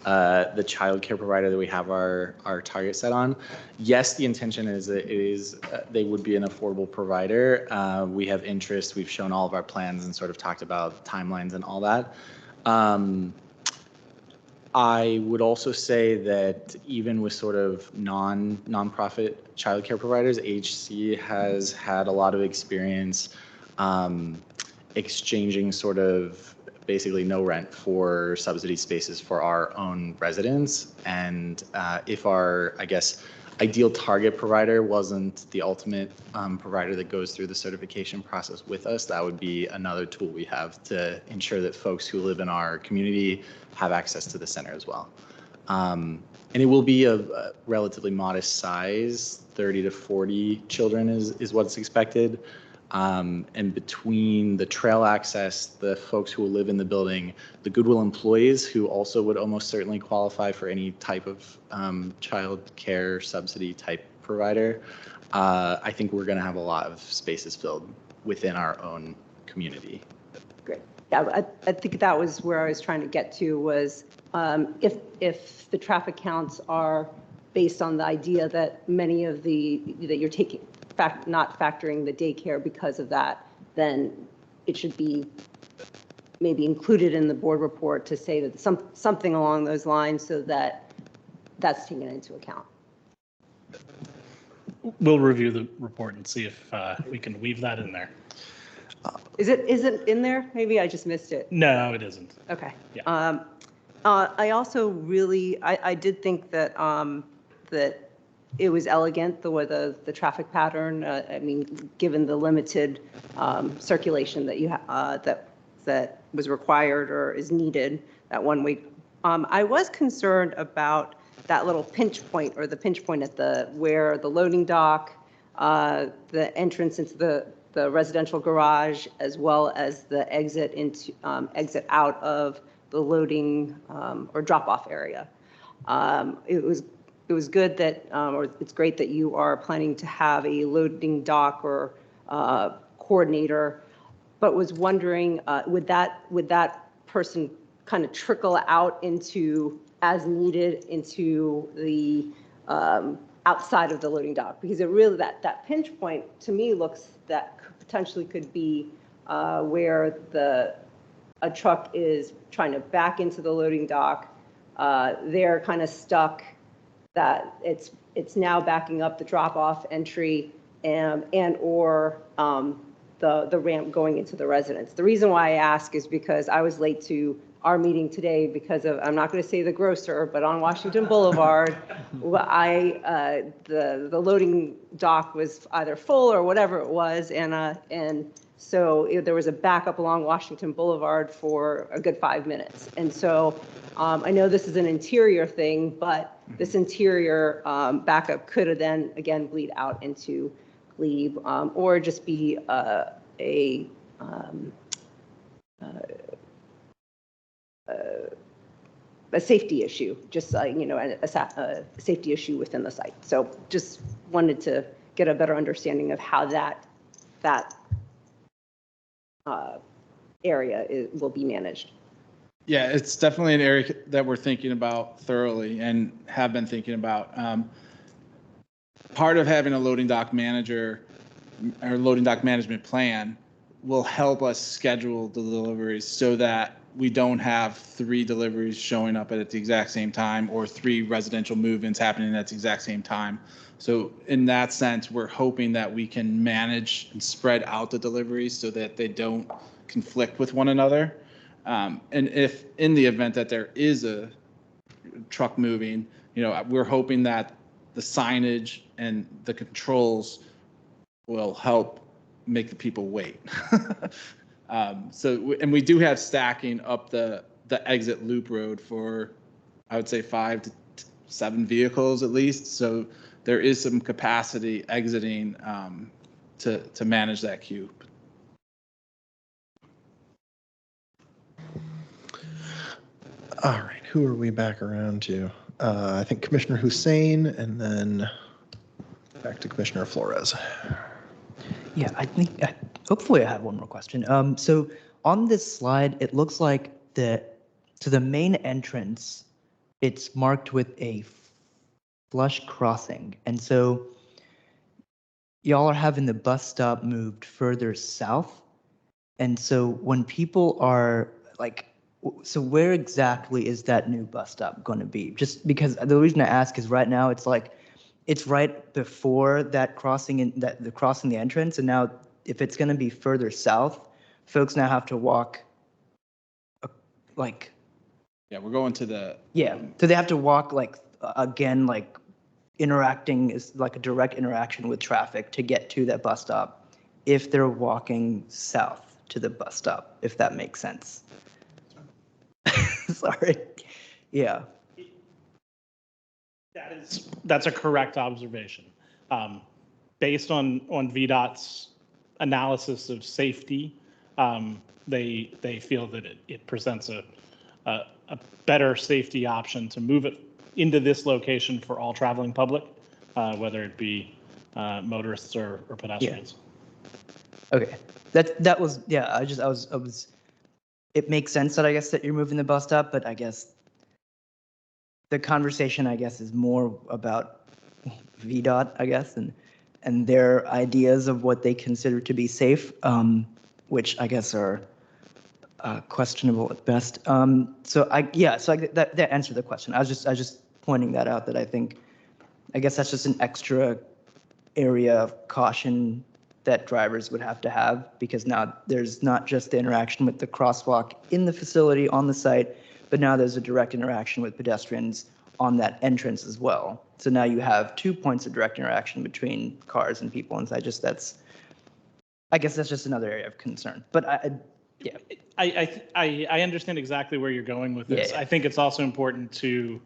the child care provider that we have our target set on. Yes, the intention is that they would be an affordable provider. We have interest. We've shown all of our plans and sort of talked about timelines and all that. I would also say that even with sort of nonprofit childcare providers, HC has had a lot of experience exchanging sort of basically no rent for subsidy spaces for our own residents. And if our, I guess, ideal target provider wasn't the ultimate provider that goes through the certification process with us, that would be another tool we have to ensure that folks who live in our community have access to the center as well. And it will be a relatively modest size, 30 to 40 children is what's expected. And between the trail access, the folks who will live in the building, the Goodwill employees who also would almost certainly qualify for any type of child care subsidy type provider, I think we're going to have a lot of spaces filled within our own community. Great. Yeah, I think that was where I was trying to get to, was if the traffic counts are based on the idea that many of that you're taking, not factoring the daycare because of that, then it should be maybe included in the board report to say that something along those lines, so that that's taken into account. We'll review the report and see if we can weave that in there. Is it in there? Maybe I just missed it. No, it isn't. Okay. Yeah. I also really, I did think that that it was elegant, the way the traffic pattern. I mean, given the limited circulation that you that was required or is needed that 1 week. I was concerned about that little pinch point, or the pinch point at where the loading dock, the entrance into the residential garage, as well as the exit out of the loading or drop-off area. It was good that, or it's great that you are planning to have a loading dock or coordinator, but was wondering, would that person kind of trickle out into, as needed, into the outside of the loading dock? Because it really, that pinch point to me looks that potentially could be where a truck is trying to back into the loading dock. They're kind of stuck, that it's now backing up the drop-off entry and or the ramp going into the residence. The reason why I ask is because I was late to our meeting today because of, I'm not going to say the grocer, but on Washington Boulevard, the loading dock was either full or whatever it was, and so there was a backup along Washington Boulevard for a good 5 minutes. And so I know this is an interior thing, but this interior backup could have then again bleed out into Glebe, or just be a safety issue, just a safety issue within the site. So just wanted to get a better understanding of how that area will be managed. Yeah, it's definitely an area that we're thinking about thoroughly and have been thinking about. Part of having a loading dock manager or loading dock management plan will help us schedule the deliveries so that we don't have 3 deliveries showing up at the exact same time or 3 residential move-ins happening at the exact same time. So in that sense, we're hoping that we can manage and spread out the deliveries so that they don't conflict with one another. And if in the event that there is a truck moving, we're hoping that the signage and the controls will help make the people wait. And we do have stacking up the exit loop road for, I would say, 5 to 7 vehicles at least. So there is some capacity exiting to manage that queue. All right, who are we back around to? I think Commissioner Hussein, and then back to Commissioner Flores. Yeah, I think, hopefully I have one more question. So on this slide, it looks like to the main entrance, it's marked with a flush crossing. And so y'all are having the bus stop moved further south. And so when people are like, so where exactly is that new bus stop going to be? Just because the reason I ask is right now it's like, it's right before that crossing crossing the entrance. And now if it's going to be further south, folks now have to walk Yeah, we're going to the. Yeah, so they have to walk again, interacting is like a direct interaction with traffic to get to that bus stop if they're walking south to the bus stop, if that makes sense. Sorry. Yeah. That's a correct observation. Based on VDOT's analysis of safety, they feel that it presents a better safety option to move it into this location for all traveling public, whether it be motorists or pedestrians. Yeah. Okay, that was, yeah. I was. It makes sense that I guess that you're moving the bus stop, but I guess the conversation, I guess, is more about VDOT, I guess, and their ideas of what they consider to be safe, which I guess are questionable at best. So that answered the question. I was just pointing that out, that I guess that's just an extra area of caution that drivers would have to have, because now there's not just the interaction with the crosswalk in the facility on the site, but now there's a direct interaction with pedestrians on that entrance as well. So now you have 2 points of direct interaction between cars and people inside. I guess that's just another area of concern. But I understand exactly where you're going with this. Yeah. I think it's also important to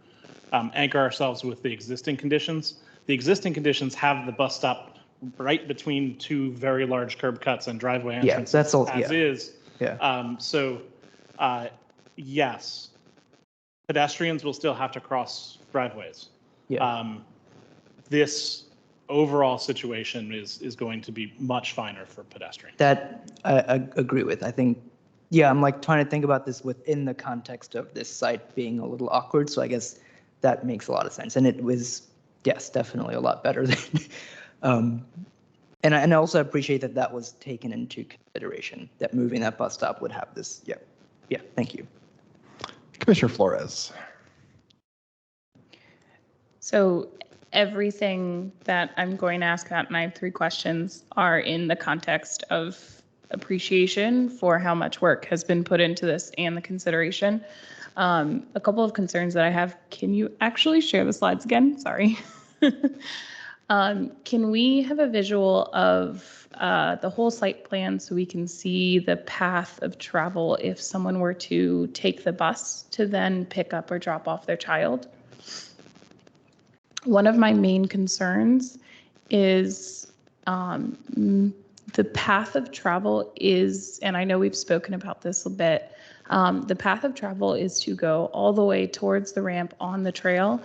anchor ourselves with the existing conditions. The existing conditions have the bus stop right between 2 very large curb cuts and driveway entrances, that's all, as is. Yeah. Yes, pedestrians will still have to cross driveways. Yeah. This overall situation is going to be much finer for pedestrians. That I agree with. I think, yeah, I'm trying to think about this within the context of this site being a little awkward. So I guess that makes a lot of sense. And it was, yes, definitely a lot better than, and I also appreciate that was taken into consideration, that moving that bus stop would have this. Yeah. Yeah. Thank you. Commissioner Flores. So everything that I'm going to ask about, and I have 3 questions, are in the context of appreciation for how much work has been put into this and the consideration. A couple of concerns that I have. Can you actually share the slides again? Sorry. Can we have a visual of the whole site plan so we can see the path of travel if someone were to take the bus to then pick up or drop off their child? One of my main concerns is the path of travel is, and I know we've spoken about this a bit, the path of travel is to go all the way towards the ramp on the trail,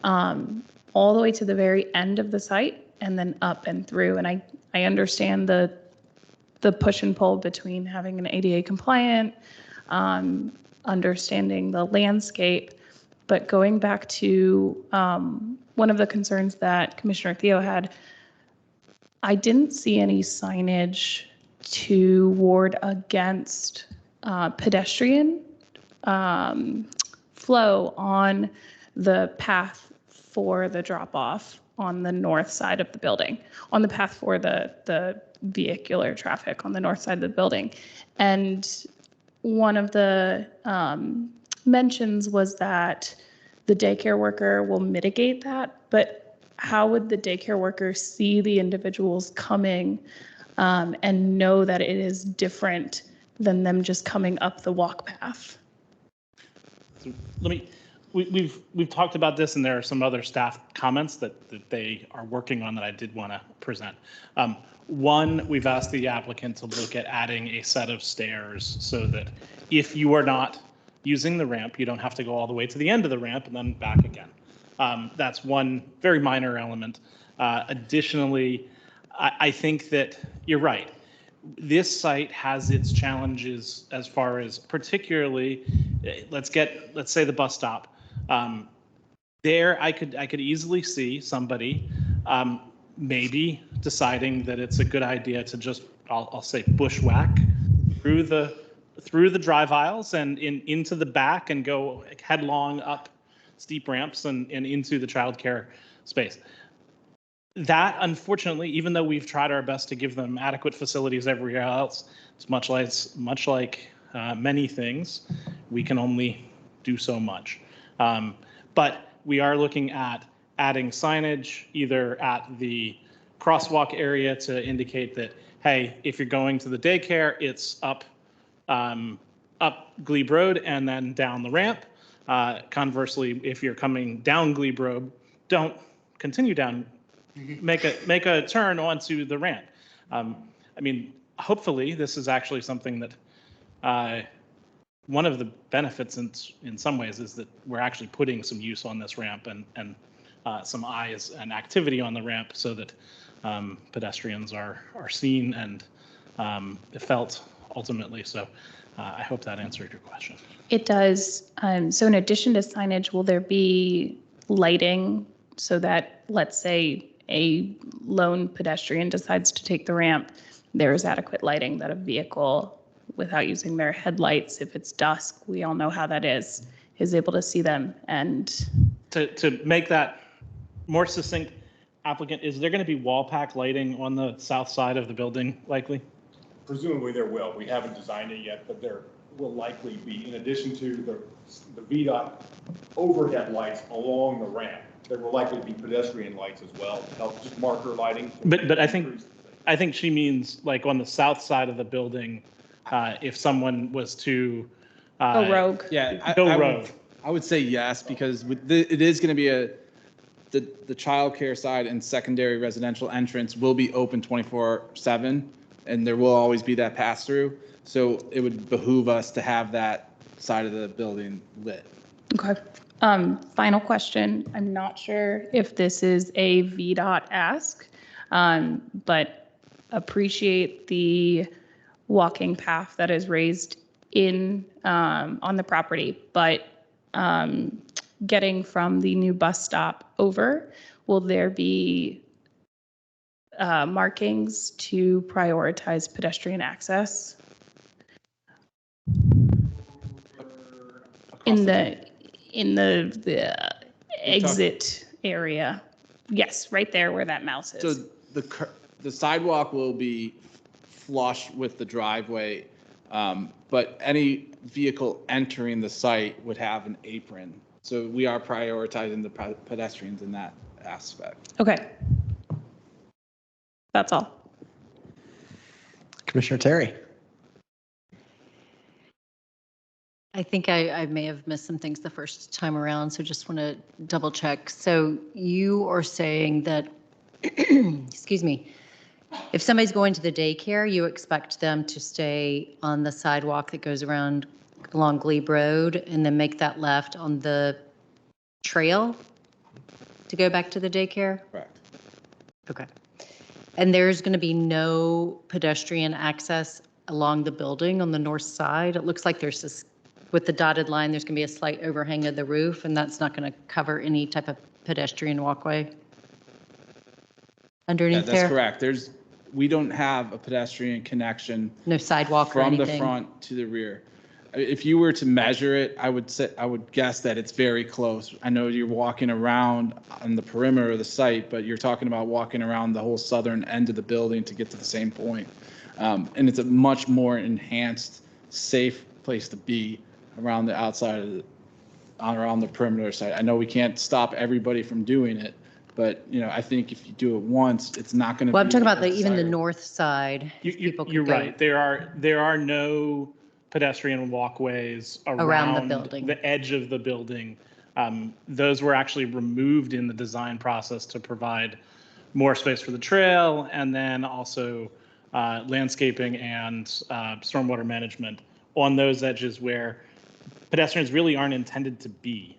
all the way to the very end of the site, and then up and through. And I understand the push and pull between having an ADA compliant, understanding the landscape, but going back to one of the concerns that Commissioner Theo had, I didn't see any signage to ward against pedestrian flow on the path for the drop-off on the north side of the building, on the path for the vehicular traffic on the north side of the building. And one of the mentions was that the daycare worker will mitigate that, but how would the daycare worker see the individuals coming and know that it is different than them just coming up the walk path? So we've talked about this, and there are some other staff comments that they are working on that I did want to present. One, we've asked the applicant to look at adding a set of stairs so that if you are not using the ramp, you don't have to go all the way to the end of the ramp and then back again. That's one very minor element. Additionally, I think that you're right. This site has its challenges as far as particularly, let's say the bus stop. There, I could easily see somebody maybe deciding that it's a good idea to just, I'll say, bushwhack through the drive aisles and into the back and go headlong up steep ramps and into the childcare space. That, unfortunately, even though we've tried our best to give them adequate facilities everywhere else, it's much like many things, we can only do so much. But we are looking at adding signage either at the crosswalk area to indicate that, hey, if you're going to the daycare, it's up Glebe Road and then down the ramp. Conversely, if you're coming down Glebe Road, don't continue down. Make a turn onto the ramp. I mean, hopefully, this is actually something that one of the benefits in some ways is that we're actually putting some use on this ramp and some eyes and activity on the ramp so that pedestrians are seen and felt ultimately. So I hope that answered your question. It does. So in addition to signage, will there be lighting so that, let's say, a lone pedestrian decides to take the ramp, there is adequate lighting that a vehicle, without using their headlights, if it's dusk, we all know how that is able to see them? And to make that more succinct, applicant, is there going to be wall pack lighting on the south side of the building likely? Presumably there will. We haven't designed it yet, but there will likely be, in addition to the VDOT overhead lights along the ramp, there will likely be pedestrian lights as well, help just marker lighting. But I think she means like on the south side of the building, if someone was to go rogue. Yeah, go rogue. I would say yes, because it is going to be the child care side and secondary residential entrance will be open 24/7, and there will always be that pass through. So it would behoove us to have that side of the building lit. Okay. Final question. I'm not sure if this is a VDOT ask, but appreciate the walking path that is raised in on the property. But getting from the new bus stop over, will there be markings to prioritize pedestrian access? In the exit area. Yes, right there where that mouse is. So the sidewalk will be flush with the driveway, but any vehicle entering the site would have an apron. So we are prioritizing the pedestrians in that aspect. Okay. That's all. Commissioner Terry. I think I may have missed some things the first time around, so just want to double check. So you are saying that, excuse me, if somebody's going to the daycare, you expect them to stay on the sidewalk that goes around along Glebe Road and then make that left on the trail to go back to the daycare? Correct. Okay. And there's going to be no pedestrian access along the building on the north side? It looks like there's this, with the dotted line, there's going to be a slight overhang of the roof, and that's not going to cover any type of pedestrian walkway underneath That's there? correct. We don't have a pedestrian connection. No sidewalk or from the anything? front to the rear. If you were to measure it, I would guess that it's very close. I know you're walking around on the perimeter of the site, but you're talking about walking around the whole southern end of the building to get to the same point. And it's a much more enhanced, safe place to be around the outside of around the perimeter site. I know we can't stop everybody from doing it, but I think if you do it once, it's not going to. Well, I'm talking about even the north side. You're right. There are no pedestrian walkways Around the building. the edge of the building. Those were actually removed in the design process to provide more space for the trail, and then also landscaping and stormwater management on those edges where pedestrians really aren't intended to be.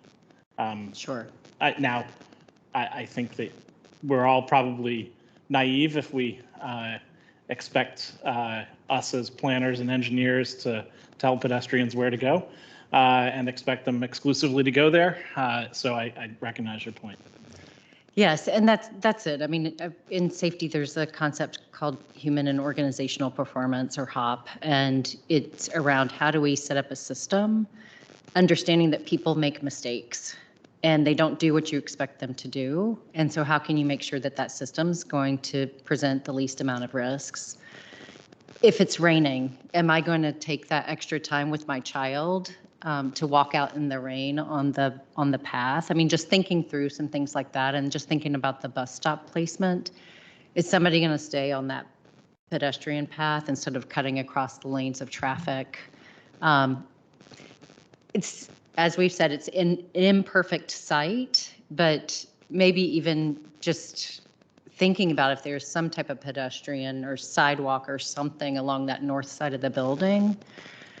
Sure. I think that we're all probably naive if we expect us as planners and engineers to tell pedestrians where to go and expect them exclusively to go there. So I recognize your point. Yes, and that's it. I mean, in safety, there's a concept called human and organizational performance, or HOP, and it's around how do we set up a system, understanding that people make mistakes and they don't do what you expect them to do. And so how can you make sure that that system's going to present the least amount of risks? If it's raining, am I going to take that extra time with my child to walk out in the rain on the path? I mean, just thinking through some things like that, and just thinking about the bus stop placement. Is somebody going to stay on that pedestrian path instead of cutting across the lanes of traffic? It's, as we've said, it's an imperfect site, but maybe even just thinking about if there's some type of pedestrian or sidewalk or something along that north side of the building.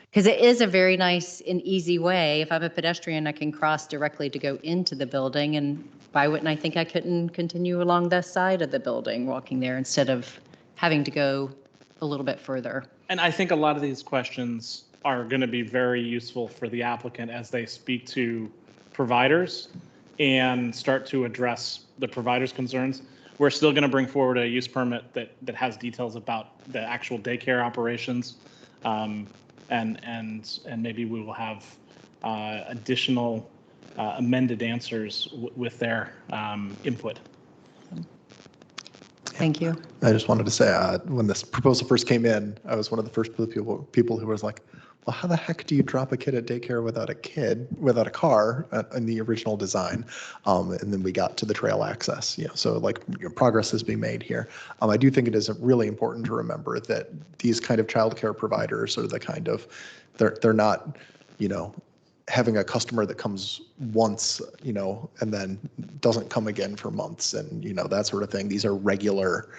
Because it is a very nice and easy way. If I'm a pedestrian, I can cross directly to go into the building. And why wouldn't I think I couldn't continue along the side of the building, walking there, instead of having to go a little bit further? And I think a lot of these questions are going to be very useful for the applicant as they speak to providers and start to address the providers' concerns. We're still going to bring forward a use permit that has details about the actual daycare operations. And maybe we will have additional amended answers with their input. Thank you. I just wanted to say, when this proposal first came in, I was one of the first people who was like, well, how the heck do you drop a kid at daycare without a car in the original design? And then we got to the trail access, so progress is being made here. I do think it is really important to remember that these kind of childcare providers are the kind of, they're not, having a customer that comes once, and then doesn't come again for months and, that sort of thing. These are regular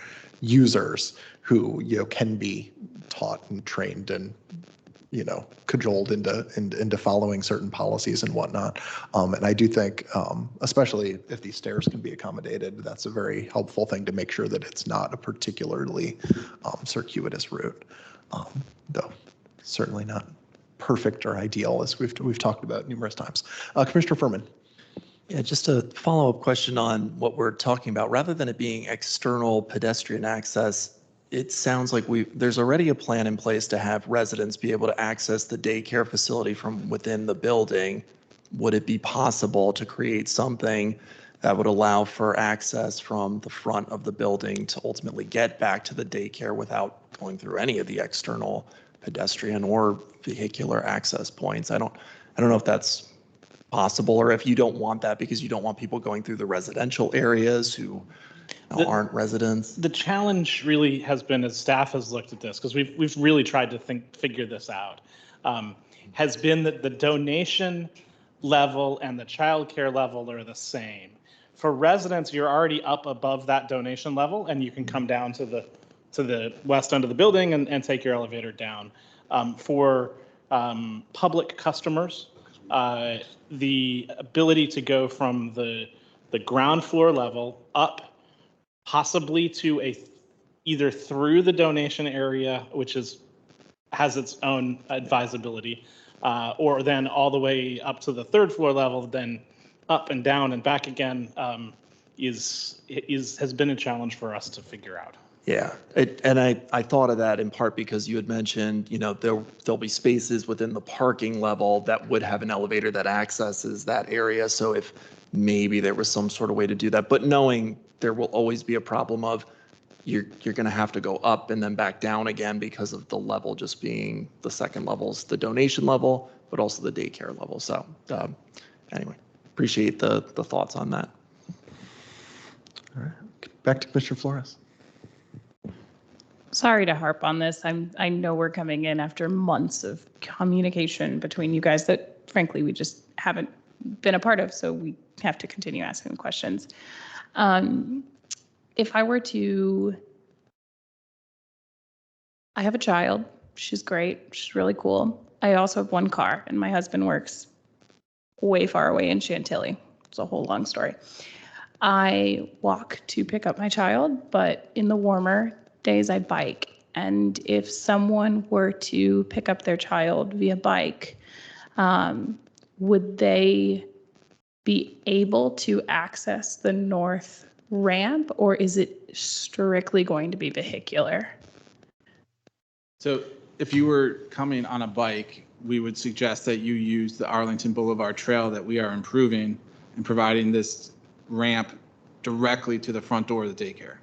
users who, can be taught and trained and, cajoled into following certain policies and whatnot. And I do think, especially if these stairs can be accommodated, that's a very helpful thing to make sure that it's not a particularly circuitous route, though certainly not perfect or ideal, as we've talked about numerous times. Commissioner Furman. Yeah, just a follow-up question on what we're talking about. Rather than it being external pedestrian access, it sounds like there's already a plan in place to have residents be able to access the daycare facility from within the building. Would it be possible to create something that would allow for access from the front of the building to ultimately get back to the daycare without going through any of the external pedestrian or vehicular access points. I don't know if that's possible, or if you don't want that because you don't want people going through the residential areas who aren't residents. The challenge really has been, as staff has looked at this, because we've really tried to figure this out, has been that the donation level and the childcare level are the same. For residents, you're already up above that donation level, and you can come down to the west end of the building and take your elevator down. For public customers, the ability to go from the ground floor level up, possibly to either through the donation area, which has its own advisability, or then all the way up to the third floor level, then up and down and back again, has been a challenge for us to figure out. Yeah, and I thought of that in part because you had mentioned, there'll be spaces within the parking level that would have an elevator that accesses that area. So if maybe there was some sort of way to do that, but knowing there will always be a problem of you're going to have to go up and then back down again because of the level just being the second level's the donation level, but also the daycare level. So anyway, appreciate the thoughts on that. All right, back to Commissioner Flores. Sorry to harp on this. I know we're coming in after months of communication between you guys that frankly we just haven't been a part of, so we have to continue asking questions. If I were to, I have a child. She's great. She's really cool. I also have one car, and my husband works way far away in Chantilly. It's a whole long story. I walk to pick up my child, but in the warmer days I bike. And if someone were to pick up their child via bike, would they be able to access the north ramp, or is it strictly going to be vehicular? So if you were coming on a bike, we would suggest that you use the Arlington Boulevard Trail that we are improving and providing this ramp directly to the front door of the daycare.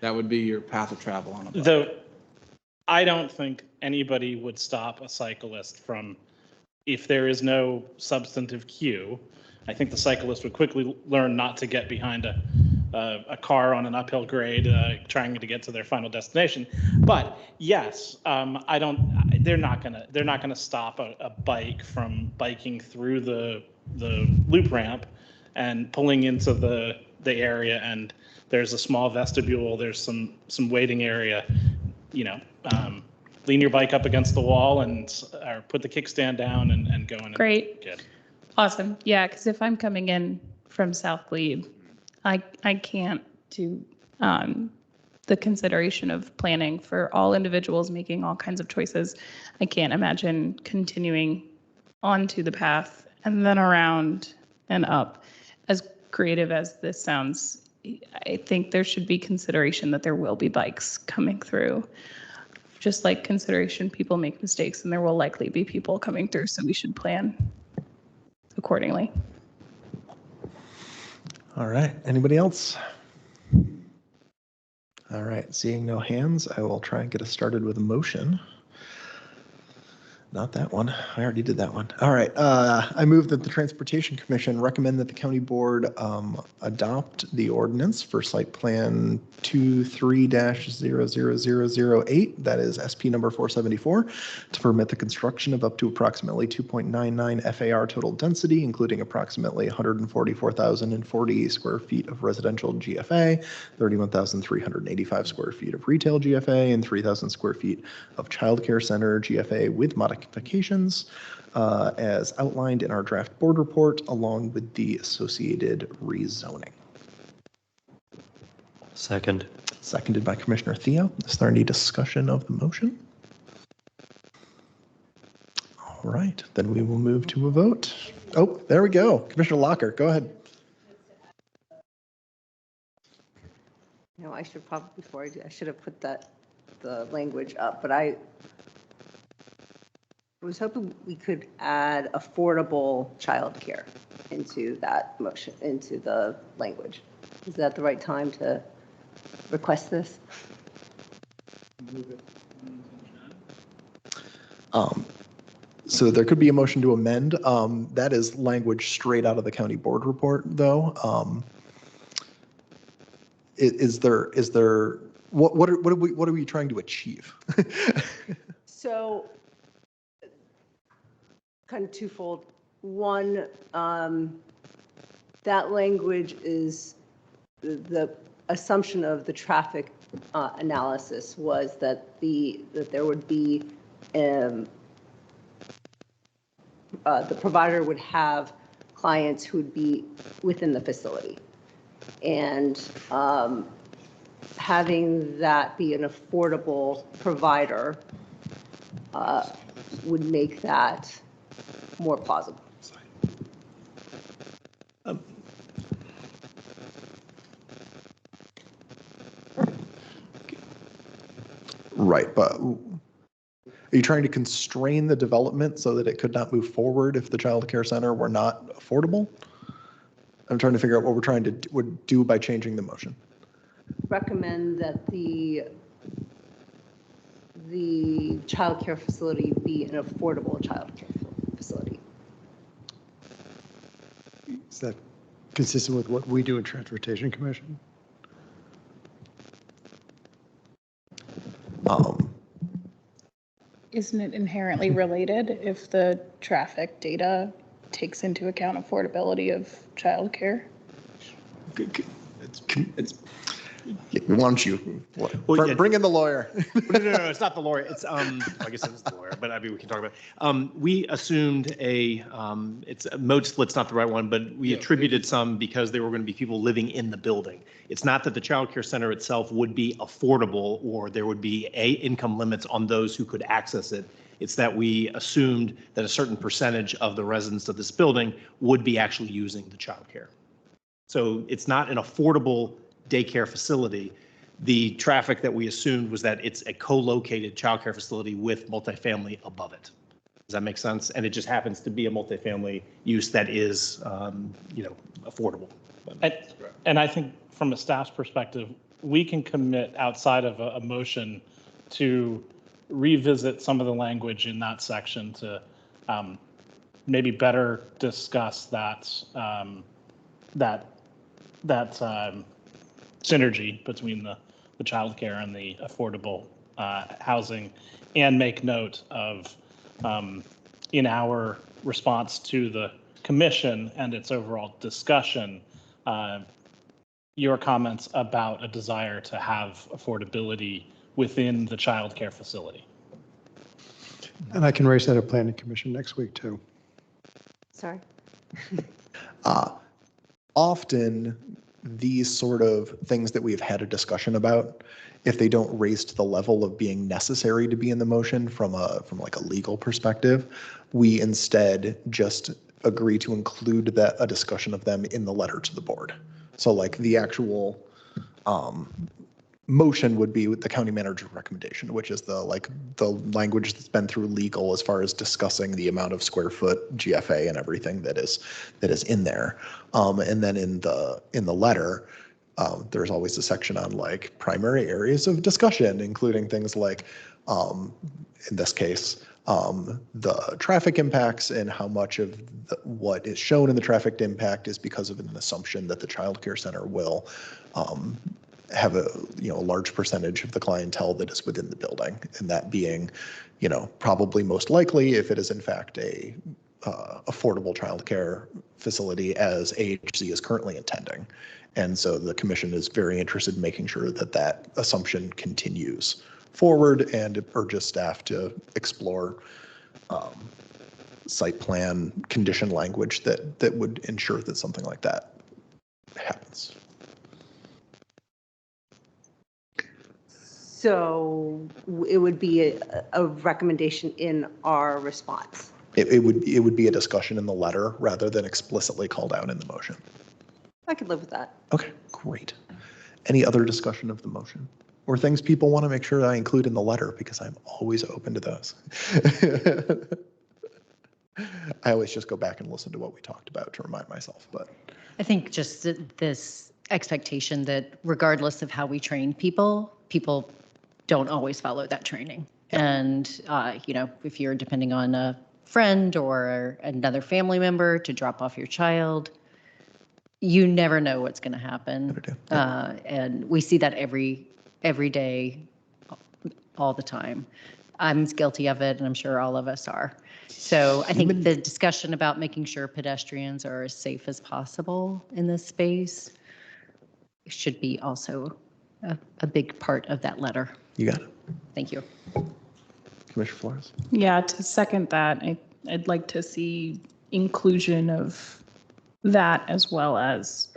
That would be your path of travel on a bike. Though I don't think anybody would stop a cyclist from, if there is no substantive queue, I think the cyclist would quickly learn not to get behind a car on an uphill grade trying to get to their final destination. But yes, they're not gonna stop a bike from biking through the loop ramp and pulling into the area, and there's a small vestibule, there's some waiting area, lean your bike up against the wall or put the kickstand down and go in. Great. Awesome. Yeah, because if I'm coming in from South Glebe, I can't do the consideration of planning for all individuals making all kinds of choices. I can't imagine continuing onto the path and then around and up. As creative as this sounds, I think there should be consideration that there will be bikes coming through. Just like consideration, people make mistakes and there will likely be people coming through, so we should plan accordingly. All right, anybody else? All right, seeing no hands, I will try and get us started with a motion. Not that one. I already did that one. All right. I move that the Transportation Commission recommend that the county board adopt the ordinance for site plan 23-00008, that is SP number 474, to permit the construction of up to approximately 2.99 FAR total density, including approximately 144,040 square feet of residential GFA, 31,385 square feet of retail GFA, and 3,000 square feet of childcare center GFA with modifications as outlined in our draft board report, along with the associated rezoning. Second. Seconded by Commissioner Theo. Is there any discussion of the motion? All right, then we will move to a vote. Oh, there we go. Commissioner Locker, go ahead. I should probably, before I do, I should have put the language up, but I was hoping we could add affordable childcare. into that motion, into the language. Is that the right time to request this? So there could be a motion to amend. That is language straight out of the county board report, though. Is there, what are we trying to achieve? So, kind of twofold. One, that language is the assumption of the traffic analysis was that there would be the provider would have clients who would be within the facility, and having that be an affordable provider would make that more plausible. Right, but are you trying to constrain the development so that it could not move forward if the child care center were not affordable? I'm trying to figure out what we're trying to do by changing the motion. Recommend that the child care facility be an affordable child care facility. Is that consistent with what we do in Transportation Commission? Isn't it inherently related if the traffic data takes into account affordability of childcare? Why don't you bring in the lawyer? No, it's not the lawyer. It's I guess it is the lawyer, but I mean we can talk about it. We assumed it's mode split's not the right one, but we attributed some because there were going to be people living in the building. It's not that the child care center itself would be affordable or there would be income limits on those who could access it. It's that we assumed that a certain percentage of the residents of this building would be actually using the child care. So it's not an affordable daycare facility. The traffic that we assumed was that it's a co-located childcare facility with multifamily above it. Does that make sense? And it just happens to be a multifamily use that is, affordable. And I think from a staff's perspective, we can commit outside of a motion to revisit some of the language in that section to maybe better discuss that synergy between the childcare and the affordable housing, and make note of in our response to the commission and its overall discussion, your comments about a desire to have affordability within the childcare facility. And I can raise that at Planning Commission next week too. Sorry. Often these sort of things that we've had a discussion about, if they don't raise to the level of being necessary to be in the motion from like a legal perspective, we instead just agree to include a discussion of them in the letter to the board. So like the actual motion would be with the county manager's recommendation, which is the language that's been through legal as far as discussing the amount of square foot GFA and everything that is in there. And then in the letter, there's always a section on like primary areas of discussion, including things like, in this case, the traffic impacts and how much of what is shown in the traffic impact is because of an assumption that the child care center will have a large percentage of the clientele that is within the building, and that being probably most likely if it is in fact a affordable child care facility as AHC is currently intending. And so the commission is very interested in making sure that that assumption continues forward, and urges staff to explore site plan condition language that would ensure that something like that happens. So it would be a recommendation in our response. It would be a discussion in the letter rather than explicitly called out in the motion. I could live with that. Okay, great. Any other discussion of the motion? Or things people want to make sure that I include in the letter, because I'm always open to those. I always just go back and listen to what we talked about to remind myself, but. I think just this expectation that regardless of how we train people, people don't always follow that training. And, if you're depending on a friend or another family member to drop off your child, you never know what's going to happen. And we see that every day, all the time. I'm guilty of it, and I'm sure all of us are. So I think the discussion about making sure pedestrians are as safe as possible in this space should be also a big part of that letter. You got it. Thank you. Commissioner Flores? Yeah, to second that, I'd like to see inclusion of that as well as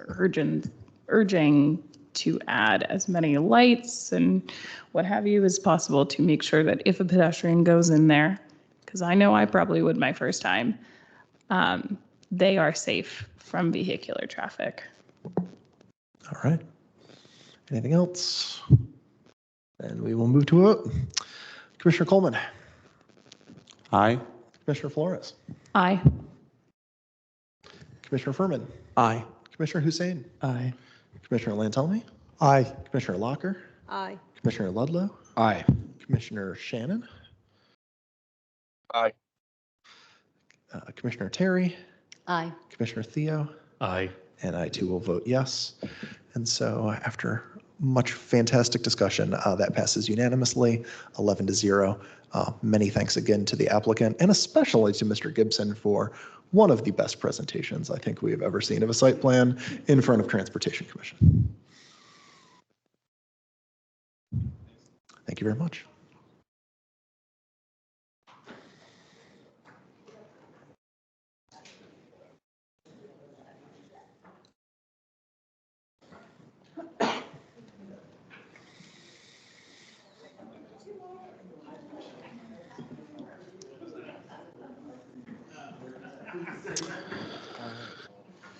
urging to add as many lights and what have you as possible to make sure that if a pedestrian goes in there, because I know I probably would my first time, they are safe from vehicular traffic. All right. Anything else? And we will move to it. Commissioner Coleman? Aye. Commissioner Flores? Aye. Commissioner Furman? Aye. Commissioner Hussein? Aye. Commissioner Lantelmi? Aye. Commissioner Locker? Aye. Commissioner Ludlow? Aye. Commissioner Shannon? Aye. Commissioner Terry? Aye. Commissioner Theo? Aye. And I too will vote yes. And so after much fantastic discussion, that passes unanimously, 11-0. Many thanks again to the applicant and especially to Mr. Gibson for one of the best presentations I think we have ever seen of a site plan in front of Transportation Commission. Thank you very much.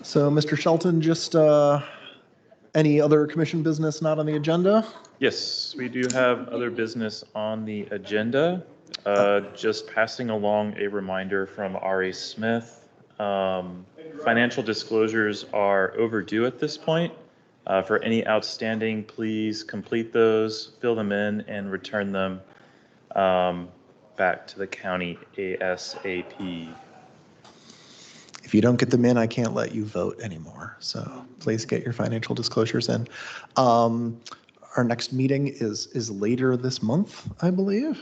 So, Mr. Shelton, just any other commission business not on the agenda? Yes, we do have other business on the agenda. Just passing along a reminder from Ari Smith. Financial disclosures are overdue at this point. For any outstanding, please complete those, fill them in, and return them back to the county ASAP. If you don't get them in, I can't let you vote anymore. So please get your financial disclosures in. Our next meeting is later this month, I believe.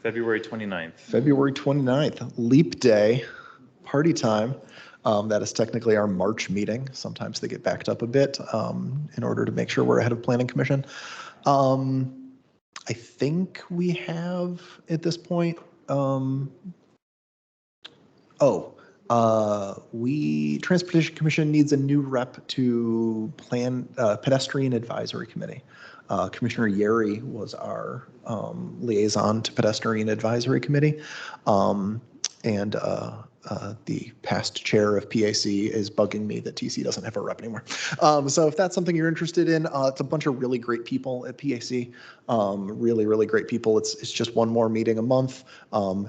February 29th. February 29th, Leap Day, party time. That is technically our March meeting. Sometimes they get backed up a bit in order to make sure we're ahead of Planning Commission. I think we have at this point, Transportation Commission needs a new rep to plan pedestrian advisory committee. Commissioner Yeri was our liaison to pedestrian advisory committee. And the past chair of PAC is bugging me that TC doesn't have a rep anymore. So if that's something you're interested in, it's a bunch of really great people at PAC. Really, really great people. It's just one more meeting a month.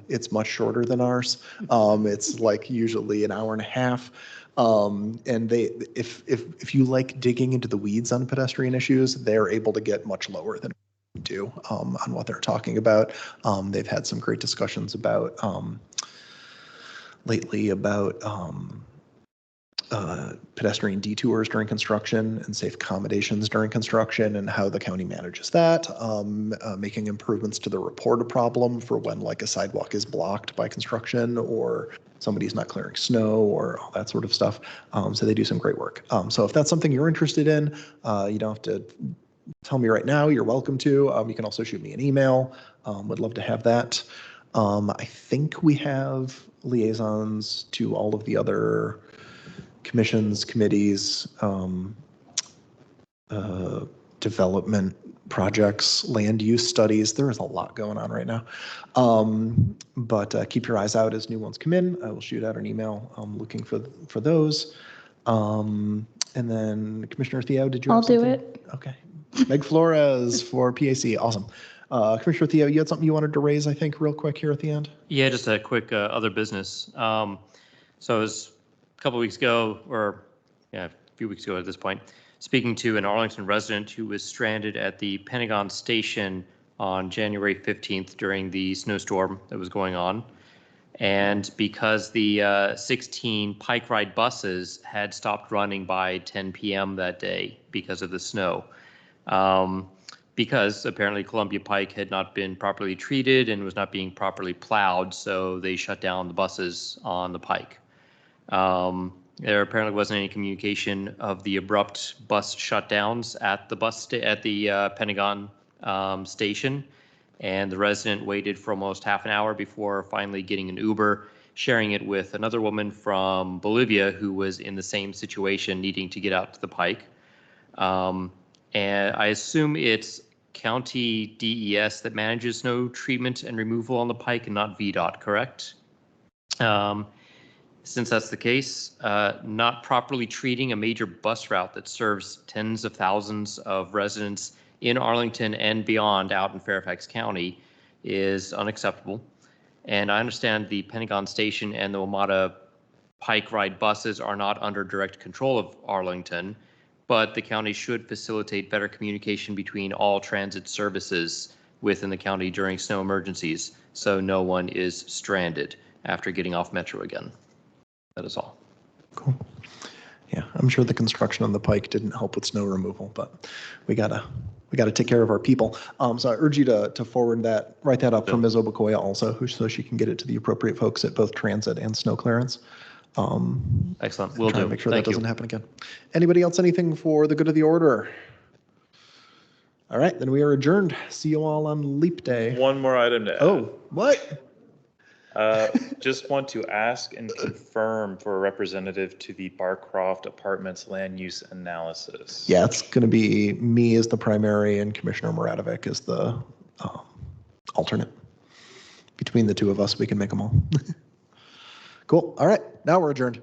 It's much shorter than ours. It's like usually an hour and a half. And if you like digging into the weeds on pedestrian issues, they're able to get much lower than we do on what they're talking about. They've had some great discussions about lately about pedestrian detours during construction and safe accommodations during construction and how the county manages that, making improvements to the reported problem for when like a sidewalk is blocked by construction or somebody's not clearing snow or all that sort of stuff. So they do some great work. So if that's something you're interested in, you don't have to tell me right now, you're welcome to. You can also shoot me an email. Would love to have that. I think we have liaisons to all of the other commissions, committees, development projects, land use studies. There is a lot going on right now. But keep your eyes out as new ones come in. I will shoot out an email looking for those. And then Commissioner Theo, did you have I'll do something? it. Okay. Meg Flores for PAC. Awesome. Commissioner Theo, you had something you wanted to raise, I think, real quick here at the end? Yeah, just a quick other business. So it was a couple weeks ago, or yeah, a few weeks ago at this point, speaking to an Arlington resident who was stranded at the Pentagon Station on January 15th during the snowstorm that was going on. And because the 16 Pike Ride buses had stopped running by 10 p.m. that day because of the snow. Because apparently Columbia Pike had not been properly treated and was not being properly plowed, so they shut down the buses on the Pike. There apparently wasn't any communication of the abrupt bus shutdowns at the Pentagon station, and the resident waited for almost half an hour before finally getting an Uber, sharing it with another woman from Bolivia who was in the same situation, needing to get out to the Pike. And I assume it's county DES that manages snow treatment and removal on the Pike and not VDOT, correct? Since that's the case, not properly treating a major bus route that serves tens of thousands of residents in Arlington and beyond out in Fairfax County is unacceptable. And I understand the Pentagon Station and the WMATA Pike Ride buses are not under direct control of Arlington, but the county should facilitate better communication between all transit services within the county during snow emergencies, so no one is stranded after getting off Metro again. That is all. Cool. Yeah, I'm sure the construction on the Pike didn't help with snow removal, but we gotta take care of our people. So I urge you to forward that, write that up for Ms. Obakoya also, so she can get it to the appropriate folks at both transit and snow clearance. Excellent. We'll try do. and make sure Thank that doesn't you. happen again. Anybody else, anything for the good of the order? All right, then we are adjourned. See you all on Leap Day. One more item to add. Oh, what? Just want to ask and confirm for a representative to the Barcroft Apartments land use analysis. Yeah, it's going to be me as the primary and Commissioner Muradovic as the alternate. Between the two of us, we can make them all. Cool. All right, now we're adjourned.